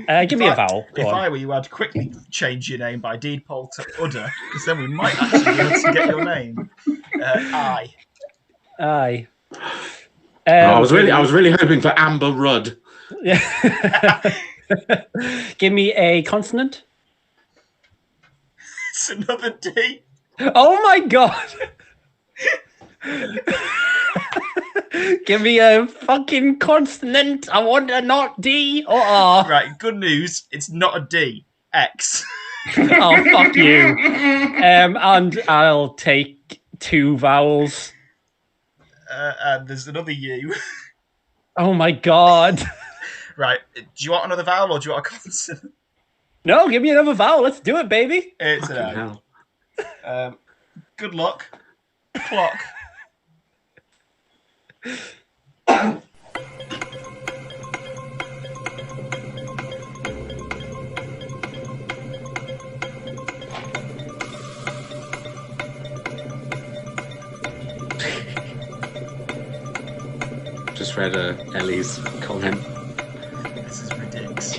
Give me a vowel. If I were you, I'd quickly change your name by deed poll to Udder, because then we might actually be able to get your name. I. I was really hoping for Amber Rudd. Yeah. Give me a consonant. It's another D. Oh my god! Give me a fucking consonant. I want a not D or R. Right, good news. It's not a D. X. Oh, fuck you. And I'll take 2 vowels. And there's another U. Oh my god. Right, do you want another vowel or do you want a consonant? No, give me another vowel. Let's do it, baby. It's an O. Good luck. Clock. Just read Ellie's comment. This is ridiculous.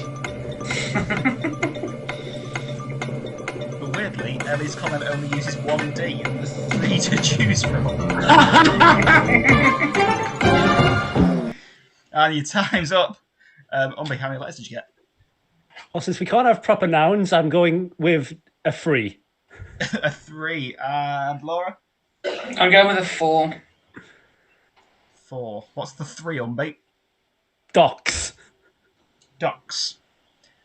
But weirdly, Ellie's comment only uses 1 D and there's 3 to choose from. And your time's up. Umby, how many letters did you get? Well, since we can't have proper nouns, I'm going with a 3. A 3. And Laura? I'm going with a 4. 4. What's the 3, Umby? Docks. Docks.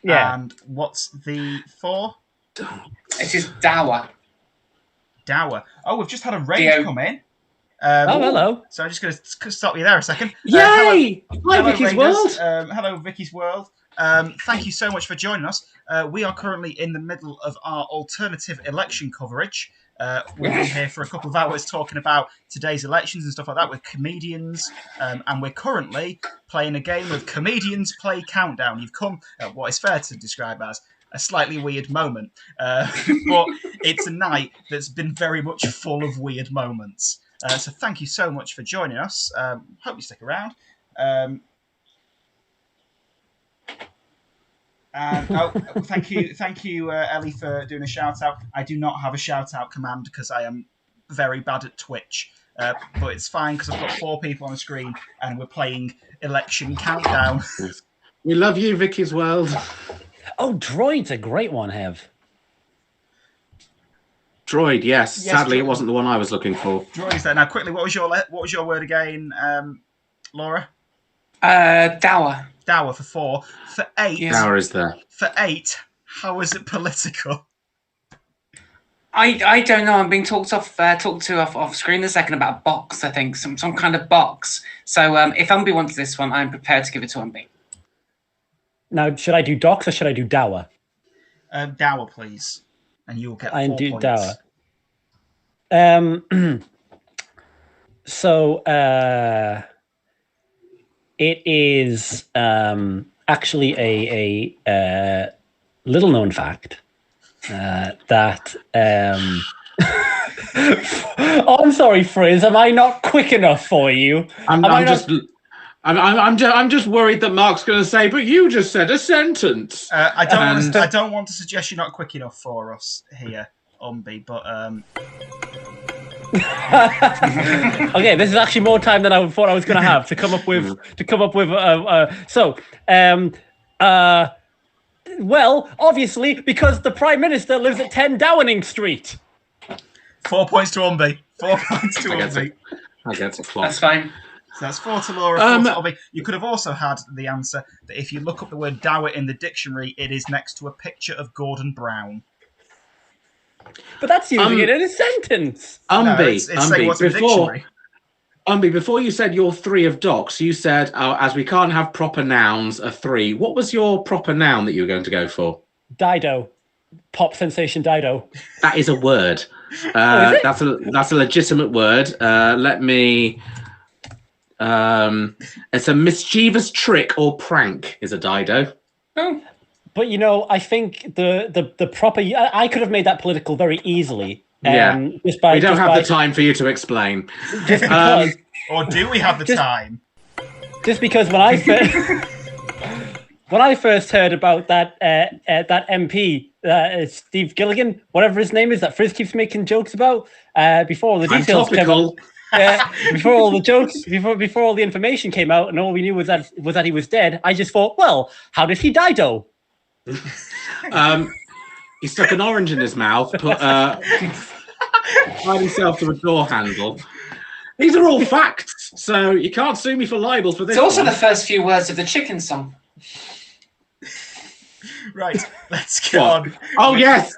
Yeah. And what's the 4? It is dower. Dower. Oh, we've just had a raid come in. Hello. So I'm just going to stop you there a second. Yay! Hi, Vicky's Raiders. World. Hello, Vicky's World. Thank you so much for joining us. We are currently in the middle of our alternative election coverage. We've been here for a couple of hours talking about today's elections and stuff like that with comedians, and we're currently playing a game of Comedians Play Countdown. You've come at what is fair to describe as a slightly weird moment, but it's a night that's been very much full of weird moments. So thank you so much for joining us. Hope you stick around. And thank you, Ellie, for doing a shout out. I do not have a shout out command because I am very bad at Twitch, but it's fine because I've got 4 people on the screen and we're playing Election Countdown. We love you, Vicky's World. Oh, Droid's a great one, Hev. Droid, yes. Sadly, Droid. it wasn't the one I was looking for. Droid's there. Now, quickly, what was your word again, Laura? Dower. Dower for 4. For 8. Yeah. Dower is there. For 8. How is it political? I don't know. I'm being talked to off screen a second about a box. I think some kind of box. So if Umby wants this one, I'm prepared to give it to Umby. Now, should I do docks or should I do dower? Dower, please, and you'll get 4 I do points. dower. So it is actually a little known fact that. Oh, I'm sorry, Friz. Am I not quick enough for you? I'm just worried that Mark's going to say, "But you just said a sentence." I don't want to suggest you're not quick enough for us here, Umby, but okay, this is actually more time than I thought I was going to have to come up with well, obviously, because the Prime Minister lives at 10 Downing Street. 4 points to Umby. 4 points to Umby. I get a clock. That's fine. So that's 4 to Laura, 4 to Umby. You could have also had the answer that if you look up the word dower in the dictionary, it is next to a picture of Gordon Brown. But that's using it in a sentence. Umby, before you said your 3 of docks, you said, as we can't have proper nouns, a 3. What was your proper noun that you were going to go for? Dido. Pop sensation Dido. That is a word. That's a legitimate word. Let me... it's a mischievous trick or prank is a Dido. Oh. But, you know, I think the proper... I could have made that political very easily. Yeah. We don't have the time for you to explain. Just because... or do we have the time? Just because when I first heard about that MP, Steve Gilligan, whatever his name is, that Friz keeps making jokes about, before the details came out. Before all the jokes, before all the information came out, and all we knew was that he was dead. I just thought, well, how did he die, though? He stuck an orange in his mouth, tied himself to a door handle. These are all facts, so you can't sue me for libel for this. It's also one. the first few words of the chicken song. Right, let's get on. Oh, yes!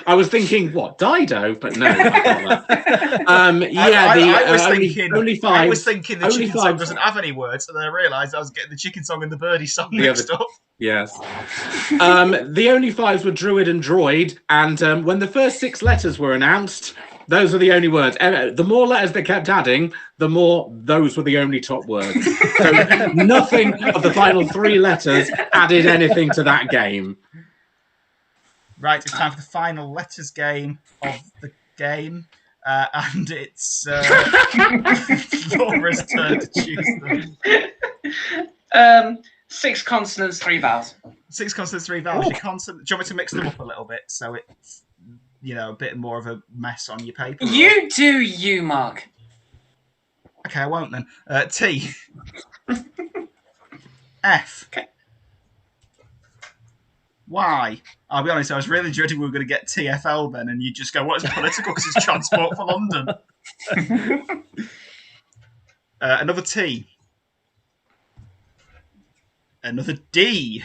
I was thinking, what, Dido? But no. I was thinking the chicken song doesn't have any words, and then I realised I was getting the chicken song and the birdie song mixed up. Yes. The only fives were Druid and Droid, and when the first 6 letters were announced, those were the only words. The more letters they kept adding, the more those were the only top words. So nothing of the final 3 letters added anything to that game. Right, it's time for the final letters game of the game. And it's Laura's turn to choose them. 6 consonants, 3 vowels. 6 consonants, 3 vowels. Do you want me to mix them up a little bit so it's, a bit more of a mess on your paper? You do you, Mark. Okay, I won't then. T. F. Okay. Y. I'll be honest, I was really dreading we were going to get TFL then, and you just go, what is political? Because it's Transport for London. Another T. Another D.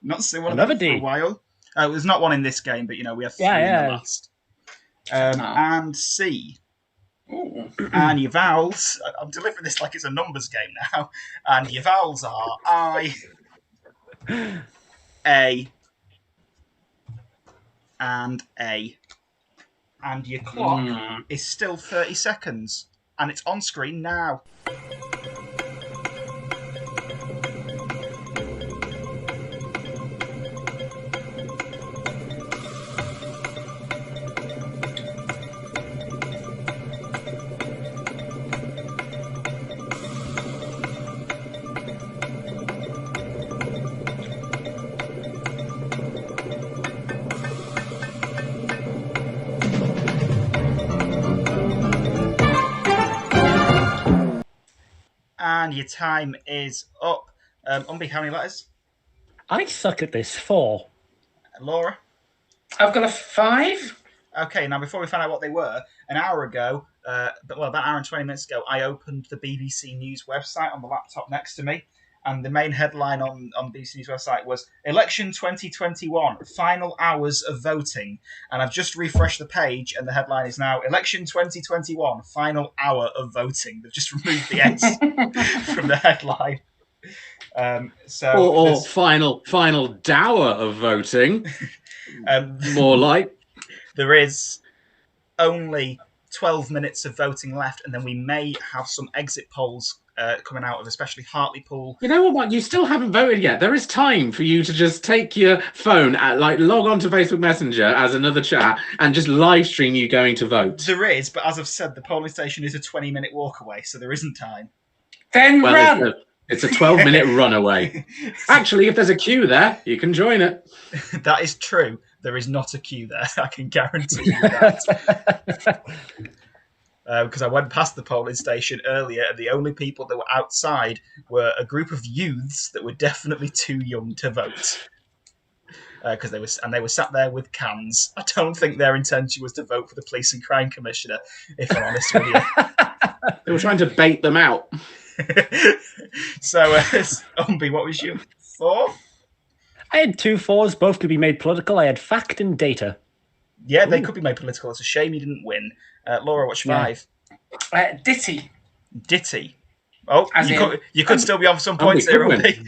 Not seen one Another of them D. for a while. There's not one in this game, but we have 3 in the last. And C. Ooh. And your vowels, I'm delivering this like it's a numbers game now. And your vowels are I, A, and A. And your clock is still 30 seconds. And it's on screen now. And your time is up. Umby, how many letters? I suck at this. 4. Laura? I've got a 5. Okay, now before we find out what they were, an hour ago, about an hour and 20 minutes ago, I opened the BBC News website on the laptop next to me, and the main headline on the BBC News website was Election 2021, Final Hours of Voting. And I've just refreshed the page, and the headline is now Election 2021, Final Hour of Voting. They've just removed the S from the headline. Or final dower of voting. More like. There is only 12 minutes of voting left, and then we may have some exit polls coming out of especially Hartlepool. You know what? You still haven't voted yet. There is time for you to just take your phone, log on to Facebook Messenger as another chat, and just live stream you going to vote. There is, but as I've said, the polling station is a 20-minute walk away, so there isn't time. Then run! It's a 12-minute run away. Actually, if there's a queue there, you can join it. That is true. There is not a queue there. I can guarantee you that. Because I went past the polling station earlier, and the only people that were outside were a group of youths that were definitely too young to vote. Because they were sat there with cans. I don't think their intention was to vote for the Police and Crime Commissioner, if I'm honest with you. They were trying to bait them out. So, Umby, what was your 4? I had 2 4s. Both could be made political. I had fact and data. Yeah, they could be made political. It's a shame you didn't win. Laura, what's your 5? Ditty. Ditty. Oh, you could still be on some points there, Umby.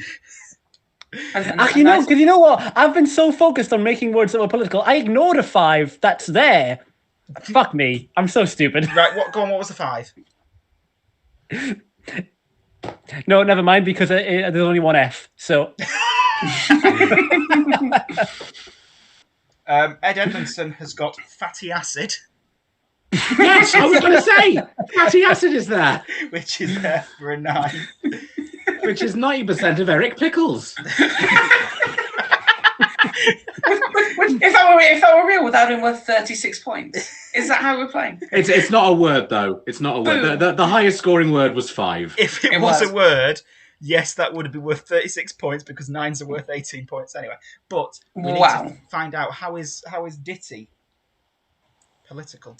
Actually, no, because you know what? I've been so focused on making words that were political, I ignored a 5 that's there. Fuck me. I'm so stupid. Right, go on, what was the 5? No, never mind, because there's only one F, so... Ed Edmondson has got fatty acid. Yes, I was going to say, fatty acid is there. Which is there for a 9. Which is 90% of Eric Pickles. if that were real, would that have been worth 36 points? Is that how we're playing? It's not a word though. It's not a word. The highest scoring word was 5. If it was a word, yes, that would have been worth 36 points because 9s are worth 18 points anyway. But we need to find out how is Ditty political.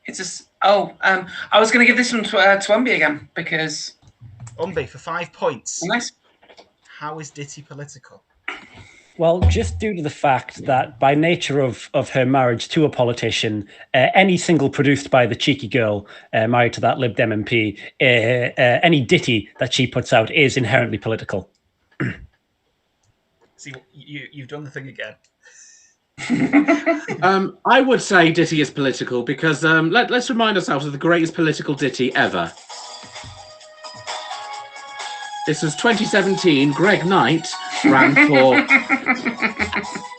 It's just I was going to give this one to Umby again because Umby for 5 points. Nice. How is Ditty political? Well, just due to the fact that by nature of her marriage to a politician, any single produced by the cheeky girl married to that Lib Dem MP, any ditty that she puts out is inherently political. See, you've done the thing again. I would say ditty is political because let's remind ourselves of the greatest political ditty ever. This was 2017. Greg Knight ran for.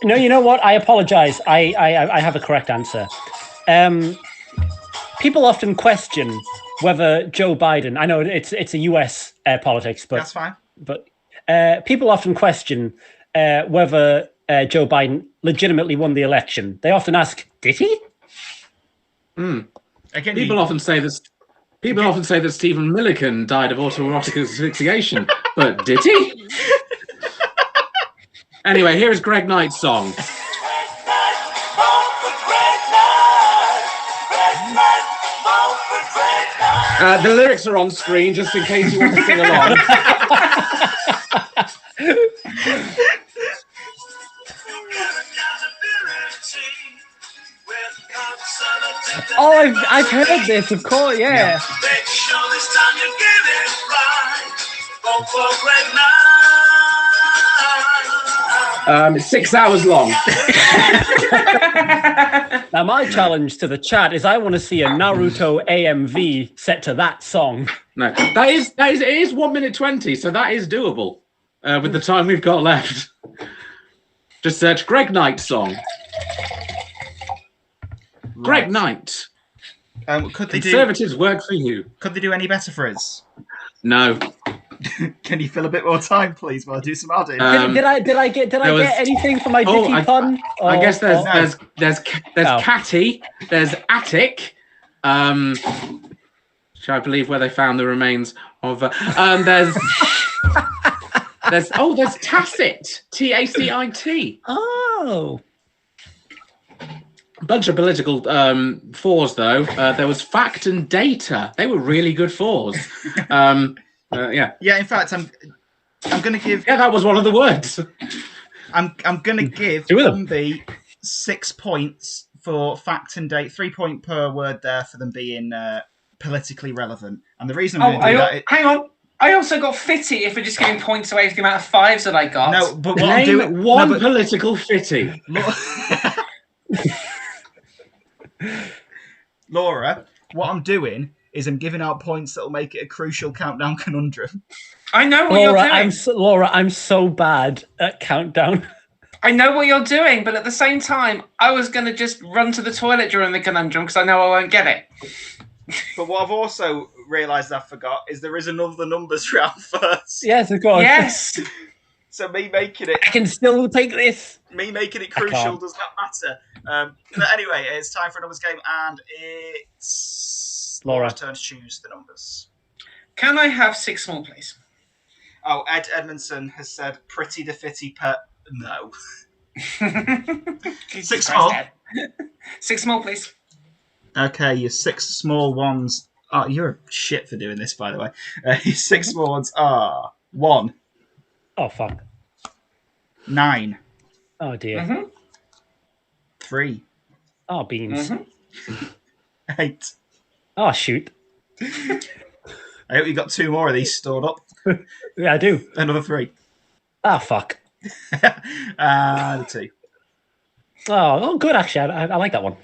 No, you know what? I apologise. I have a correct answer. People often question whether Joe Biden. I know it's a US politics, but that's fine. But people often question whether Joe Biden legitimately won the election. They often ask, "Did he?" Again, People often say this. People often say that Stephen Millican died of autoerotic asphyxiation, but did he? Anyway, here is Greg Knight's song. The lyrics are on screen, just in case you want to sing along. Oh, I've heard this, of course, yeah. Make sure this time you get it right. Vote for Greg 6 hours long. Now, my challenge to the chat is I want to see a Naruto AMV set to that song. No, it is 1 minute 20, so that is doable with the time we've got left. Just search Greg Knight song. Greg Knight. Could they Conservatives work for you. Could they do any better for us? No. Can you fill a bit more time, please, while I do some adding? Did I get anything for my ditty pun? I guess there's Catty, there's Attic, which I believe where they found the remains of. There's Tacit, Tacit. Oh. A bunch of political 4s though. There was Fact and Data. They were really good 4s. Yeah. Yeah. In fact, I'm going to give. Yeah, that was one of the words. I'm going to give Umby 6 points for fact and date. 3 point per word there for them being politically relevant. And the reason I'm going to do that. Hang on. I also got fitty if we're just giving points away for the amount of 5s that I got. No, but what Name I'm doing. One political fitty. Laura, what I'm doing is I'm giving out points that will make it a crucial countdown conundrum. I know what you're doing. Laura, I'm so bad at countdown. I know what you're doing, but at the same time, I was going to just run to the toilet during the conundrum because I know I won't get it. But what I've also realised I forgot is there is another numbers round first. Yes, of course. Yes. So me making it... I can still take this. Me making it crucial does not matter. But anyway, it's time for a numbers game, and it's Laura's turn to choose the numbers. Can I have 6 more, please? Oh, Ed Edmondson has said pretty the fitty pet. No. 6 more? 6 more, please. Okay, your 6 small ones... Oh, you're a shit for doing this, by the way. Your 6 small ones are 1. Oh, fuck. 9. Oh, dear. Mm-hmm. 3. Oh, beans. Mm-hmm. 8. Oh, shoot. I hope you got 2 more of these stored up. Yeah, I do. Another 3. Ah, fuck. 2. Oh, good, actually. I like that one.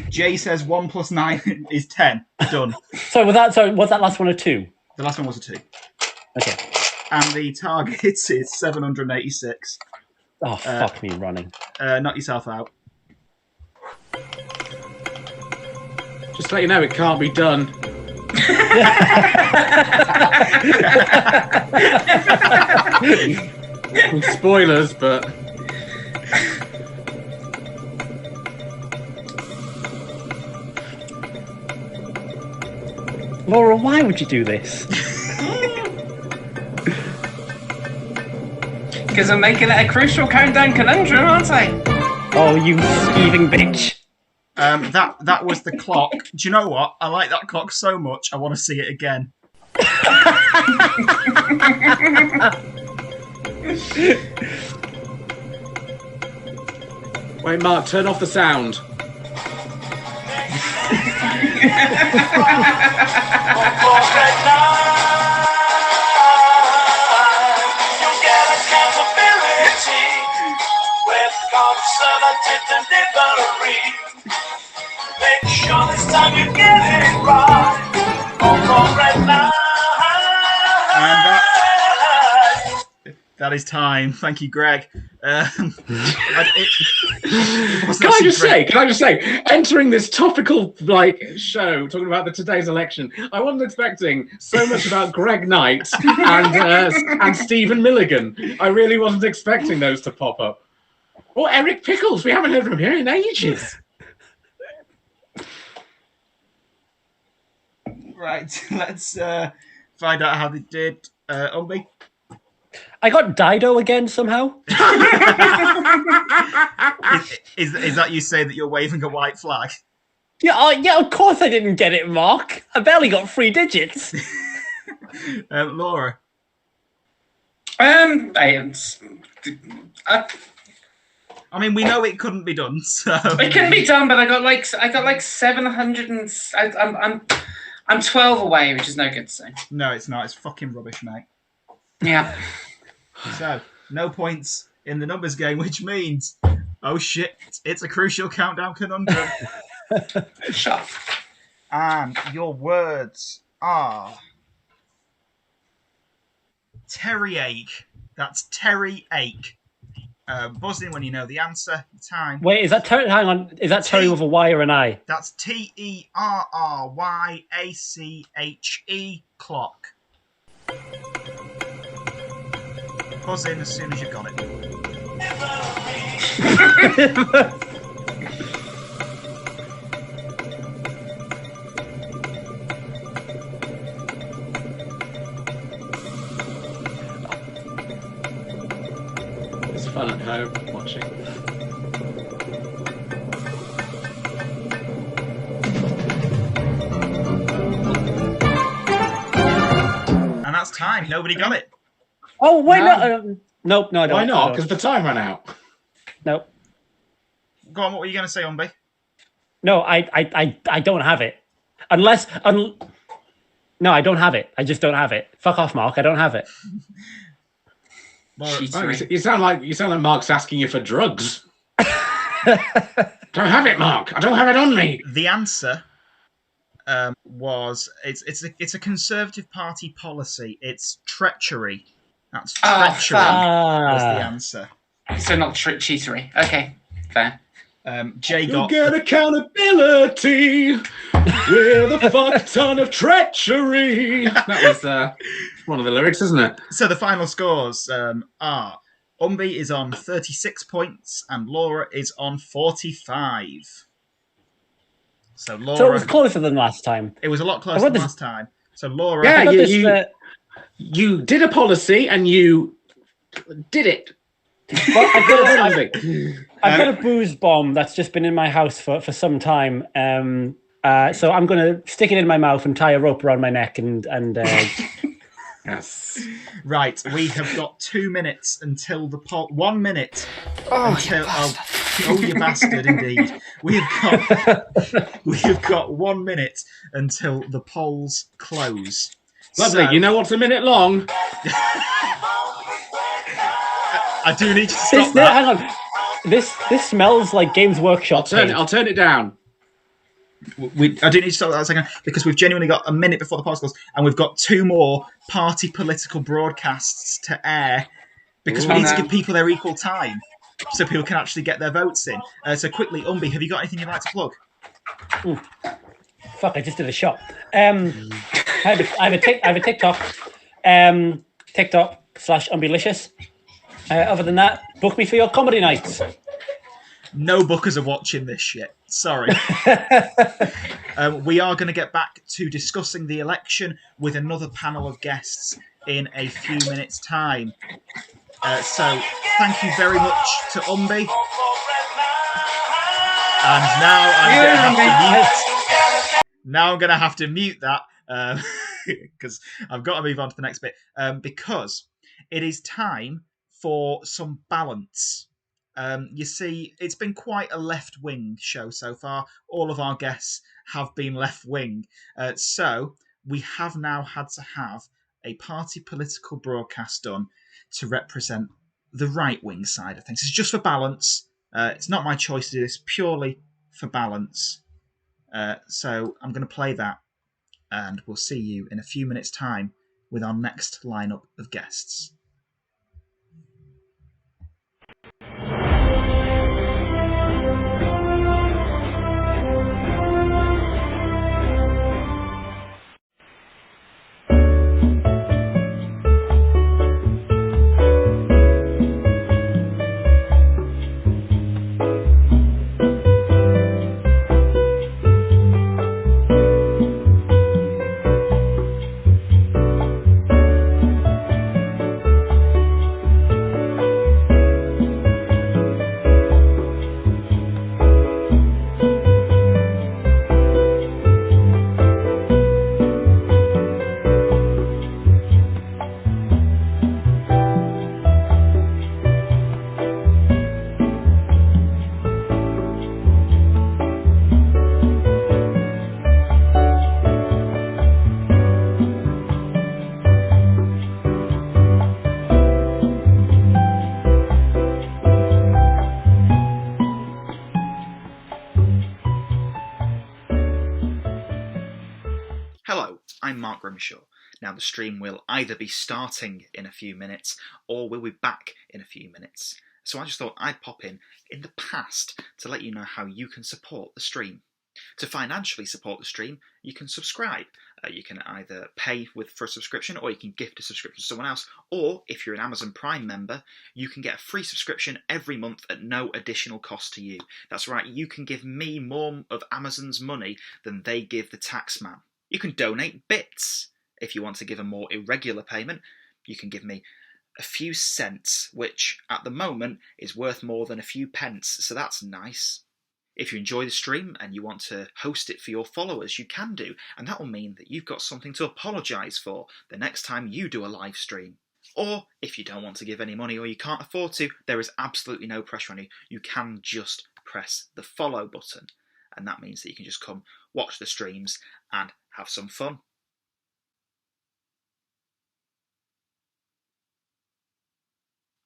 Jay says 1 plus 9 is 10. Done. Was that last one a 2? The last one was a 2. Okay. And the target is 786. Oh, fuck me running. Knock yourself out. Just to let you know, it can't be done. Spoilers, but Laura, why would you do this? Because I'm making it a crucial countdown conundrum, aren't I? Oh, you skeeving bitch. That was the clock. Do you know what? I like that clock so much, I want to see it again. Wait, Mark, turn off the sound. Make sure this time you get it right. And that is time. Thank you, Greg. Can I just say, entering this topical show talking about today's election, I wasn't expecting so much about Greg Knight and Stephen Milligan. I really wasn't expecting those to pop up. Or Eric Pickles. We haven't heard from him in ages. Right, let's find out how they did. Umby? I got Dido again somehow. Is that you say that you're waving a white flag? Yeah, of course I didn't get it, Mark. I barely got 3 digits. Laura? I mean, we know it couldn't be done, so... It can be done, but I got like 700 and... I'm 12 away, which is no good, so... No, it's not. It's fucking rubbish, mate. Yeah. So, no points in the numbers game, which means... Oh, shit. It's a crucial countdown conundrum. Shut up. And your words are... Terry ache. That's Terry ache. Buzz in when you know the answer. Time. Wait, is that Terry? Hang on, is that Terry with a Y or an I? That's TERRYACHE clock. Buzz in as soon as you've got it. It's fun at home watching. And that's time. Nobody got it. Oh, wait, no. Nope, no, I don't. Why not? Because the time ran out. Nope. Go on, what were you going to say, Umby? No, I don't have it. Unless... No, I don't have it. I just don't have it. Fuck off, Mark. I don't have it. You sound like Mark's asking you for drugs. Don't have it, Mark. I don't have it on me. The answer was it's a Conservative Party policy. It's treachery. That's treachery. Was the answer. So not cheatery. Okay, fair. Jay You'll got get accountability with a fuck ton of treachery. That was one of the lyrics, isn't it? So the final scores are Umby is on 36 points and Laura is on 45. So Laura. So it was closer than last time. It was a lot closer than last time. So Laura. Yeah, you did a policy and you did it. Well, I've got a booze bomb that's just been in my house for some time. So I'm going to stick it in my mouth and tie a rope around my neck and Yes. Right, we have got 2 minutes until the poll. 1 minute. Oh, you bastard, indeed. We have got 1 minute until the polls close. Lovely. So, you know what's a minute long? I do need you to stop that. Hang on. This smells like Games Workshop. I'll turn it down. I do need to stop that a second because we've genuinely got a minute before the polls close, and we've got 2 more party political broadcasts to air because we need to give people their equal time so people can actually get their votes in. So quickly, Umby, have you got anything you'd like to plug? Ooh. Fuck! I just did a shot. I have a TikTok. TikTok/Umbylicious. Other than that, book me for your comedy nights. No bookers are watching this shit. Sorry. We are going to get back to discussing the election with another panel of guests in a few minutes' time. So thank you very much to Umby. And now I'm going to have to mute that because I've got to move on to the next bit because it is time for some balance. You see, it's been quite a left-wing show so far. All of our guests have been left-wing. So we have now had to have a party political broadcast done to represent the right-wing side of things. It's just for balance. It's not my choice to do this, purely for balance. So I'm going to play that, and we'll see you in a few minutes' time with our next lineup of guests. Hello, I'm Mark Grimshaw. Now the stream will either be starting in a few minutes or we'll be back in a few minutes. So I just thought I'd pop in the past to let you know how you can support the stream. To financially support the stream, you can subscribe. You can either pay for a subscription or you can gift a subscription to someone else. Or if you're an Amazon Prime member, you can get a free subscription every month at no additional cost to you. That's right, you can give me more of Amazon's money than they give the tax man. You can donate bits. If you want to give a more irregular payment, you can give me a few cents, which at the moment is worth more than a few pence, so that's nice. If you enjoy the stream and you want to host it for your followers, you can do, and that will mean that you've got something to apologise for the next time you do a live stream. Or, if you don't want to give any money or you can't afford to, there is absolutely no pressure on you. You can just press the follow button, and that means that you can just come watch the streams and have some fun.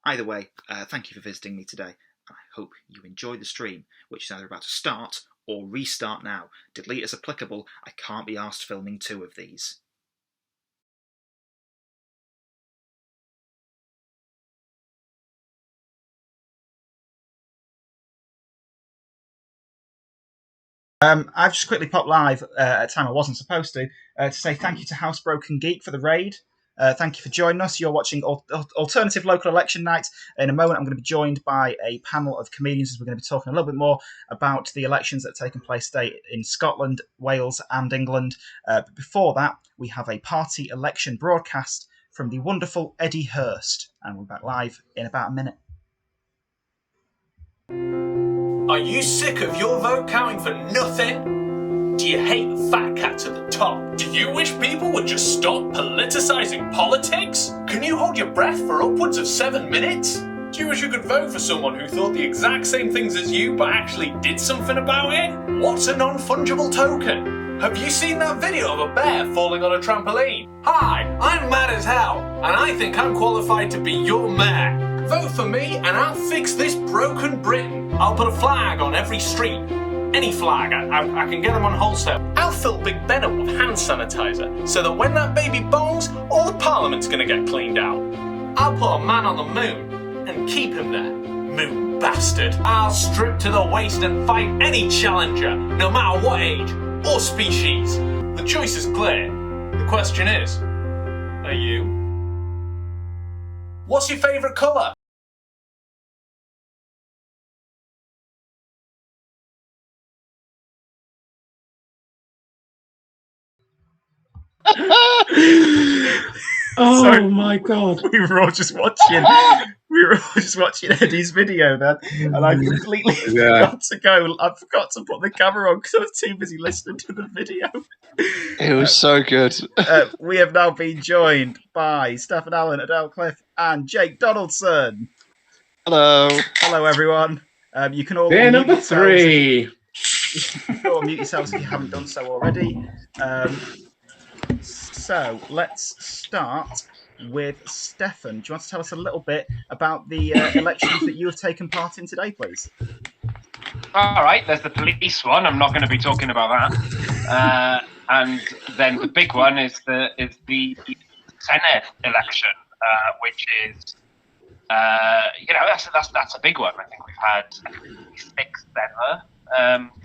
Either way, thank you for visiting me today. I hope you enjoy the stream, which is either about to start or restart now. Delete as applicable, I can't be arsed filming 2 of these. I've just quickly popped live at a time I wasn't supposed to say thank you to Housebroken Geek for the raid. Thank you for joining us. You're watching Alternative Local Election Night. In a moment, I'm going to be joined by a panel of comedians as we're going to be talking a little bit more about the elections that have taken place today in Scotland, Wales and England. But before that, we have a party election broadcast from the wonderful Edy Hurst. And we're back live in about a minute. Are you sick of your vote counting for nothing? Do you hate the fat cats at the top? Do you wish people would just stop politicising politics? Can you hold your breath for upwards of 7 minutes? Do you wish you could vote for someone who thought the exact same things as you but actually did something about it? What's a non-fungible token? Have you seen that video of a bear falling on a trampoline? Hi, I'm mad as hell, and I think I'm qualified to be your mayor. Vote for me and I'll fix this broken Britain. I'll put a flag on every street. Any flag, I can get them on wholesale. I'll fill Big Ben up with hand sanitizer so that when that baby bongs, all the parliament's gonna get cleaned out. I'll put a man on the moon and keep him there. Moon bastard. I'll strip to the waist and fight any challenger, no matter what age or species. The choice is clear. The question is, are you? What's your favourite colour? Oh my god! We were all just watching. Eddie's video then, and I completely forgot to go. I forgot to put the camera on because I was too busy listening to the video. It was so good. We have now been joined by Steffan, Alun, Adele, Cliff, and Jake Donaldson. Hello. Hello, everyone. You can all Beer unmute number yourselves. 3. You can all mute yourselves if you haven't done so already. So let's start with Steffan. Do you want to tell us a little bit about the elections that you have taken part in today, please? All right, there's the police one. I'm not going to be talking about that. And then the big one is the Senate election, which is that's a big one. I think we've had the 6th ever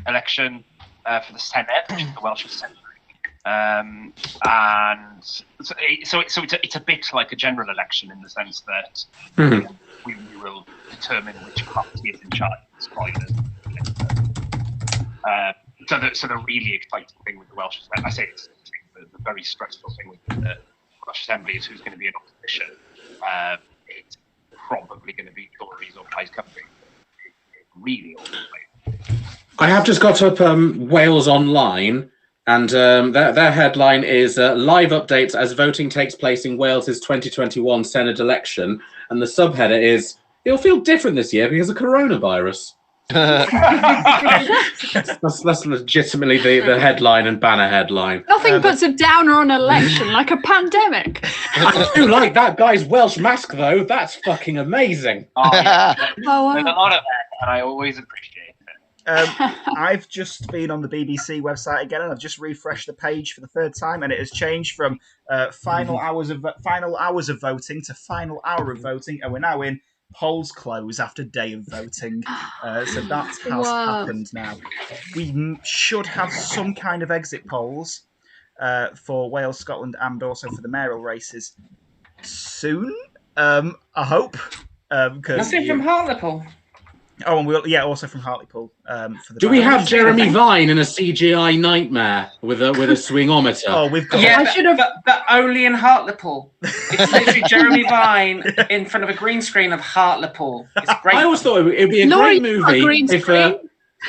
election for the Senate, which is the Welsh Assembly. And so it's a bit like a general election in the sense that we will determine which party is in charge. Spoilers. So the really exciting thing with the Welsh Assembly, I say it's the very stressful thing with the Welsh Assembly is who's going to be in opposition. It's probably going to be Tories or Plaid Cymru. It's really all the way. I have just got up Wales Online, and their headline is live updates as voting takes place in Wales's 2021 Senate election, and the subheader is it'll feel different this year because of coronavirus. that's legitimately the headline and banner headline. Nothing puts a downer on an election like a pandemic. I do like that guy's Welsh mask though. That's fucking amazing. Oh, yeah. Oh, wow. There's a lot of that, and I always appreciate it. I've just been on the BBC website again, and I've just refreshed the page for the 3rd time, and it has changed from final hours of voting to final hour of voting, and we're now in polls close after day of voting. So that has happened now. We should have some kind of exit polls for Wales, Scotland, and also for the mayoral races soon. I hope. Nothing from Hartlepool. Oh, and also from Hartlepool. For the Do we have Jeremy Vine in a CGI nightmare with a swingometer? Oh, we've got. Yeah, but only in Hartlepool. It's literally Jeremy Vine in front of a green screen of Hartlepool. It's great. I always thought it would be a great movie if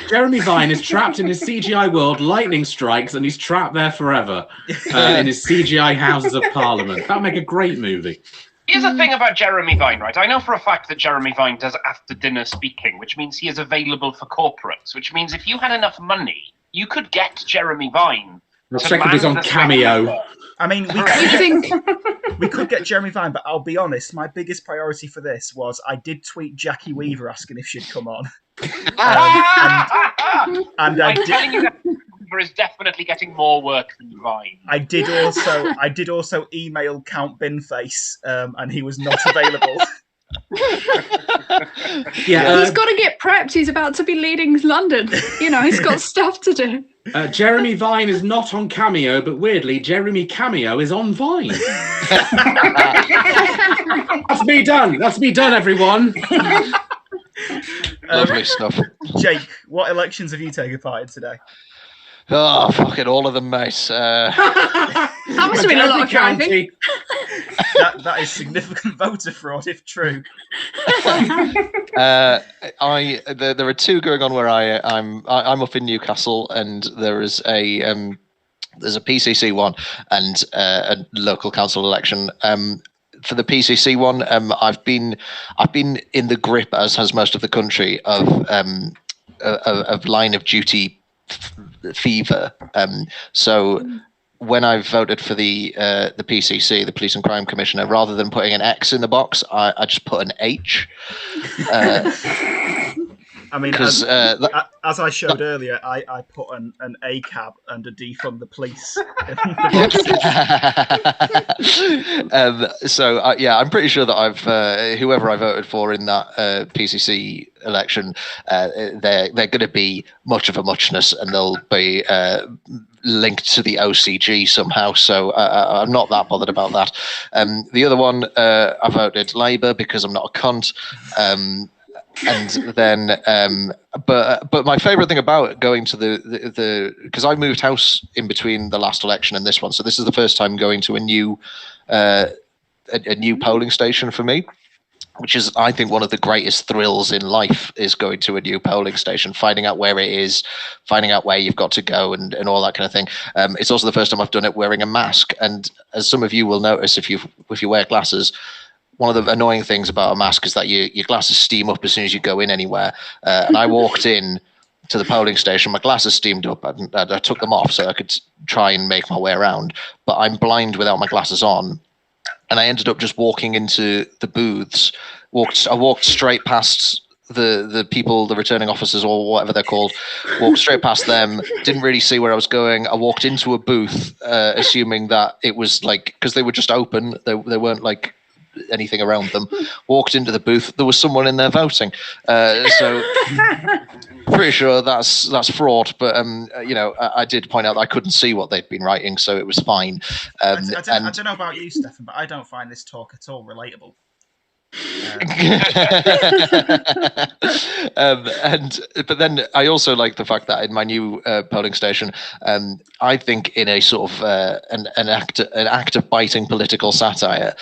Jeremy Vine is trapped in his CGI world, lightning strikes, and he's trapped there forever in his CGI Houses of Parliament. That would make a great movie. Here's the thing about Jeremy Vine, right? I know for a fact that Jeremy Vine does after dinner speaking, which means he is available for corporates, which means if you had enough money, you could get Jeremy Vine. He's on Cameo. I mean, we could get Jeremy Vine, but I'll be honest, my biggest priority for this was I did tweet Jackie Weaver asking if she'd come on. And I'm telling you that Weaver is definitely getting more work than Vine. I did also email Count Binface, and he was not available. He's got to get prepped. He's about to be leading London. He's got stuff to do. Jeremy Vine is not on Cameo, but weirdly, Jeremy Cameo is on Vine. That's me done. That's me done, everyone. Lovely stuff. Jake, what elections have you taken part in today? Oh, fucking all of them, mate. That must have been a lot of driving. That is significant voter fraud, if true. There are 2 going on where I'm up in Newcastle, and there is there's a PCC one and a local council election. For the PCC one, I've been in the grip, as has most of the country, of line of duty fever. So when I voted for the PCC, the Police and Crime Commissioner, rather than putting an X in the box, I just put an H. I mean, as I showed earlier, I put an A cab and a defund the police. I'm pretty sure that I've whoever I voted for in that PCC election, they're going to be much of a muchness, and they'll be linked to the OCG somehow. So I'm not that bothered about that. The other one, I voted Labour because I'm not a cunt. And then, but my favourite thing about going to the because I moved house in between the last election and this one, so this is the first time going to a new polling station for me, which is, I think, one of the greatest thrills in life, is going to a new polling station, finding out where it is, finding out where you've got to go, and all that kind of thing. It's also the first time I've done it wearing a mask, and as some of you will notice if you wear glasses, one of the annoying things about a mask is that your glasses steam up as soon as you go in anywhere. And I walked in to the polling station, my glasses steamed up, and I took them off so I could try and make my way around. But I'm blind without my glasses on. And I ended up just walking into the booths. I walked straight past the people, the returning officers or whatever they're called, walked straight past them, didn't really see where I was going. I walked into a booth, assuming that it was like, because they were just open, they weren't like anything around them. Walked into the booth, there was someone in there voting. So pretty sure that's fraud, but I did point out that I couldn't see what they'd been writing, so it was fine. I don't know about you, Steffan, but I don't find this talk at all relatable. But then I also like the fact that in my new polling station, I think in a sort of an act of biting political satire,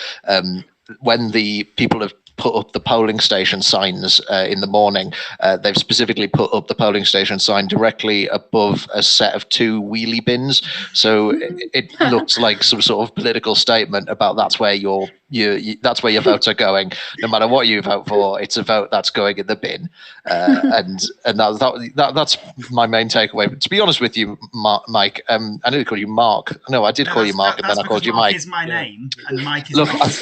when the people have put up the polling station signs in the morning, they've specifically put up the polling station sign directly above a set of 2 wheelie bins, so it looks like some sort of political statement about that's where your votes are going. No matter what you vote for, it's a vote that's going in the bin, and that's my main takeaway. But to be honest with you, Mike, I nearly called you Mark. No, I did call you Mark, and then I called you Mike. Mark is my name, and Mike is Look, not.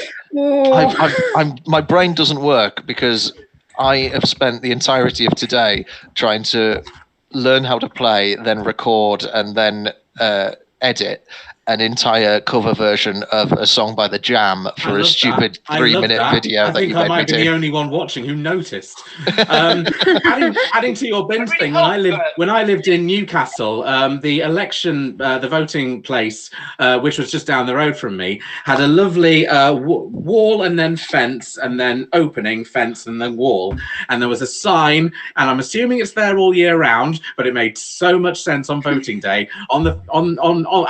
my brain doesn't work because I have spent the entirety of today trying to learn how to play, then record, and then edit an entire cover version of a song by The Jam for a stupid 3-minute video that you made me do. I might be the only one watching who noticed. Adding to your bins thing, when I lived in Newcastle, the election, the voting place, which was just down the road from me, had a lovely wall and then fence and then opening, fence and then wall. And there was a sign, and I'm assuming it's there all year round, but it made so much sense on voting day on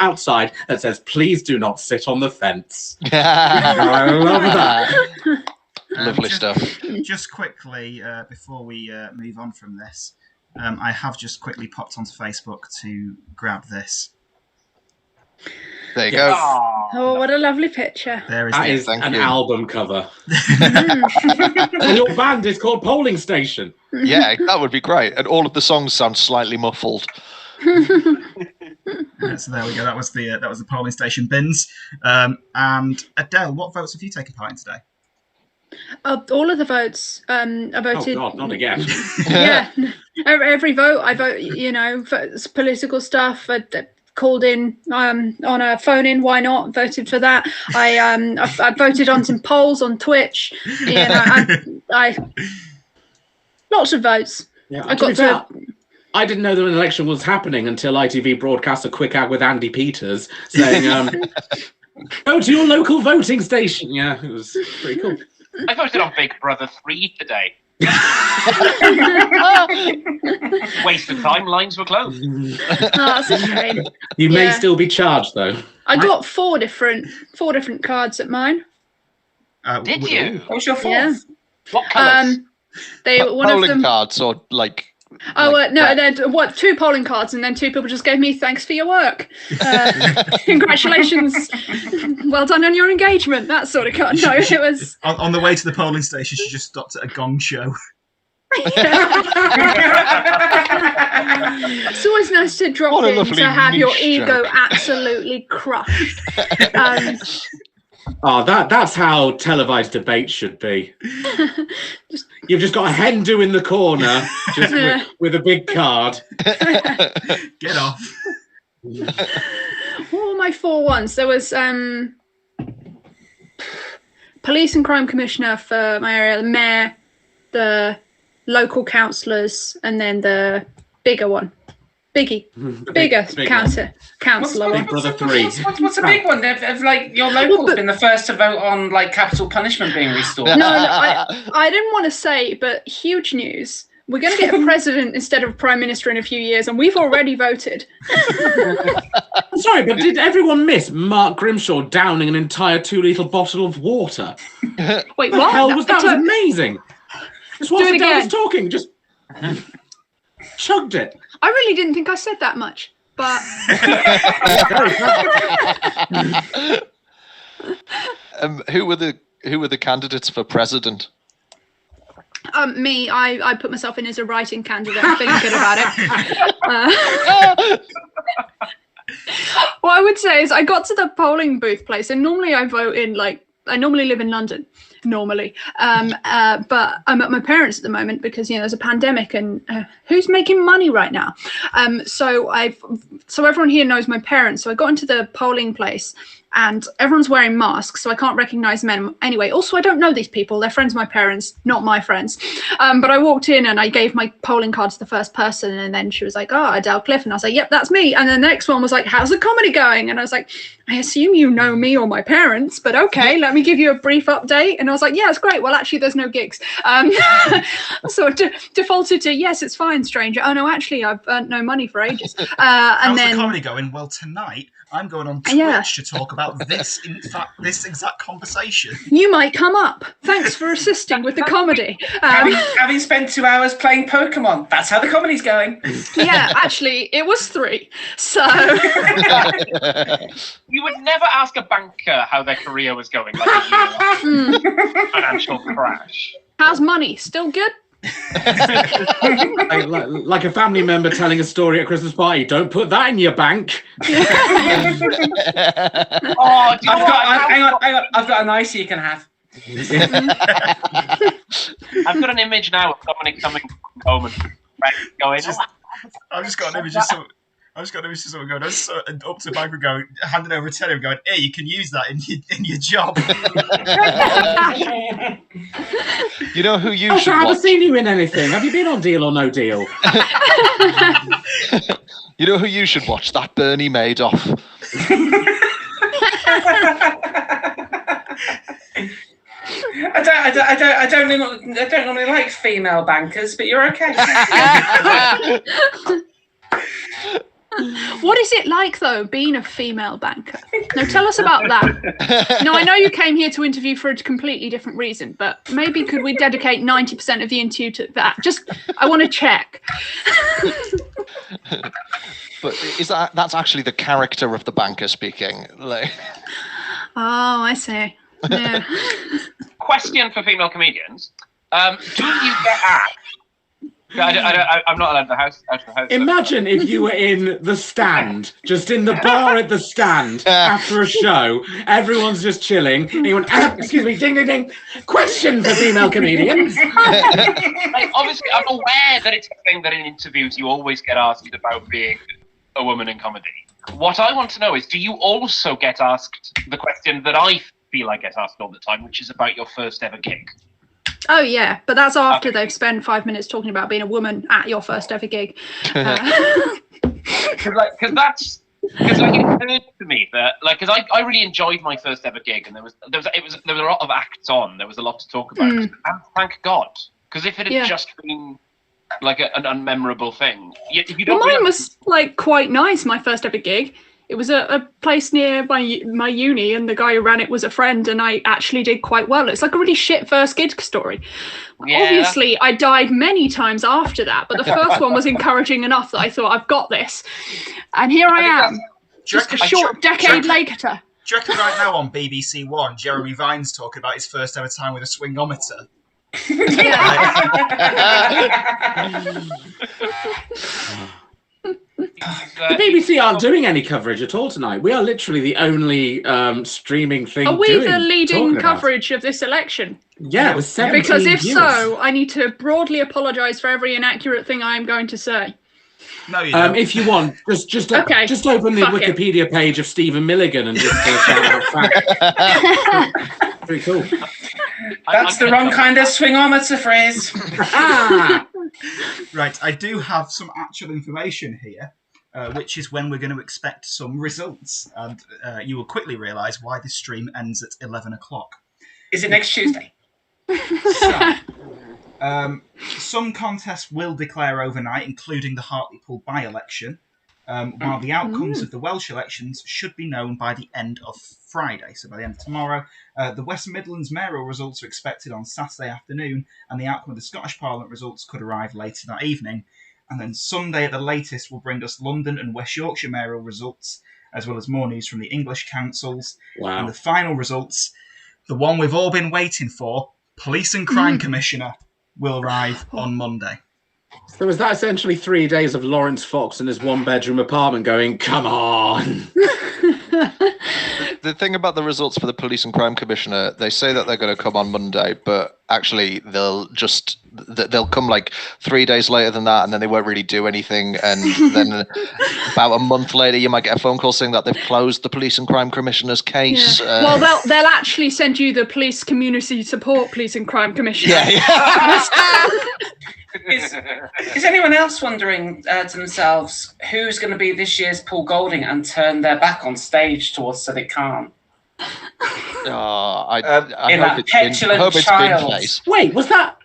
outside, that says, "Please do not sit on the fence." I love that. Lovely stuff. Just quickly, before we move on from this, I have just quickly popped onto Facebook to grab this. There you go. Oh, what a lovely picture. That is an album cover. And your band is called Polling Station. Yeah, that would be great. And all of the songs sound slightly muffled. So there we go. That was the polling station bins. And Adele, what votes have you taken part in today? All of the votes. I voted. Oh God, not again. Yeah, every vote. I vote. Political stuff. I called in on a phone in. Why not? Voted for that. I voted on some polls on Twitch. I lots of votes. Yeah, I got to. I didn't know that an election was happening until ITV broadcast a quick ad with Andy Peters saying, "Go to your local voting station." Yeah, it was pretty cool. I voted on Big Brother 3 today. Waste of time. Lines were closed. Oh, that's a shame. You may still be charged though. I got four different cards at mine. Did you? What was your fourth? Yeah. What colours? They one polling of them. cards or like. No, then 2 polling cards, and then 2 people just gave me thanks for your work. Congratulations, well done on your engagement. That sort of card. No, it was on the way to the polling station. She just stopped at a gong show. It's always nice to drop in to have your ego absolutely crushed. That's how televised debate should be. You've just got a hen do in the corner, just with a big card. Get off. What were my 4 ones? There was police and crime commissioner for my area, the mayor, the local councillors, and then the bigger one. Bigger Big councillor. Big Brother 3. What's a big one? If like your local's been the first to vote on like capital punishment being restored. No, I didn't want to say, but huge news. We're going to get a president instead of a prime minister in a few years, and we've already voted. Sorry, but did everyone miss Mark Grimshaw downing an entire 2-litre bottle of water? Wait, What the what? hell was that? Was amazing. Just Do whilst it Adele was again. talking, just chugged it. I really didn't think I said that much, but Who were the candidates for president? me, I put myself in as a writing candidate. I'm feeling good about it. What I would say is I got to the polling booth place, and normally I vote in I normally live in London, but I'm at my parents' at the moment because there's a pandemic and who's making money right now. So everyone here knows my parents. So I got into the polling place and everyone's wearing masks, so I can't recognise them anyway. Also, I don't know these people. They're friends of my parents, not my friends. But I walked in and I gave my polling card to the first person, and then she was like, "Oh, Adele Cliff," and I was like, "Yep, that's me." And then the next one was like, "How's the comedy going?" And I was like, "I assume you know me or my parents, but okay, let me give you a brief update." And I was like, "Yeah, it's great. Well, actually, there's no gigs." So I defaulted to, "Yes, it's fine, stranger." "Oh no, actually, I've earned no money for ages." How's the comedy going? Well, tonight I'm going on Twitch to talk about this exact conversation. You might come up. Thanks for assisting with the comedy. Having spent 2 hours playing Pokemon, that's how the comedy's going. Yeah, actually, it was 3. So You would never ask a banker how their career was going, like a year financial crash. How's money? Still good? Like a family member telling a story at a Christmas party. Don't put that in your bank. Hang on. I've got an icy you can have. I've got an image now of Dominic coming home and going. I've just got an image of someone. I've just got an image of someone going up to the bank and going, handing over a tenner and going, "Hey, you can use that in your job." You know who you I should haven't watch? seen you in anything. Have you been on Deal or No Deal? You know who you should watch? That Bernie Madoff. I don't normally like female bankers, but you're okay. What is it like, though, being a female banker? Now, tell us about that. Now, I know you came here to interview for a completely different reason, but maybe could we dedicate 90% of the interview to that? I want to check. But that's actually the character of the banker speaking? Oh, I see. Yeah. Question for female comedians: do you get asked? I'm not allowed out of the house. Imagine if you were in the stand, just in the bar at the stand after a show. Everyone's just chilling. And you went, excuse me, ding, ding, ding. Question for female comedians. Obviously, I'm aware that it's a thing that in interviews you always get asked about being a woman in comedy. What I want to know is, do you also get asked the question that I feel I get asked all the time, which is about your first ever gig? Oh, yeah, but that's after they've spent 5 minutes talking about being a woman at your first ever gig. Because it occurred to me that, because I really enjoyed my first ever gig, and there was a lot of acts on. There was a lot to talk about, and thank God. Because if it had just been like an unmemorable thing, if you don't. Well, mine was quite nice. My first ever gig. It was a place near my uni, and the guy who ran it was a friend, and I actually did quite well. It's like a really shit first gig story. Yeah. Obviously, I died many times after that, but the first one was encouraging enough that I thought, I've got this. And here I am, just a short decade later. Do you reckon right now on BBC One, Jeremy Vine's talking about his first ever time with a swingometer? The BBC aren't doing any coverage at all tonight. We are literally the only streaming thing. Are we the leading coverage of this election? Yeah, it was 17 Because if viewers. so, I need to broadly apologise for every inaccurate thing I am going to say. No, you don't. If you want, just open the Wikipedia page of Stephen Milligan and just shout out facts. Pretty cool. That's the wrong kind of swingometer phrase. Right, I do have some actual information here. which is when we're going to expect some results. And you will quickly realise why this stream ends at 11 o'clock. Is it next Tuesday? So, some contests will declare overnight, including the Hartlepool by-election, while the outcomes of the Welsh elections should be known by the end of Friday, so by the end of tomorrow. The West Midlands mayoral results are expected on Saturday afternoon, and the outcome of the Scottish Parliament results could arrive later that evening. And then Sunday at the latest will bring us London and West Yorkshire mayoral results, as well as more news from the English councils. Wow. And the final results, the one we've all been waiting for, Police and Crime Commissioner, will arrive on Monday. So is that essentially 3 days of Lawrence Fox in his one-bedroom apartment going, come on? The thing about the results for the Police and Crime Commissioner, they say that they're going to come on Monday, but actually they'll come like 3 days later than that, and then they won't really do anything. And then about a month later, you might get a phone call saying that they've closed the Police and Crime Commissioner's case. Yeah. Well, they'll actually send you the Police Community Support Police and Crime Commissioner. Is anyone else wondering to themselves who's going to be this year's Paul Golding and turn their back on stage towards Sadiq Khan? I In hope that it's been, petulant I hope it's child. been face. Wait, is that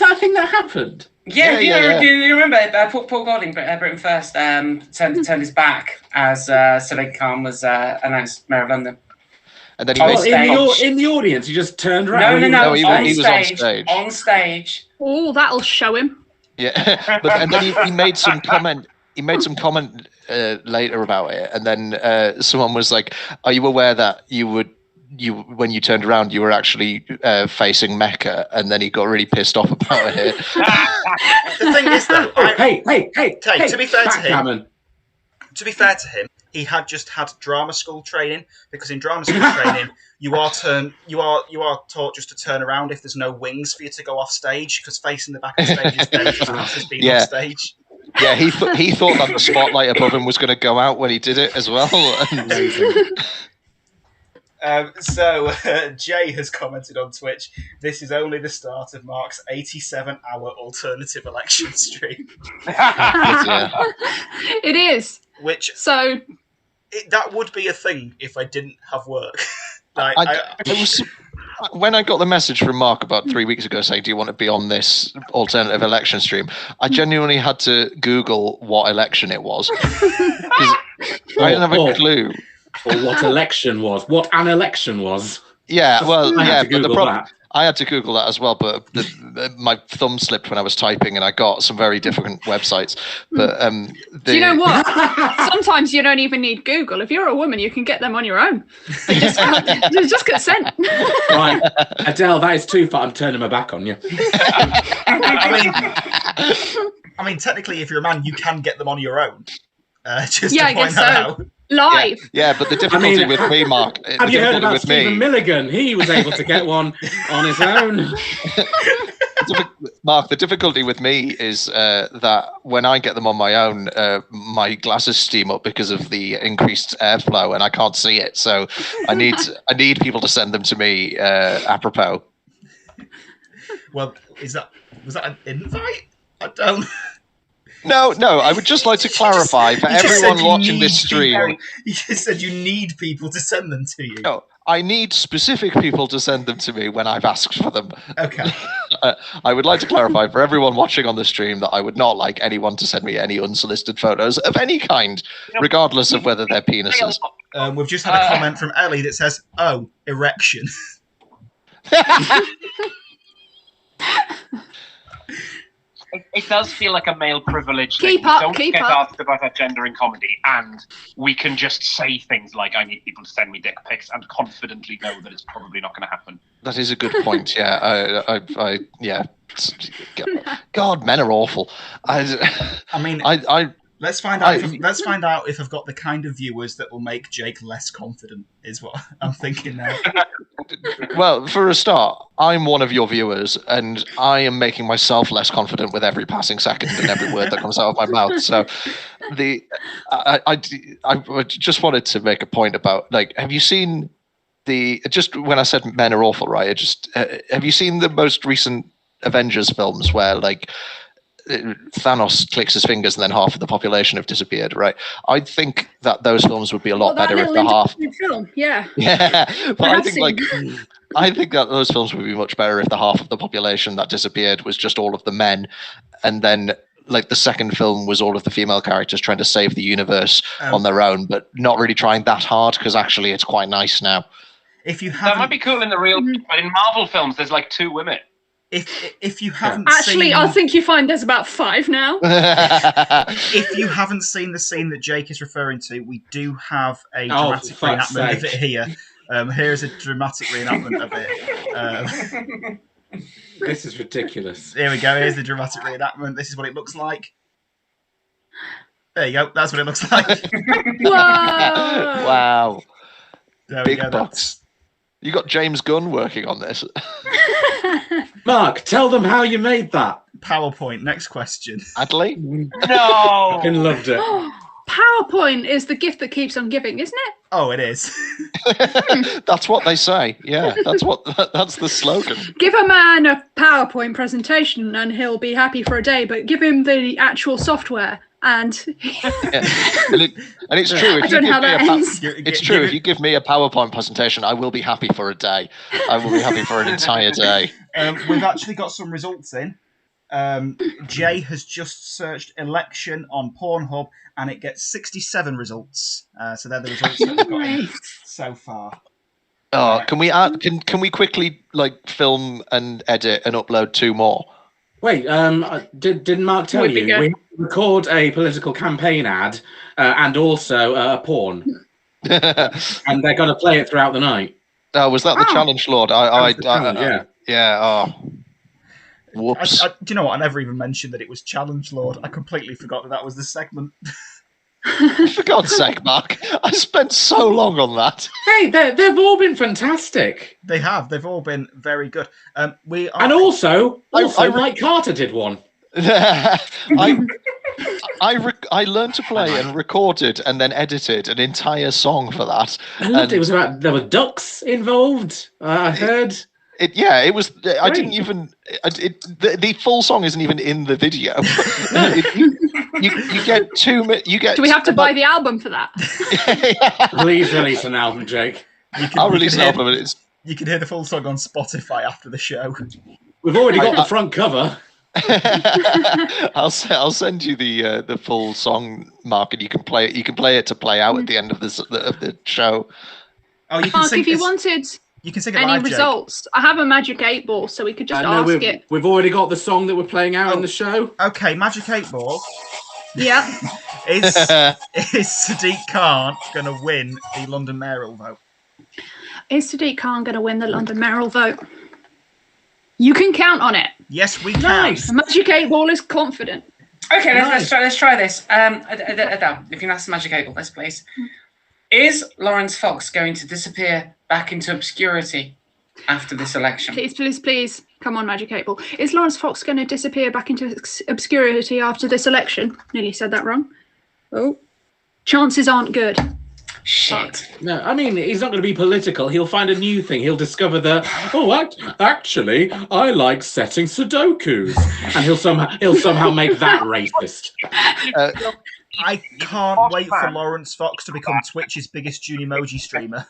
a thing that happened? Yeah, do you remember Paul Golding, Britain First, turned his back as Sadiq Khan was announced Mayor of London. And then in the audience, he just turned around. No, he was on stage. On stage. Oh, that'll show him. Yeah, and then he made some comment. He made some comment later about it, and then someone was like, "Are you aware that when you turned around, you were actually facing Mecca?" And then he got really pissed off about it. The thing is, though, hey, to be fair to him, he had just had drama school training, because in drama school training you are taught just to turn around if there's no wings for you to go off stage, because facing the back of the stage is dangerous as being off stage. Yeah, he thought that the spotlight above him was going to go out when he did it as well. So Jay has commented on Twitch, "This is only the start of Mark's 87-hour alternative election stream." It is. That would be a thing if I didn't have work. When I got the message from Mark about 3 weeks ago saying, "Do you want to be on this alternative election stream?" I genuinely had to Google what election it was. I didn't have a clue. Or what election was. What an election was. Yeah, well, I had yeah, to but the Google problem... that. I had to Google that as well, but my thumb slipped when I was typing, and I got some very different websites. But do you know what? Sometimes you don't even need Google. If you're a woman, you can get them on your own. Just consent. Right, Adele, that is too far. I'm turning my back on you. I mean, technically, if you're a man, you can get them on your own. Just yeah, to I point guess that so. out. Live. Yeah, but the difficulty with me, Mark. Have you heard about Stephen Milligan? He was able to get one on his own. Mark, the difficulty with me is that when I get them on my own, my glasses steam up because of the increased airflow, and I can't see it. So I need people to send them to me apropos. Well, was that an invite? I don't. No, I would just like to clarify for everyone watching this stream. You just said you need people to send them to you. No, I need specific people to send them to me when I've asked for them. Okay. I would like to clarify for everyone watching on the stream that I would not like anyone to send me any unsolicited photos of any kind, regardless of whether they're penises. We've just had a comment from Ellie that says, "Oh, erection." It does feel like a male privilege Keep thing. up, Don't keep get up. asked about our gender in comedy, and we can just say things like, "I need people to send me dick pics," and confidently know that it's probably not going to happen. That is a good point. Yeah, I yeah. God, men are awful. Let's find out if I've got the kind of viewers that will make Jake less confident, is what I'm thinking now. Well, for a start, I'm one of your viewers, and I am making myself less confident with every passing second and every word that comes out of my mouth. So, I just wanted to make a point about, like, have you seen just when I said men are awful, right? Have you seen the most recent Avengers films where, like, Thanos clicks his fingers and then half of the population have disappeared, right? I think that those films would be a lot better if the half. Film, yeah. Yeah, but I think seen. I think that those films would be much better if the half of the population that disappeared was just all of the men, and then like the second film was all of the female characters trying to save the universe on their own, but not really trying that hard because actually it's quite nice now. If you That might be cool in the real, but in Marvel films, there's like 2 women. If you haven't Actually, seen... I think you find there's about 5 now. If you haven't seen the scene that Jake is referring to, we do have a dramatic reenactment of it here. Here's a dramatic reenactment of it. This is ridiculous. Here we go. Here's the dramatic reenactment. This is what it looks like. There you go. That's what it looks like. Whoa! Wow. There we Big go. bucks. You got James Gunn working on this. Mark, tell them how you made that. PowerPoint. Next question. Adley? No! Fucking loved it. PowerPoint is the gift that keeps on giving, isn't it? Oh, it is. That's what they say. Yeah, that's the slogan. Give a man a PowerPoint presentation and he'll be happy for a day, but give him the actual software and and it's true. I don't know how that ends. It's true. If you give me a PowerPoint presentation, I will be happy for a day. I will be happy for an entire day. We've actually got some results in. Jay has just searched election on Pornhub and it gets 67 results. So they're the results that we've got in so far. Oh, can we add? Can we quickly film and edit and upload 2 more? Wait, didn't Mark tell you? We record a political campaign ad and also a porn, and they're going to play it throughout the night. Oh, was that the challenge, Lord? Yeah. Oh. Whoops. Do you know what? I never even mentioned that it was Challenge Lord. I completely forgot that was the segment. For God's sake, Mark. I spent so long on that. Hey, they've all been fantastic. They have. They've all been very good. And also Mike Carter did one. I learned to play and recorded and then edited an entire song for that. I loved it. It was about, there were ducks involved. I heard. It was. I didn't even. The full song isn't even in the video. You get 2 minutes. You get. Do we have to buy the album for that? Please release an album, Jake. I'll release an album. You can hear the full song on Spotify after the show. We've already got the front cover. I'll send you the full song, Mark, and you can play it. You can play it to play out at the end of the show. Oh, you can Mark, if you wanted. You can sing it any live, results? Jake. I have a Magic 8 Ball, so we could just ask it. We've already got the song that we're playing out in the show. Okay, Magic 8 Ball. Yeah. Is Sadiq Khan going to win the London mayoral vote? Is Sadiq Khan going to win the London mayoral vote? You can count on it. Yes, we can. Nice. Magic 8 Ball is confident. Okay, let's try this. Adele, if you can ask the Magic 8 Ball, this please. Is Lawrence Fox going to disappear back into obscurity after this election? Please. Come on, Magic 8 Ball. Is Lawrence Fox going to disappear back into obscurity after this election? Nearly said that wrong. Oh. Chances aren't good. Shit. No, I mean, he's not going to be political. He'll find a new thing. He'll discover that, actually, I like setting Sudokus. And he'll somehow make that racist. I can't wait for Lawrence Fox to become Twitch's biggest Junimoji streamer.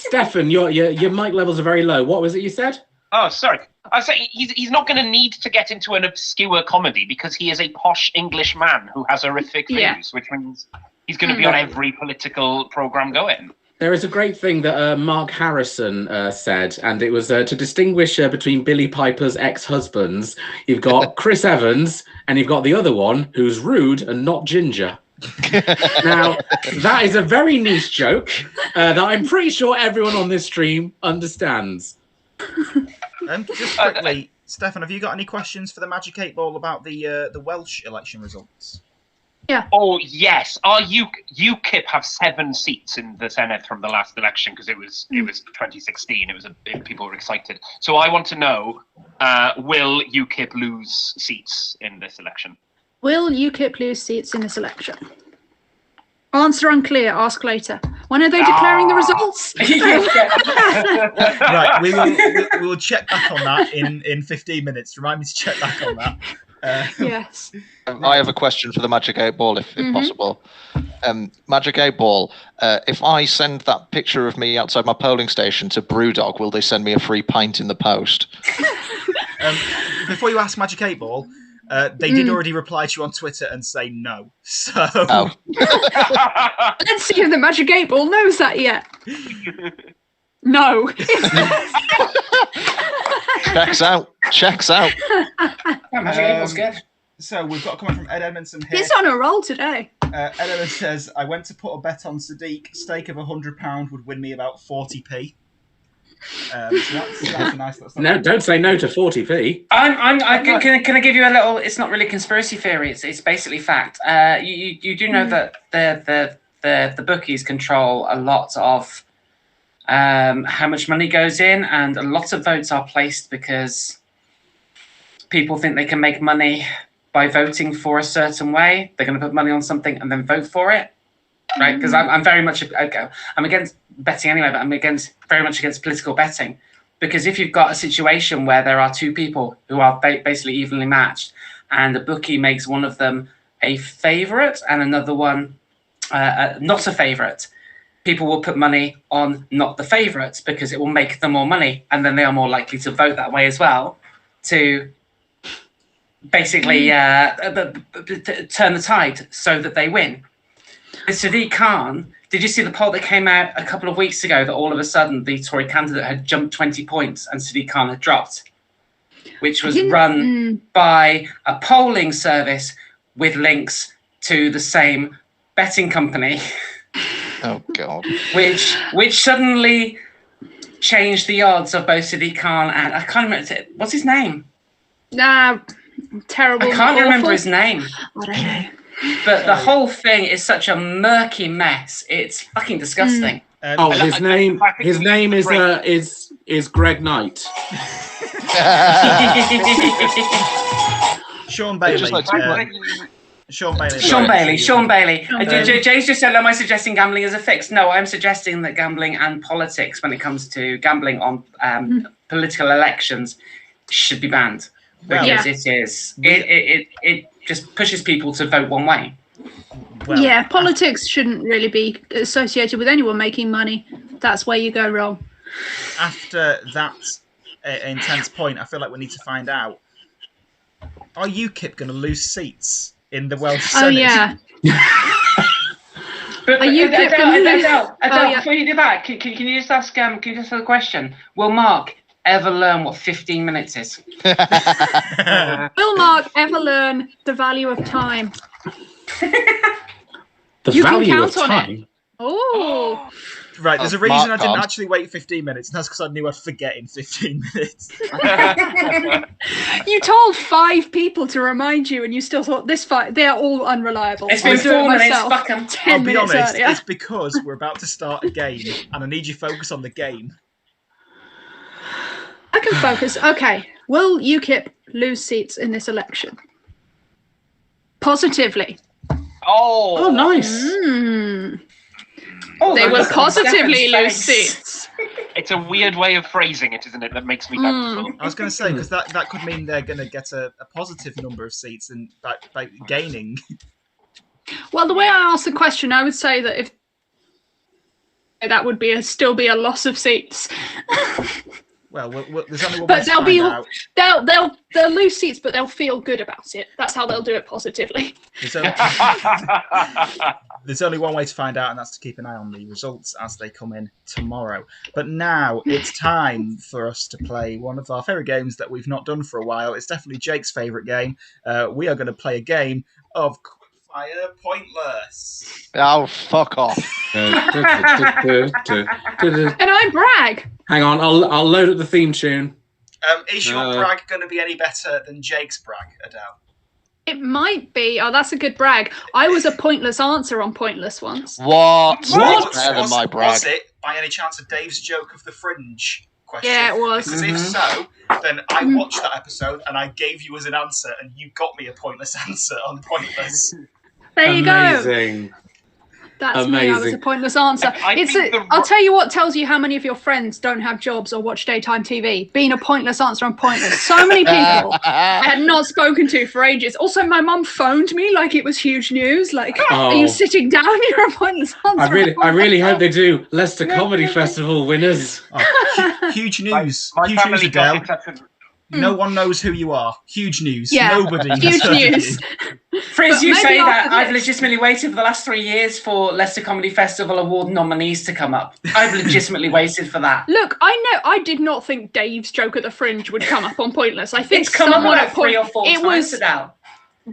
Steffan, your mic levels are very low. What was it you said? Oh, sorry. I was saying he's not going to need to get into an obscure comedy because he is a posh English man who has horrific views, which means he's going to be on every political program going. There is a great thing that Mark Harrison said, and it was to distinguish between Billie Piper's ex-husbands. You've got Chris Evans, and you've got the other one who's rude and not ginger. Now, that is a very niche joke that I'm pretty sure everyone on this stream understands. Just quickly, Steffan, have you got any questions for the Magic 8 Ball about the Welsh election results? Yeah. Oh yes. UKIP have 7 seats in the Senate from the last election because it was 2016. It was people were excited. So I want to know, will UKIP lose seats in this election? Will UKIP lose seats in this election? Answer unclear. Ask later. When are they declaring the results? Right, we will check back on that in 15 minutes. Remind me to check back on that. Yes. I have a question for the Magic 8 Ball, if possible. Magic 8 Ball, if I send that picture of me outside my polling station to Brewdog, will they send me a free pint in the post? Before you ask Magic 8 Ball, they did already reply to you on Twitter and say no. So Let's see if the Magic 8 Ball knows that yet. No. Checks out. Magic 8 Ball's good. So we've got a comment from Ed Edmondson here. He's on a roll today. Ed Edmondson says, I went to put a bet on Sadiq. Stake of £100 would win me about 40p. So that's a nice little No, don't say no to 40p. Can I give you a little? It's not really conspiracy theory. It's basically fact. You do know that the bookies control a lot of how much money goes in, and a lot of votes are placed because people think they can make money by voting for a certain way. They're going to put money on something and then vote for it, right? Because I'm very much I'm against betting anyway, but I'm very much against political betting, because if you've got a situation where there are two people who are basically evenly matched, and the bookie makes one of them a favourite and another one not a favourite, people will put money on not the favourites because it will make them more money, and then they are more likely to vote that way as well to basically turn the tide so that they win. With Sadiq Khan, did you see the poll that came out a couple of weeks ago that all of a sudden the Tory candidate had jumped 20 points and Sadiq Khan had dropped, which was run by a polling service with links to the same betting company? Oh, God. Which suddenly changed the odds of both Sadiq Khan and, I can't remember, what's his name? Nah, terrible. I can't remember his name. I don't know. But the whole thing is such a murky mess. It's fucking disgusting. His name is Greg Knight. Sean Bailey. Sean Bailey. Jay's just said, am I suggesting gambling as a fix? No, I'm suggesting that gambling and politics, when it comes to gambling on political elections, should be banned. Because it just pushes people to vote one way. Well, politics shouldn't really be associated with anyone making money. That's where you go wrong. After that intense point, I feel like we need to find out, are UKIP going to lose seats in the Welsh Senate? Oh, yeah. But Are you Adele, before you do that, can you just ask a question? Will Mark ever learn what 15 minutes is? Will Mark ever learn the value of time? The value of time? Oh. Right, there's a reason I didn't actually wait 15 minutes, and that's because I knew I'd forget in 15 minutes. You told 5 people to remind you, and you still thought they're all unreliable. It's been 4 minutes, fuck 'em. 10 I'll be minutes honest, earlier. it's because we're about to start a game, and I need you to focus on the game. I can focus. Okay, will UKIP lose seats in this election? Positively. Oh, nice. They will look on positively Steffan's lose face. seats. It's a weird way of phrasing it, isn't it? That makes me doubtful. I was going to say, because that could mean they're going to get a positive number of seats and by gaining. Well, the way I asked the question, I would say that if that would still be a loss of seats. Well, there's only one way But to find out. they'll lose seats, but they'll feel good about it. That's how they'll do it positively. There's only one way to find out, and that's to keep an eye on the results as they come in tomorrow. But now it's time for us to play one of our favourite games that we've not done for a while. It's definitely Jake's favourite game. We are going to play a game of Quickfire Pointless. Oh, fuck off. And I'm Bragg. Hang on, I'll load up the theme tune. Is your brag going to be any better than Jake's brag, Adele? It might be. Oh, that's a good brag. I was a pointless answer on Pointless once. What? Better than my brag. Was it, by any chance, a Dave's Joke of the Fringe question? Yeah, it was. Because if so, then I watched that episode and I gave you as an answer, and you got me a pointless answer on Pointless. There you Amazing. That's me. I was a Amazing. pointless answer. I'll tell you what tells you how many of your friends don't have jobs or watch daytime TV. Being a pointless answer on pointless. So many people I had not spoken to for ages. Also, my mum phoned me like it was huge news. Like, are you sitting down? You're a pointless answer. I really hope they do. Leicester Comedy Festival winners. Huge news. My Huge news, family got Adele. in touch with. No one knows who you are. Huge news. Yeah, Nobody has huge heard of news. you. Frizz, you maybe say that. after I've this- legitimately waited for the last 3 years for Leicester Comedy Festival Award nominees to come up. I've legitimately waited for that. Look, I know. I did not think Dave's joke at the Fringe would come up on Pointless. I think It's come up someone like at 3 or 4 it times, was Adele.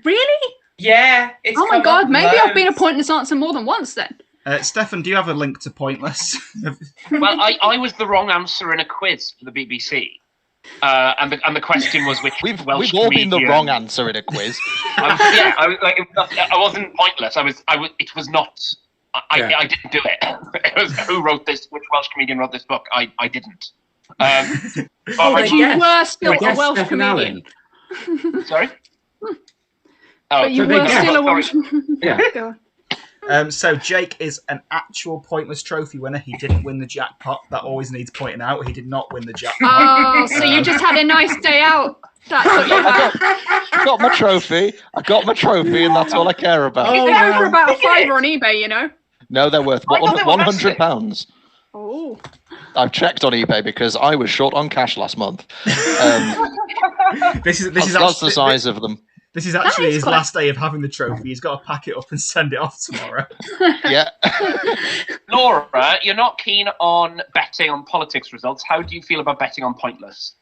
really. Yeah. It's Oh my come god! up Maybe I've been a loads. pointless answer more than once then. Steffan, do you have a link to Pointless? Well, I was the wrong answer in a quiz for the BBC. And the question was which We've Welsh all been the comedian- wrong answer in a quiz. I wasn't pointless. It was not. I didn't do it. It was who wrote this? Which Welsh comedian wrote this book? I didn't. But you were still a Welsh Steffan comedian. Sorry. But you so they were guessed. still a Welsh. Yeah. Go on. So Jake is an actual Pointless trophy winner. He didn't win the jackpot. That always needs pointing out. He did not win the jackpot. Oh, so you just had a nice day out. That's what you had. I got my trophy. And that's all I care about. If they're for about £5 on eBay, you know. No, they're worth I thought they were £100. Oh. I've checked on eBay because I was short on cash last month. This is That's the size of them. This is actually is his quite- last day of having the trophy. He's got to pack it up and send it off tomorrow. Yeah. Laura, you're not keen on betting on politics results. How do you feel about betting on Pointless?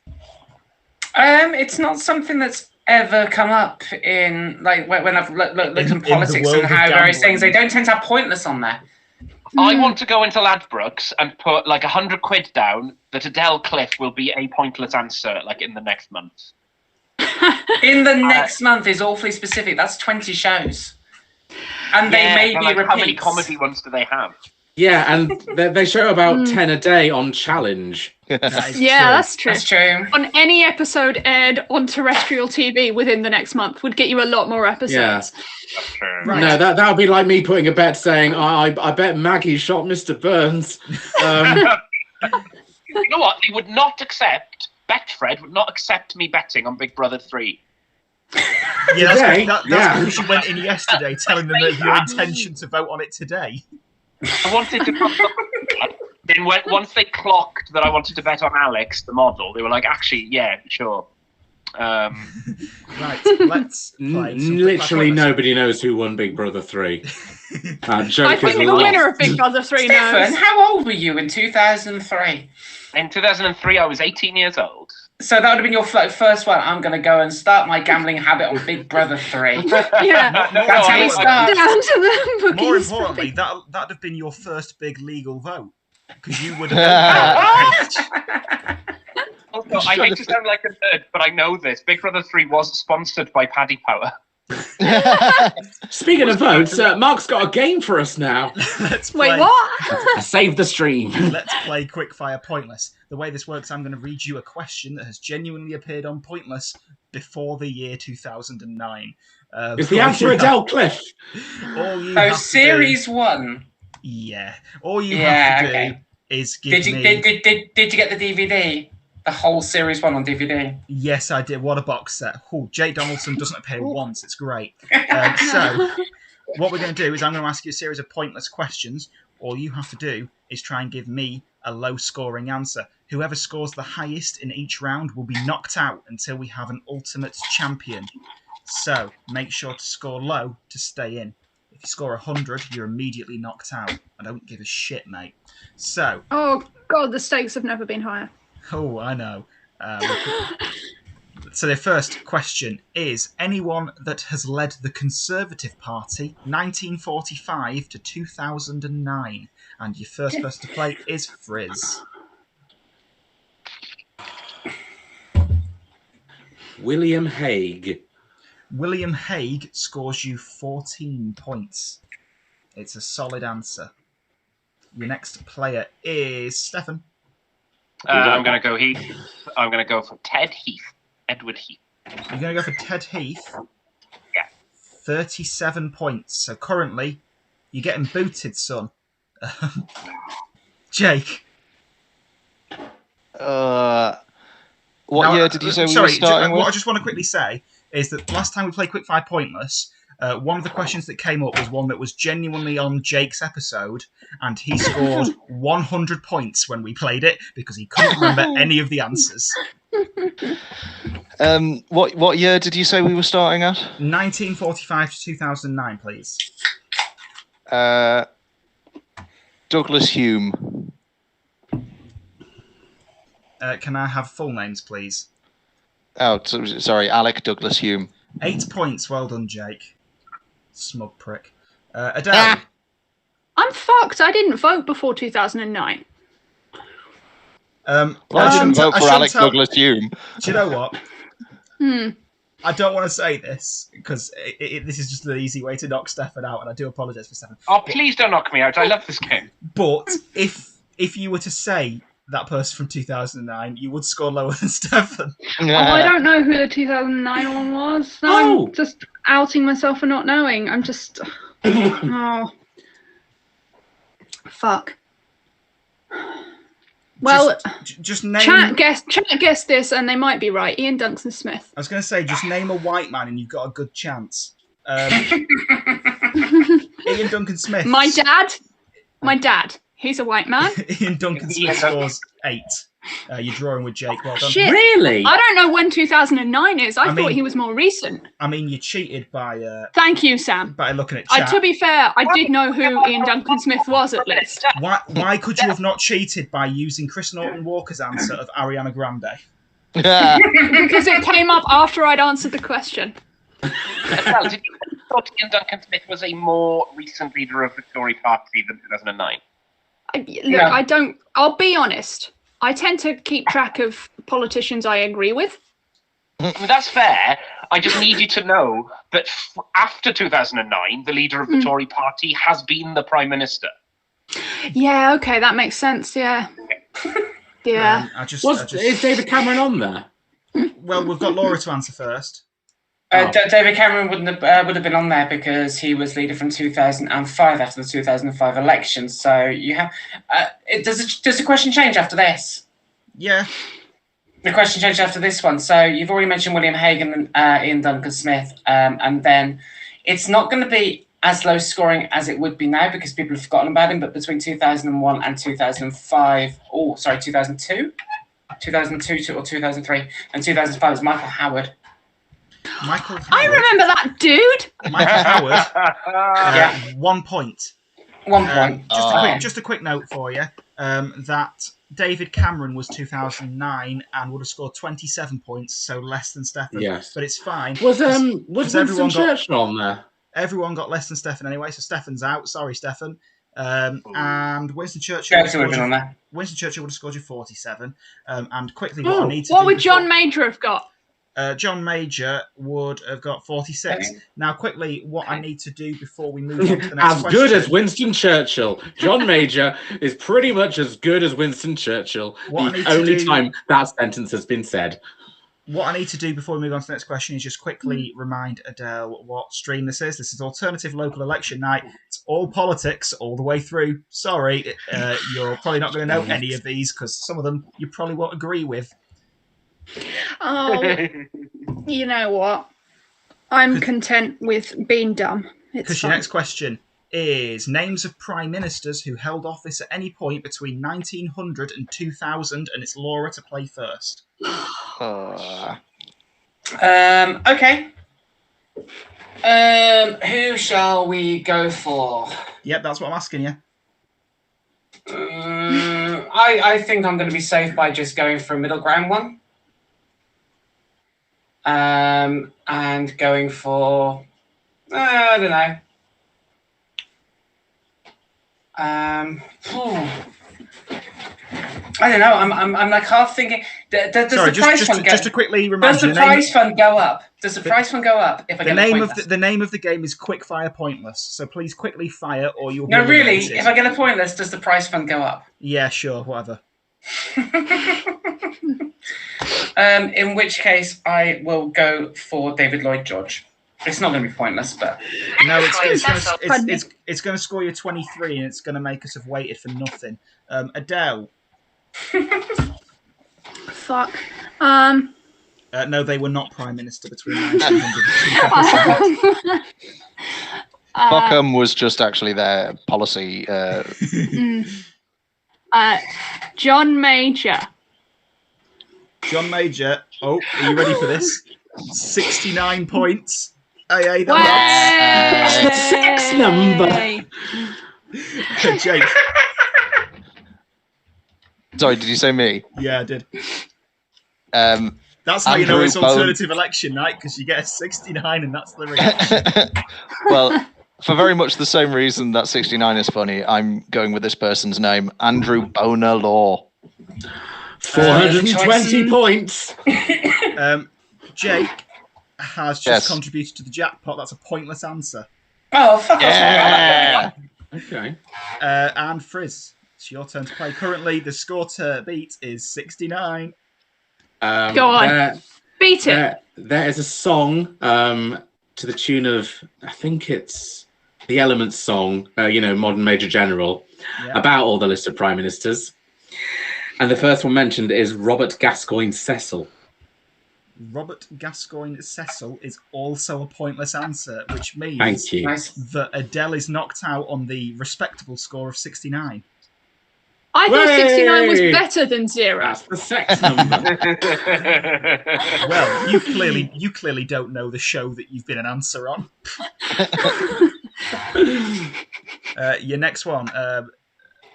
It's not something that's ever come up in like when I've looked in politics world and of how various gambling. things. They don't tend to have Pointless on there. I want to go into Ladbrokes and put like £100 down that Adele Cliff will be a pointless answer like in the next month. In the next month is awfully specific. That's 20 shows, and they may but, be like, repeats. how many comedy ones do they have? Yeah, and they show about 10 a day on Challenge. That's true. That's true. On any episode aired on terrestrial TV within the next month would get you a lot more episodes. Yeah. Right. No, that would be like me putting a bet saying, I bet Maggie shot Mr. Burns. You know what? They would not accept. Betfred would not accept me betting on Big Brother 3. Yeah, Today? that's Yeah. because you went in yesterday telling them that your intention to vote on it today. I wanted to. Then once they clocked that I wanted to bet on Alex, the model, they were like, actually, yeah, sure. Right, let's play. some Literally Pointless. nobody knows who won Big Brother 3. That I joke think is the lost. winner of Big Brother 3 Steffan, knows. how old were you in 2003? In 2003, I was 18 years old. So that would have been your first one. I'm going to go and start my gambling habit on Big Brother 3. Yeah. That's how you start. Down to the More bookies. importantly, that'd have been your first big legal vote. Because you would have Also, I hate to sound like a nerd, but I know this. Big Brother 3 was sponsored by Paddy Power. Speaking of votes, Mark's got a game for us now. Let's play. Wait, what? I saved the stream. Let's play Quickfire Pointless. The way this works, I'm going to read you a question that has genuinely appeared on Pointless before the year 2009. Is the answer Adele Cliff? All you So have to series 1. Yeah. All you have to do is give Did you me... did you get the DVD? The whole series 1 on DVD? Yes, I did. What a box set. Oh, Jake Donaldson doesn't appear once. It's great. So, what we're going to do is I'm going to ask you a series of pointless questions. All you have to do is try and give me a low-scoring answer. Whoever scores the highest in each round will be knocked out until we have an ultimate champion. So, make sure to score low to stay in. If you score 100, you're immediately knocked out. I don't give a shit, mate. So... Oh, God, the stakes have never been higher. Oh, I know. So the first question is, anyone that has led the Conservative Party 1945 to 2009? And your first person to play is Friz. William Hague. William Hague scores you 14 points. It's a solid answer. Your next player is Steffan. I'm going to go Heath. I'm going to go for Ted Heath. Edward Heath. You're going to go for Ted Heath. Yeah. 37 points. So currently, You're getting booted, son. Jake. What year did you say we were starting with? What I just want to quickly say is that last time we played Quickfire Pointless, one of the questions that came up was one that was genuinely on Jake's episode, and he scored 100 points when we played it because he couldn't remember any of the answers. What year did you say we were starting at? 1945 to 2009, please. Douglas Hume. Can I have full names, please? Oh, sorry, Alec Douglas Hume. 8 points. Well done, Jake. Smug prick. Adele. I'm fucked. I didn't vote before 2009. I didn't vote for Alec Douglas Hume. Do you know what? Hmm. I don't want to say this because this is just an easy way to knock Steffan out, and I do apologise for Steffan. Oh, please don't knock me out. I love this game. But if you were to say that person from 2009, you would score lower than Steffan. Oh, I don't know who the 2009 one was. No, I'm just outing myself for not knowing. I'm just... oh. Fuck. Well, just name... Chat guess this, and they might be right. Ian Duncan Smith. I was going to say, just name a white man, and you've got a good chance. Ian Duncan Smith. My dad. He's a white man. Ian Duncan Smith scores 8. You're drawing with Jake. Well done. Shit. Really? I don't know when 2009 is. I thought he was more recent. I mean, you cheated by... Thank you, Sam. By looking at chat. To be fair, I did know who Ian Duncan Smith was, at least. Why could you have not cheated by using Chris Norton Walker's answer of Ariana Grande? Because it came up after I'd answered the question. Adele, did you thought Ian Duncan Smith was a more recent leader of the Tory party than 2009? I don't... I'll be honest. I tend to keep track of politicians I agree with. That's fair. I just need you to know that after 2009, the leader of the Tory party has been the Prime Minister. Yeah, okay, that makes sense, yeah. Yeah. Is David Cameron on there? Well, we've got Laura to answer first. David Cameron would have been on there because he was leader from 2005 after the 2005 election. So you have does the question change after this? Yeah. The question changed after this one. So you've already mentioned William Hague and Ian Duncan Smith, and then it's not going to be as low scoring as it would be now because people have forgotten about him. But between 2001 and 2005, 2002 or 2003 and 2005 was Michael Howard. I remember that dude. Michael Howard. 1 point. 1 point. Just a quick note for you. That David Cameron was 2009 and would have scored 27 points, so less than Steffan. Yes. But it's fine. Was Winston Churchill on there? Everyone got less than Steffan anyway, so Steffan's out. Sorry, Steffan. And Winston Churchill would have scored you 47. And quickly, what I need to do... What would John Major have got? John Major would have got 46. Now, quickly, what I need to do before we move on to the next question... As good as Winston Churchill. John Major is pretty much as good as Winston Churchill. The only time that sentence has been said. What I need to do before we move on to the next question is just quickly remind Adele what stream this is. This is Alternative Local Election Night. It's all politics all the way through. Sorry, you're probably not going to know any of these because some of them you probably won't agree with. Oh, you know what? I'm content with being dumb. Because your next question is names of prime ministers who held office at any point between 1900 and 2000, and it's Laura to play first. Okay. Who shall we go for? Yep, that's what I'm asking you. I think I'm going to be safe by just going for a middle ground one. And going for, I don't know. I don't know. I'm like half thinking. Does the prize fund go? Just to quickly remind you. Does the prize fund go up? Does the prize fund go up if I get a pointless? The name of the game is Quick Fire Pointless. So please quickly fire, or you'll. No, really. If I get a pointless, does the prize fund go up? Yeah, sure, whatever. In which case, I will go for David Lloyd George. It's not going to be pointless, but No, it's going to score you 23, and it's going to make us have waited for nothing. Adele. Fuck. No, they were not prime minister between 1900 and 2007. Fuckham was just actually their policy. John Major. John Major. Oh, are you ready for this? 69 points. Hey, Sex number. Jake. Sorry, did you say me? Yeah, I did. That's how you know it's alternative election night, because you get a 69 and that's the reaction. Well, for very much the same reason that 69 is funny, I'm going with this person's name, Andrew Bonar Law. 420 points. Jake has just contributed to the jackpot. That's a pointless answer. Oh, fuck off. Okay. And Friz, it's your turn to play. Currently, the score to beat is 69. Go on. Beat it. There is a song to the tune of, I think it's the Elements song, Modern Major General, about all the listed prime ministers. And the first one mentioned is Robert Gascoigne Cecil. Robert Gascoigne Cecil is also a pointless answer, which means Thank you. that Adele is knocked out on the respectable score of 69. I thought 69 was better than 0. That's the sex number. Well, you clearly don't know the show that you've been an answer on. Your next one.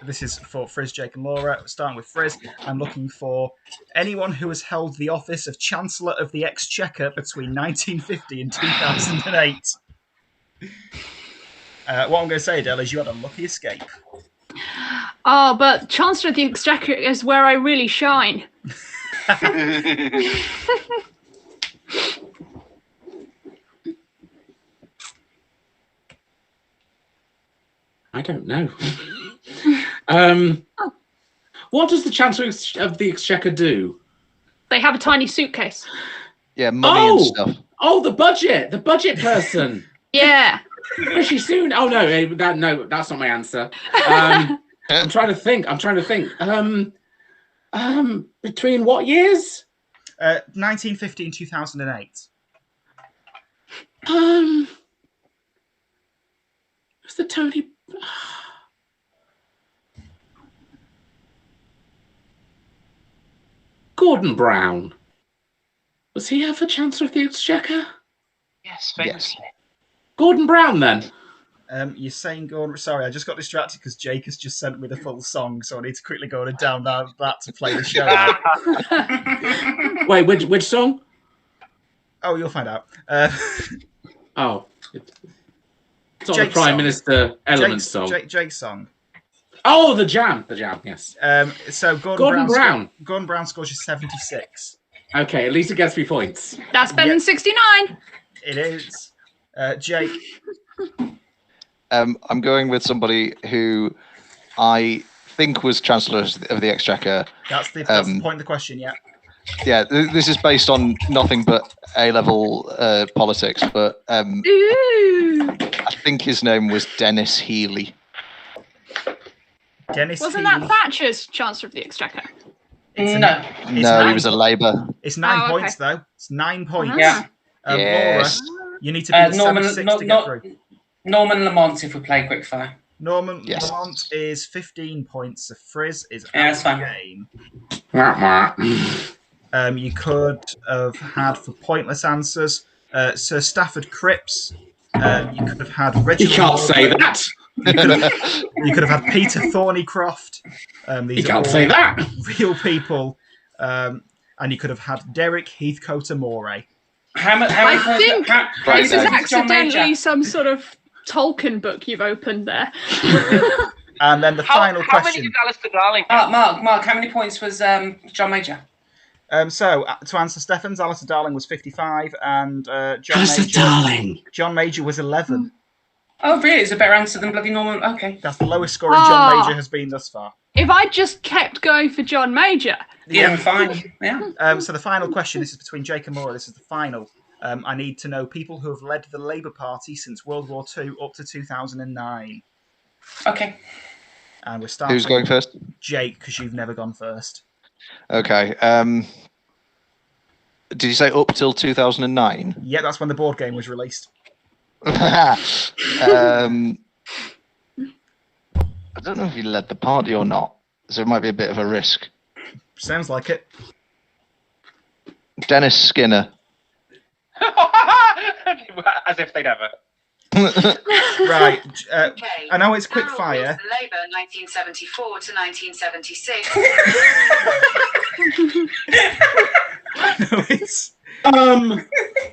This is for Friz, Jake, and Laura. Starting with Friz, I'm looking for anyone who has held the office of Chancellor of the Exchequer between 1950 and 2008. What I'm going to say, Adele, is you had a lucky escape. Oh, but Chancellor of the Exchequer is where I really shine. I don't know. What does the Chancellor of the Exchequer do? They have a tiny suitcase. Yeah, money and stuff. Oh, the budget person. Yeah. Rishi soon. Oh no, that's not my answer. I'm trying to think. Between what years? 1950 and 2008. What's the Tony? Gordon Brown. Was he ever Chancellor of the Exchequer? Yes, famously. Gordon Brown, then. You're saying Gordon... Sorry, I just got distracted because Jake has just sent me the full song, so I need to quickly go and download that to play the show. Wait, which song? Oh, you'll find out. Oh. It's not the Prime Minister Elements song. Jake's song. Oh, the Jam, yes. So Gordon Brown scores you 76. Okay, at least it gets me points. That's better than 69. It is. Jake. I'm going with somebody who I think was Chancellor of the Exchequer. That's the point of the question, yeah. Yeah, this is based on nothing but A-level politics, but I think his name was Dennis Healey. Wasn't that Thatcher's Chancellor of the Exchequer? No, he was a Labour. It's 9 points, though. It's 9 points. Yeah. Yes. Laura, you need to beat 76 to get through. Norman Lamont, if we play quickfire. Lamont is 15 points. So Friz is Yeah, out that's of the game. You could have had, for pointless answers, Sir Stafford Cripps. You could have had Reginald. You can't say that. You could have had Peter Thornycroft. These You can't say that. Real people. And you could have had Derek Heathcote Amore. I think this is accidentally some sort of Tolkien book you've opened there. And then the final question. How many did Alistair Darling? Mark, how many points was John Major? So, to answer Steffan's, Alistair Darling was 55, and John Major was 11. Oh, really? It's a better answer than bloody Norman. Okay. That's the lowest scoring John Major has been thus far. If I just kept going for John Major. Yeah, fine. Yeah. So the final question, this is between Jake and Laura. This is the final. I need to know people who have led the Labour Party since World War II up to 2009. Okay. And we're starting. Who's going first? Jake, because you've never gone first. Okay. Did you say up till 2009? Yeah, that's when the board game was released. I don't know if he led the party or not, so it might be a bit of a risk. Sounds like it. Dennis Skinner. As if they'd ever. Right. I know it's quick fire. Labour 1974 to 1976. No, it's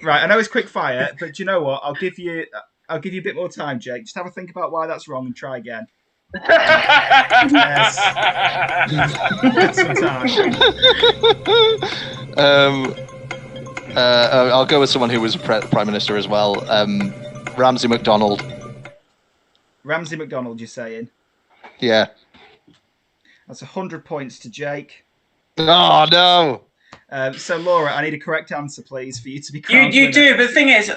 right. I know it's quick fire, but do you know what? I'll give you a bit more time, Jake. Just have a think about why that's wrong and try again. Yes. Some time. I'll go with someone who was Prime Minister as well. Ramsay MacDonald. Ramsay MacDonald, you're saying? Yeah. That's 100 points to Jake. Oh, no! So, Laura, I need a correct answer, please, for you to be crowned You winner. do, but the thing is,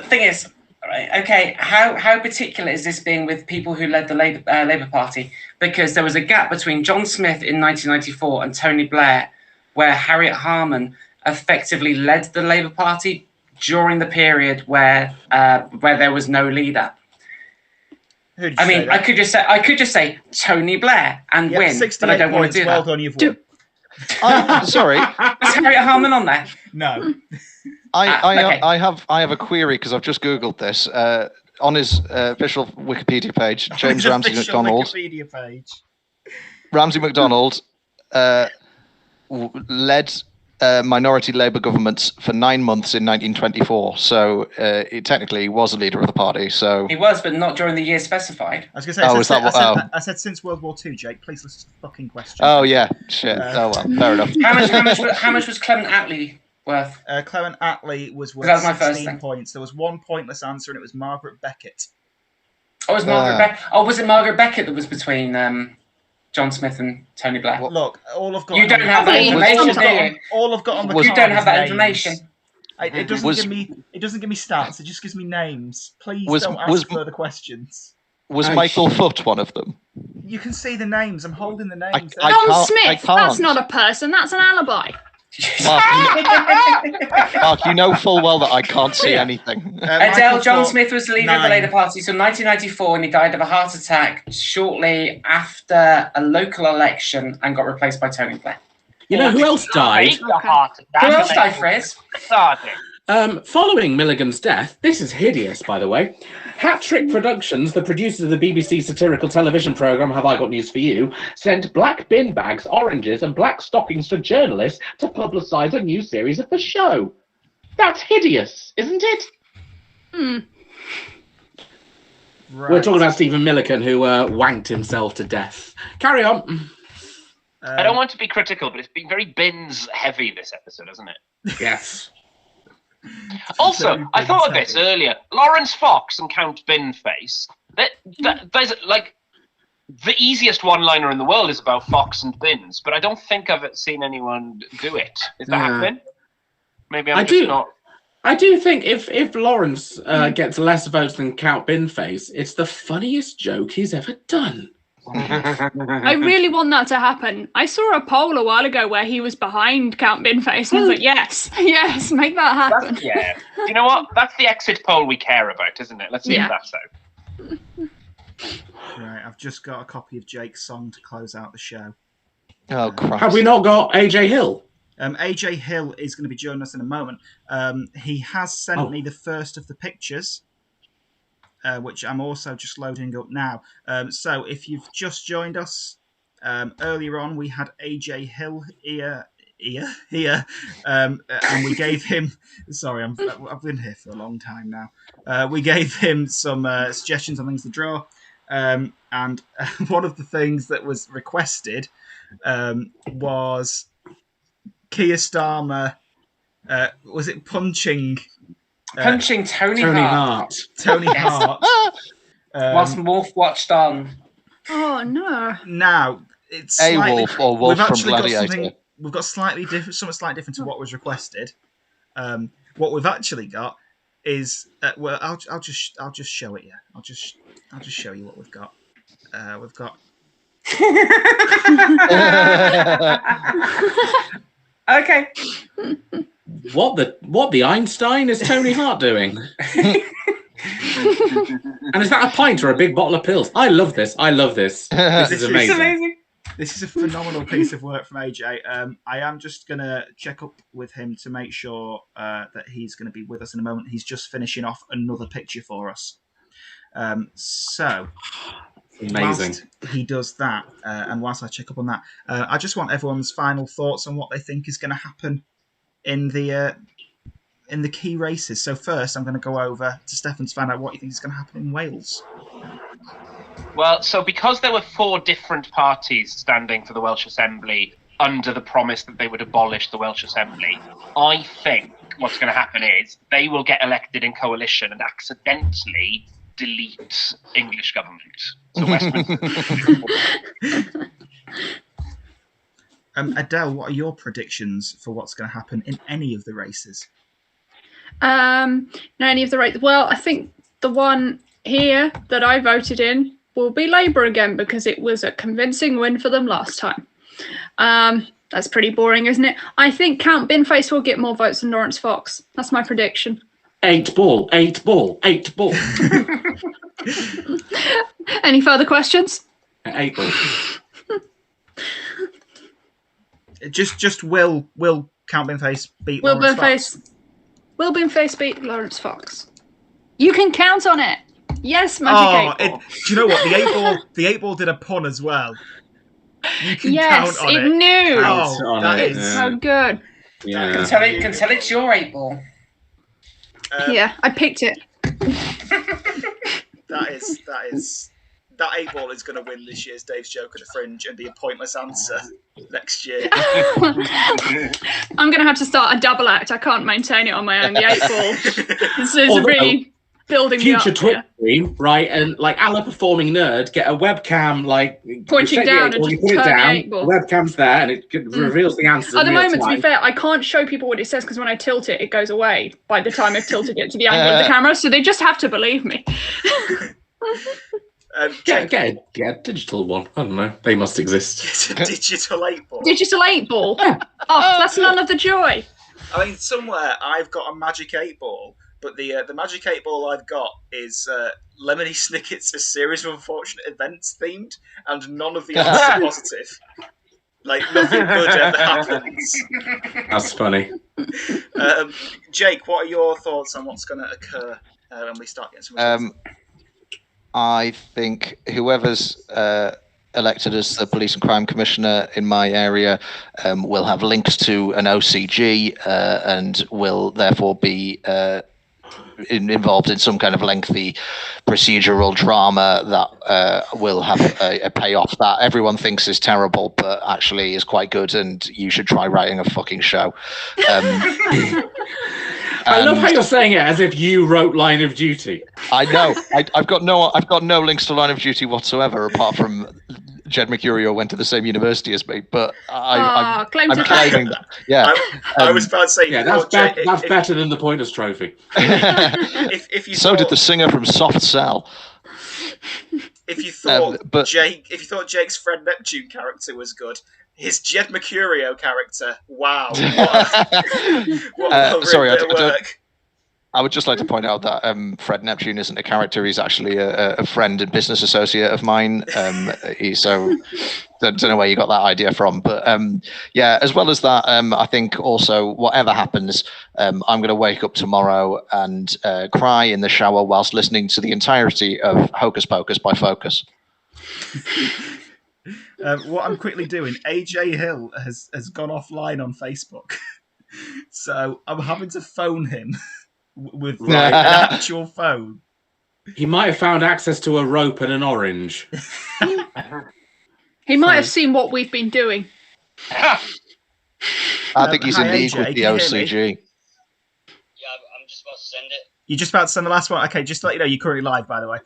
right, okay, how particular is this being with people who led the Labour Party? Because there was a gap between John Smith in 1994 and Tony Blair, where Harriet Harman effectively led the Labour Party during the period where there was no leader. I mean, I could just say Tony Blair and win, but I don't want to do well that. Done, you've won. Sorry. Is Harriet Harman on there? No. I have a query because I've just googled this. On his official Wikipedia page, James Ramsay MacDonald. Wikipedia page. Ramsay MacDonald led minority Labour governments for 9 months in 1924. So he technically was a leader of the party. So He was, but not during the year specified. I was going to say, I said since World War II, Jake. Please listen to the fucking question. Oh yeah, shit. Oh well, fair enough. How much was Clement Attlee worth? Clement Attlee was worth That was my first 16 thing. points. There was one pointless answer, and it was Margaret Beckett. Oh, was it Margaret Beckett that was between John Smith and Tony Blair? Look, all I've got. You don't have that information, do you? All I've got on the You card don't is have that names. information. It doesn't give me stats. It just gives me names. Please don't ask further questions. Was Michael Foot one of them? You can see the names. I'm holding the names. John Smith. That's not a person. That's an alibi. Mark, you know full well that I can't see anything. Adele, John Smith was the leader of the Labour Party till 1994, and he died of a heart attack shortly after a local election and got replaced by Tony Blair. You know who else died? Who else died, Friz? Following Milligan's death, this is hideous, by the way. Hat Trick Productions, the producers of the BBC satirical television programme Have I Got News For You, sent black bin bags, oranges and black stockings to journalists to publicise a new series of the show. That's hideous, isn't it? Right. We're talking about Stephen Milligan, who wanked himself to death. Carry on. I don't want to be critical, but it's been very bins heavy this episode, hasn't it? Yes. Also, I thought of this earlier. Lawrence Fox and Count Binface. There's like the easiest one-liner in the world is about Fox and bins, but I don't think I've seen anyone do it. Is that happening? Maybe I'm just not. I do think if Lawrence gets less votes than Count Binface, it's the funniest joke he's ever done. I really want that to happen. I saw a poll a while ago where he was behind Count Binface, and I was like, yes, make that happen. Yeah. Do you know what? That's the exit poll we care about, isn't it? Let's see if that's out. Right, I've just got a copy of Jake's song to close out the show. Oh, Christ. Have we not got AJ Hill? AJ Hill is going to be joining us in a moment. He has sent me the first of the pictures, which I'm also just loading up now. So if you've just joined us, earlier on we had AJ Hill here, and we gave him. Sorry, I've been here for a long time now. We gave him some suggestions on things to draw, and one of the things that was requested was Keir Starmer. Was it punching Tony Hart. Tony Hart. Whilst Wolf watched on. Oh no! Now it's Wolf or Wolf from Gladiator. We've got something slightly different to what was requested. What we've actually got is well, I'll just show it you. I'll just show you what we've got. We've got. Okay. What the Einstein is Tony Hart doing? And is that a pint or a big bottle of pills? I love this. This is amazing. This is a phenomenal piece of work from AJ. I am just going to check up with him to make sure that he's going to be with us in a moment. He's just finishing off another picture for us. So, amazing. Whilst he does that, and whilst I check up on that, I just want everyone's final thoughts on what they think is going to happen in the key races. So first, I'm going to go over to Steffan to find out what you think is going to happen in Wales. Well, so because there were 4 different parties standing for the Welsh Assembly under the promise that they would abolish the Welsh Assembly, I think what's going to happen is they will get elected in coalition and accidentally delete English government. So Westminster. Adele, what are your predictions for what's going to happen in any of the races? Any of the races? Well, I think the one here that I voted in will be Labour again because it was a convincing win for them last time. That's pretty boring, isn't it? I think Count Binface will get more votes than Lawrence Fox. That's my prediction. 8 ball. Any further questions? 8 ball. Just will Count Binface beat Will Lawrence Fox? Will Binface beat Lawrence Fox? You can count on it. Yes, Magic 8 Ball. Do you know what? The 8 ball did a pun as well. You can yes, count on it. It knew. Oh, that is so good. Yeah. Can tell it's your 8 ball. Yeah, I picked it. That 8 ball is going to win this year's Dave's Joke at the Fringe and be a pointless answer next year. I'm going to have to start a double act. I can't maintain it on my own. The 8 ball. This is really building me up. Future Twitch stream, right? And like Allah performing nerd, get a webcam like pointing down and you just put it turn down. the 8 ball. The webcam's there and it reveals the answers. At the in real moment, to be time. fair, I can't show people what it says because when I tilt it, it goes away by the time I've tilted it to the angle of the camera. So they just have to believe me. Get a digital one. I don't know. They must exist. It's a digital 8 ball. Digital 8 ball. Oh, that's none of the joy. I mean, somewhere I've got a Magic 8 ball, but the Magic 8 ball I've got is Lemony Snicket's A Series of Unfortunate Events themed, and none of the answers are positive. Like, nothing good ever happens. That's funny. Jake, what are your thoughts on what's going to occur when we start getting some results? I think whoever's elected as the Police and Crime Commissioner in my area will have links to an OCG and will therefore be involved in some kind of lengthy procedural drama that will have a payoff that everyone thinks is terrible but actually is quite good, and you should try writing a fucking show. I love how you're saying it as if you wrote Line of Duty. I know. I've got no links to Line of Duty whatsoever, apart from Jed Mercurio went to the same university as me. But I'm claiming that. Yeah, I was about to say. Yeah, that's better than the Pointers Trophy. if you so did the singer from Soft Cell. If you thought Jake's Fred Neptune character was good, his Jed Mercurio character, wow! I would just like to point out that Fred Neptune isn't a character; he's actually a friend and business associate of mine. So don't know where you got that idea from, but yeah. As well as that, I think also whatever happens, I'm going to wake up tomorrow and cry in the shower whilst listening to the entirety of Hocus Pocus by Focus. What I'm quickly doing, AJ Hill has gone offline on Facebook, so I'm having to phone him with an actual phone. He might have found access to a rope and an orange. He might have seen what we've been doing. I think he's in league with the OCG. I'm just about to send it. You're just about to send the last one? Okay, just to let you know, you're currently live, by the way.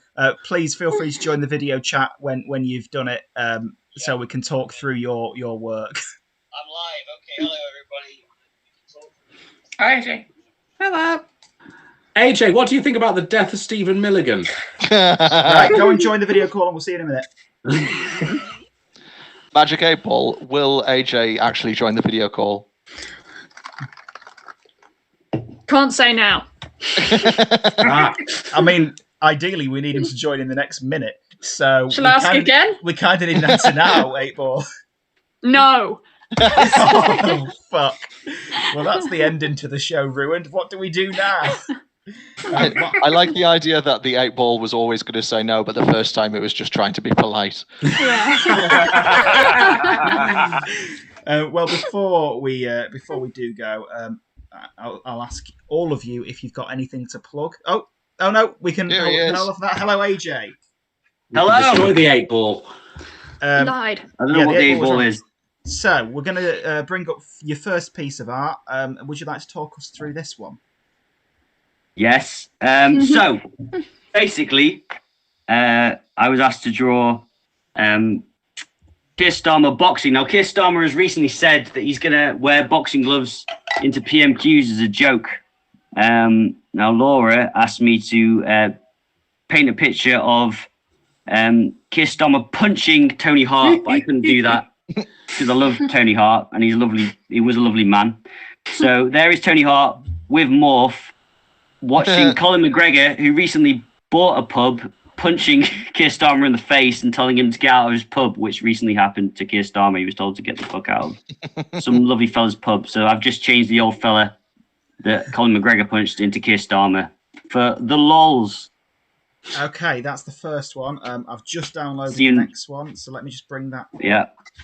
Please feel free to join the video chat when you've done it, so we can talk through your work. I'm live. Okay, hello, everybody. Hi, AJ. Hello. AJ, what do you think about the death of Stephen Milligan? Right, go and join the video call and we'll see you in a minute. Magic 8 Ball, will AJ actually join the video call? Can't say now. I mean, ideally, we need him to join in the next minute. So Shall I ask again? We kind of need an answer now, 8 Ball. No. Oh, fuck. Well, that's the ending to the show ruined. What do we do now? I like the idea that the 8 Ball was always going to say no, but the first time it was just trying to be polite. Well, before we do go, I'll ask all of you if you've got anything to plug. Oh no, we can. Here he is. All of that. Hello, AJ. Hello. Destroy the 8 Ball. Lied. I don't know what the 8 Ball is. So we're going to bring up your first piece of art. Would you like to talk us through this one? Yes. So basically, I was asked to draw Keir Starmer boxing. Now, Keir Starmer has recently said that he's going to wear boxing gloves into PMQs as a joke. Now, Laura asked me to paint a picture of Keir Starmer punching Tony Hart, but I couldn't do that because I love Tony Hart and he was a lovely man. So there is Tony Hart with Morph watching Colin McGregor, who recently bought a pub, punching Keir Starmer in the face and telling him to get out of his pub, which recently happened to Keir Starmer. He was told to get the fuck out of some lovely fella's pub. So I've just changed the old fella that Colin McGregor punched into Keir Starmer for the lols. Okay, that's the first one. I've just downloaded the next one, so let me just bring that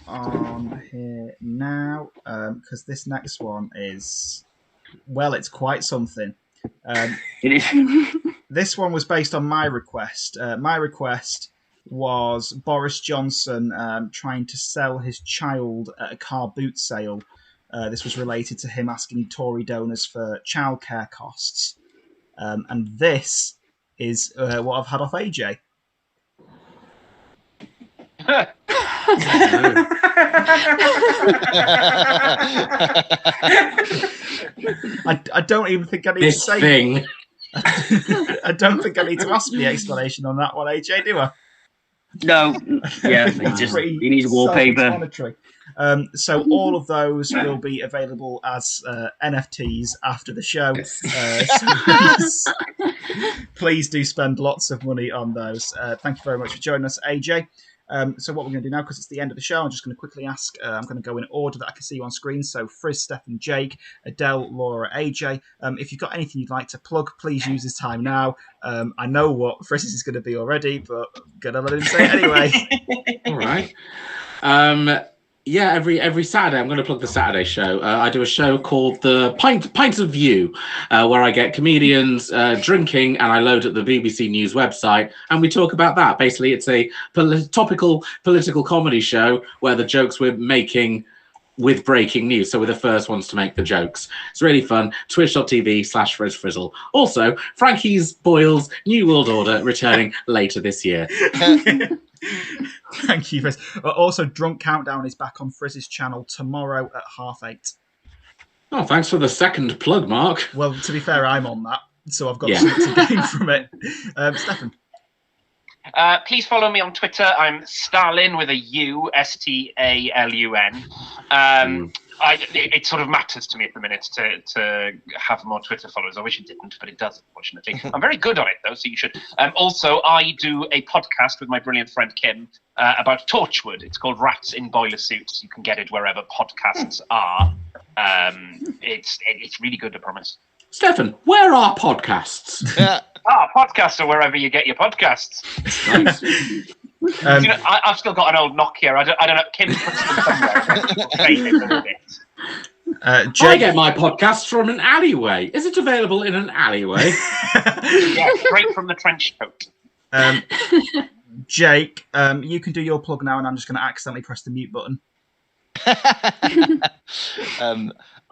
on here now, because this next one is, well, it's quite something. It is. This one was based on my request. My request was Boris Johnson trying to sell his child at a car boot sale. This was related to him asking Tory donors for childcare costs. And this is what I've had off AJ. I don't even think I need to say thing. I don't think I need to ask for the explanation on that one, AJ, do I? No, yeah, he needs wallpaper. So all of those will be available as NFTs after the show. So please do spend lots of money on those. Thank you very much for joining us, AJ. So what we're going to do now, because it's the end of the show, I'm just going to quickly ask, I'm going to go in order that I can see you on screen. So Friz, Steffan, Jake, Adele, Laura, AJ. If you've got anything you'd like to plug, please use this time now. I know what Friz is going to be already, but I'm going to let him say it anyway. All right. Yeah, every Saturday, I'm going to plug the Saturday show. I do a show called the Pint of View, where I get comedians drinking, and I load at the BBC News website, and we talk about that. Basically, it's a topical political comedy show where the jokes we're making with breaking news, so we're the first ones to make the jokes. It's really fun. Twitch.tv/Friz Frizzle. Also, Frankie's Boyle's New World Order returning later this year. Thank you, Friz. Also, Drunk Countdown is back on Frizz's channel tomorrow at 8:30. Oh, thanks for the second plug, Mark. Well, to be fair, I'm on that, so I've got something to gain from it. Steffan. Please follow me on Twitter. I'm Stalin with a U, Stalun. It sort of matters to me at the minute to have more Twitter followers. I wish it didn't, but it does, unfortunately. I'm very good on it, though, so you should. Also, I do a podcast with my brilliant friend Kim about Torchwood. It's called Rats in Boiler Suits. You can get it wherever podcasts are. It's really good, I promise. Steffan, where are podcasts? Podcasts are wherever you get your podcasts. Nice. I've still got an old Nokia. I don't know. Kim puts them somewhere. I get my podcasts from an alleyway. Is it available in an alleyway? Yeah, straight from the trench coat. Jake, you can do your plug now, and I'm just going to accidentally press the mute button.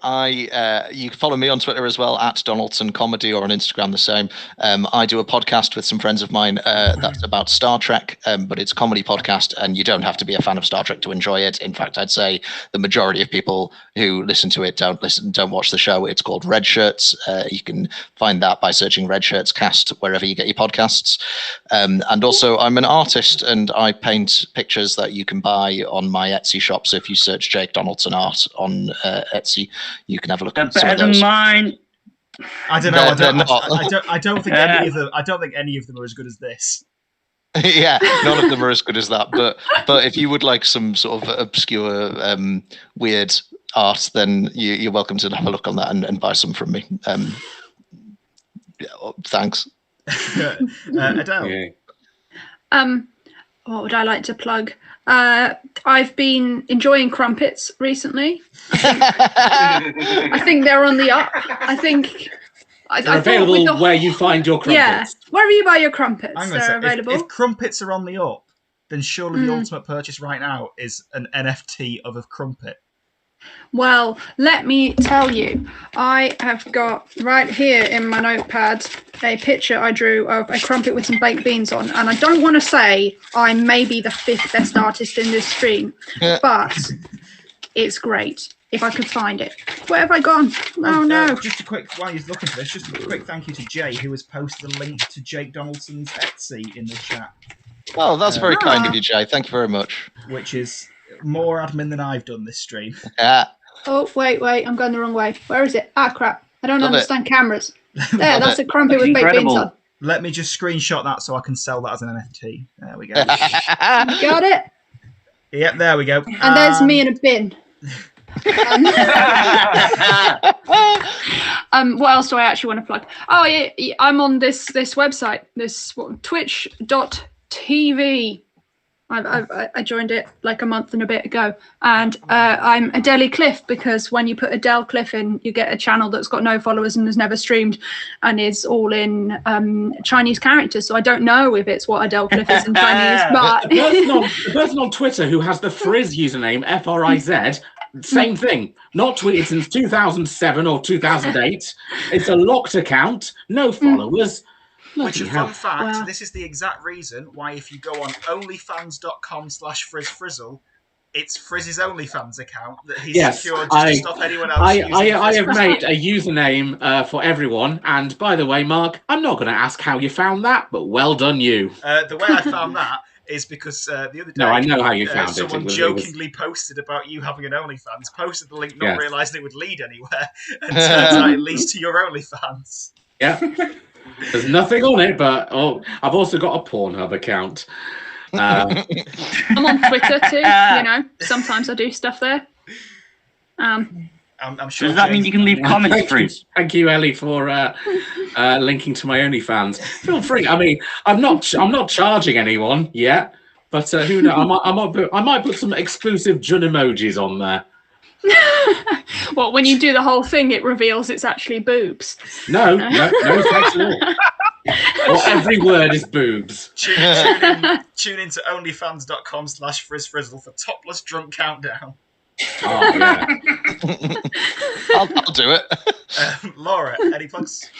You can follow me on Twitter as well, at Donaldson Comedy, or on Instagram the same. I do a podcast with some friends of mine that's about Star Trek, but it's a comedy podcast, and you don't have to be a fan of Star Trek to enjoy it. In fact, I'd say the majority of people who listen to it don't watch the show. It's called Red Shirts. You can find that by searching Red Shirts Cast wherever you get your podcasts. And also, I'm an artist, and I paint pictures that you can buy on my Etsy shop. So if you search Jake Donaldson Art on Etsy, you can have a look at some of those. Mine. I don't know. I don't think any of them. I don't think any of them are as good as this. Yeah, none of them are as good as that. But if you would like some sort of obscure, weird art, then you're welcome to have a look on that and buy some from me. Thanks. Adele. What would I like to plug? I've been enjoying crumpets recently. I think they're on the up. I think they're available where you find your crumpets. Yeah, wherever you buy your crumpets, they're available. If crumpets are on the up, then surely the ultimate purchase right now is an NFT of a crumpet. Well, let me tell you, I have got right here in my notepad a picture I drew of a crumpet with some baked beans on, and I don't want to say I'm maybe the 5th best artist in this stream, but it's great. If I could find it. Where have I gone? Oh no. Just a quick, while you're looking for this, just a quick thank you to Jay, who has posted a link to Jake Donaldson's Etsy in the chat. Oh, that's very kind of you, Jay. Thank you very much. Which is more admin than I've done this stream. Yeah. Oh, wait, I'm going the wrong way. Where is it? Ah, crap. I don't Love understand cameras. There, that's a crumpet with baked beans on. Let me just screenshot that so I can sell that as an NFT. There we go. Got it? Yep, there we go. And there's me in a bin. What else do I actually want to plug? Oh, yeah, I'm on this website, this twitch.tv. I joined it like a month and a bit ago, and I'm Adele Cliff, because when you put Adele Cliff in, you get a channel that's got no followers and has never streamed and is all in Chinese characters. So I don't know if it's what Adele Cliff is in Chinese, but the person on Twitter who has the Friz username FRIZ. Same thing. Not tweeted since 2007 or 2008. It's a locked account. No followers. Which, a fun fact, this is the exact reason why if you go on onlyfans.com/Friz Frizzle, it's Frizz's OnlyFans account that he's secured just to stop anyone else I have made a username for everyone. And by the way, Mark, I'm not going to ask how you found that, but well done you. The way I found that is because the other day, no, I know how you found it. Someone jokingly posted about you having an OnlyFans, posted the link, not realising it would lead anywhere, and turns out it leads to your OnlyFans. Yeah, there's nothing on it, but I've also got a Pornhub account. I'm on Twitter too. You know, sometimes I do stuff there. I'm sure. Does that mean you can leave comments free? Thank you, Ellie, for linking to my OnlyFans. Feel free. I mean, I'm not charging anyone yet, but who knows? I might put some exclusive Jun emojis on there. Well, when you do the whole thing, it reveals it's actually boobs. No, thanks at all. Or every word is boobs. Tune into onlyfans.com/Friz Frizzle for topless drunk countdown. Oh, yeah. I'll do it. Laura, any plugs?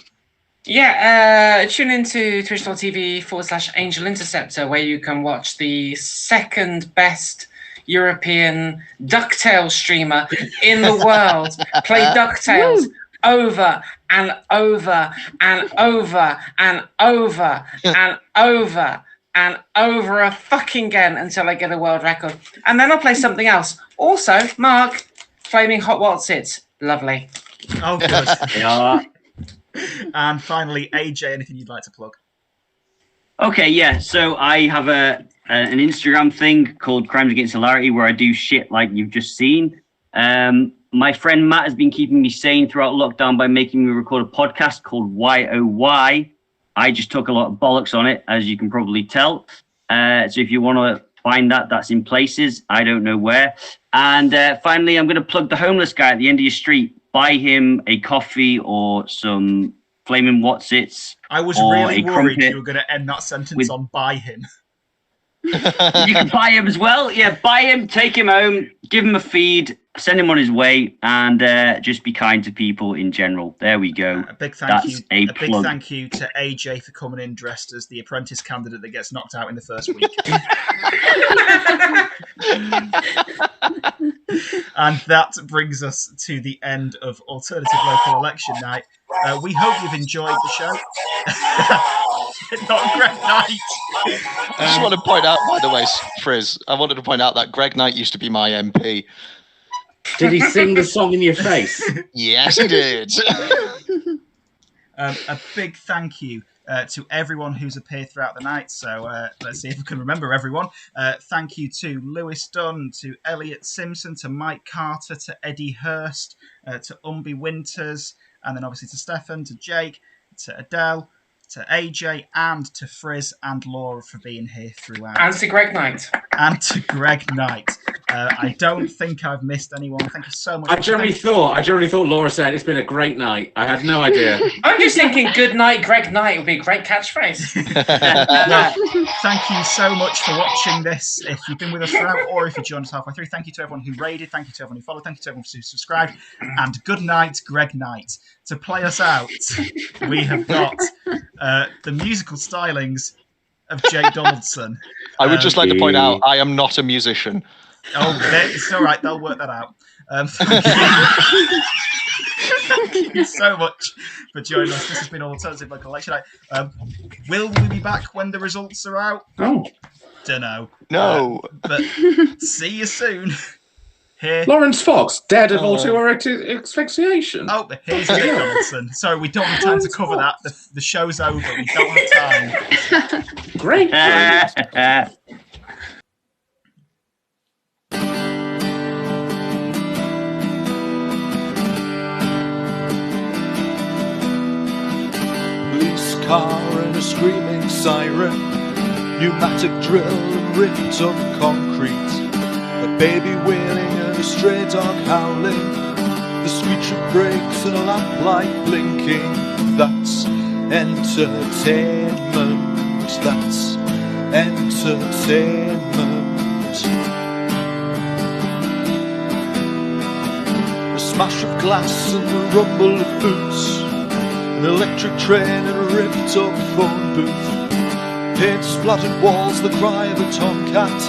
Yeah, tune into twitch.tv/Angel Interceptor, where you can watch the second best European DuckTales streamer in the world play DuckTales over and over and over and over and over and over a fucking again until I get a world record. And then I'll play something else. Also, Mark, Flaming Hot Waltzits. Lovely. Oh, good. Yeah. And finally, AJ, anything you'd like to plug? Okay, yeah. So I have an Instagram thing called Crimes Against Hilarity where I do shit like you've just seen. My friend Matt has been keeping me sane throughout lockdown by making me record a podcast called YOY. I just took a lot of bollocks on it, as you can probably tell. So if you want to find that, that's in places. I don't know where. And finally, I'm going to plug the homeless guy at the end of your street. Buy him a coffee or some Flaming Whatsits. I was really worried you were going to end that sentence on buy him. You can buy him as well. Yeah, buy him, take him home, give him a feed, send him on his way, and just be kind to people in general. There we go. A big thank you. A big thank you to AJ for coming in dressed as the apprentice candidate that gets knocked out in the first week. And that brings us to the end of Alternative Local Election Night. We hope you've enjoyed the show. Not Greg Knight. I just want to point out, by the way, Friz, I wanted to point out that Greg Knight used to be my MP. Did he sing the song in your face? Yes, he did. A big thank you to everyone who's appeared throughout the night. So let's see if we can remember everyone. Thank you to Lewis Dunn, to Eliott Simpson, to Mike Carter, to Edy Hurst, to Umby Winters, and then obviously to Steffan, to Jake, to Adele, to AJ, and to Friz and Laura for being here throughout. And to Greg Knight. And to Greg Knight. I don't think I've missed anyone. Thank you so much. I generally thought Laura said it's been a great night. I had no idea. I'm just thinking good night, Greg Knight would be a great catchphrase. Thank you so much for watching this. If you've been with us throughout or if you joined us halfway through, thank you to everyone who raided, thank you to everyone who followed, thank you to everyone who subscribed, and good night, Greg Knight. To play us out, we have got the musical stylings of Jake Donaldson. I would just like to point out, I am not a musician. Oh, it's all right. They'll work that out. Thank you so much for joining us. This has been Alternative Local Election Night. Will we be back when the results are out? Oh. Dunno. No. But see you soon. Here. Lawrence Fox, dead of autoerotic asphyxiation. Oh, here's Jake Donaldson. Sorry, we don't have time to cover that. The show's over. We don't have time. Great. Police car and a screaming siren, pneumatic drill and ripped up concrete, a baby wailing and a stray dog howling, the screech of brakes and a lamplight blinking. That's entertainment. That's entertainment. A smash of glass and the rumble of boots, an electric train and a ripped up phone booth, paint splattered walls, the cry of a tomcat,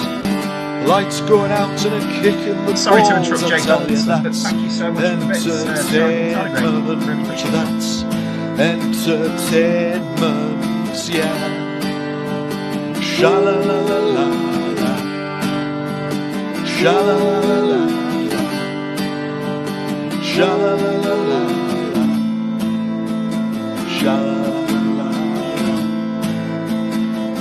lights going out and a kick in the Sorry balls. to interrupt Jake Donaldson, but thank you so much for the bits. Entertainment, that's entertainment, yeah. Sha-la-la-la-la, sha-la-la-la-la, sha-la-la-la-la, sha-la-la-la-la,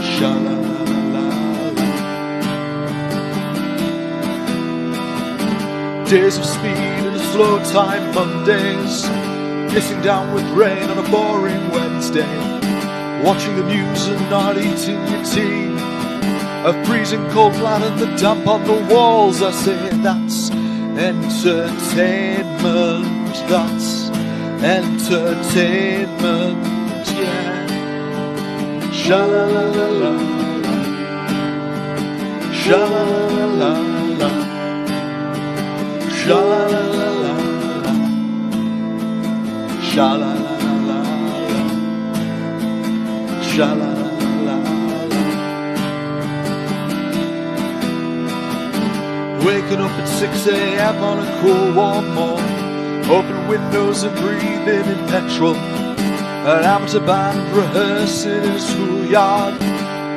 sha-la-la-la-la. Days of speed and slow time Mondays, pissing down with rain on a boring Wednesday, watching the news and not eating your tea, a freezing cold flat and the damp on the walls. I say that's entertainment, that's entertainment, yeah. Sha-la-la-la-la, sha-la-la-la-la, sha-la-la-la-la, sha-la-la-la-la, sha-la-la-la-la. Waking up at 6 a.m. on a cool warm morn, open windows and breathing in petrol, an amateur band rehearsing in a schoolyard,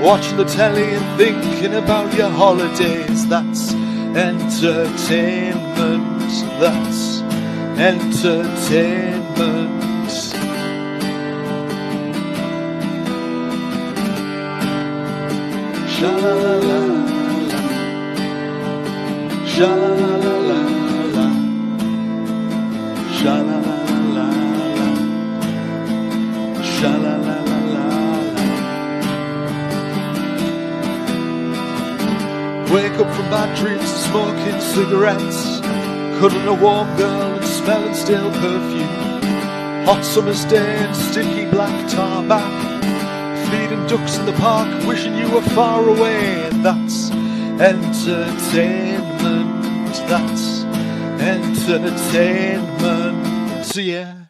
watching the telly and thinking about your holidays. That's entertainment, that's entertainment. Sha-la-la-la, sha-la-la-la-la, sha-la-la-la-la, sha-la-la-la-la. Wake up from bad dreams and smoking cigarettes, cuddling a warm girl and smelling stale perfume, hot summer's day and sticky black tarmac, feeding chasing ducks in the park, wishing you were far away. And that's entertainment. That's entertainment. Yeah.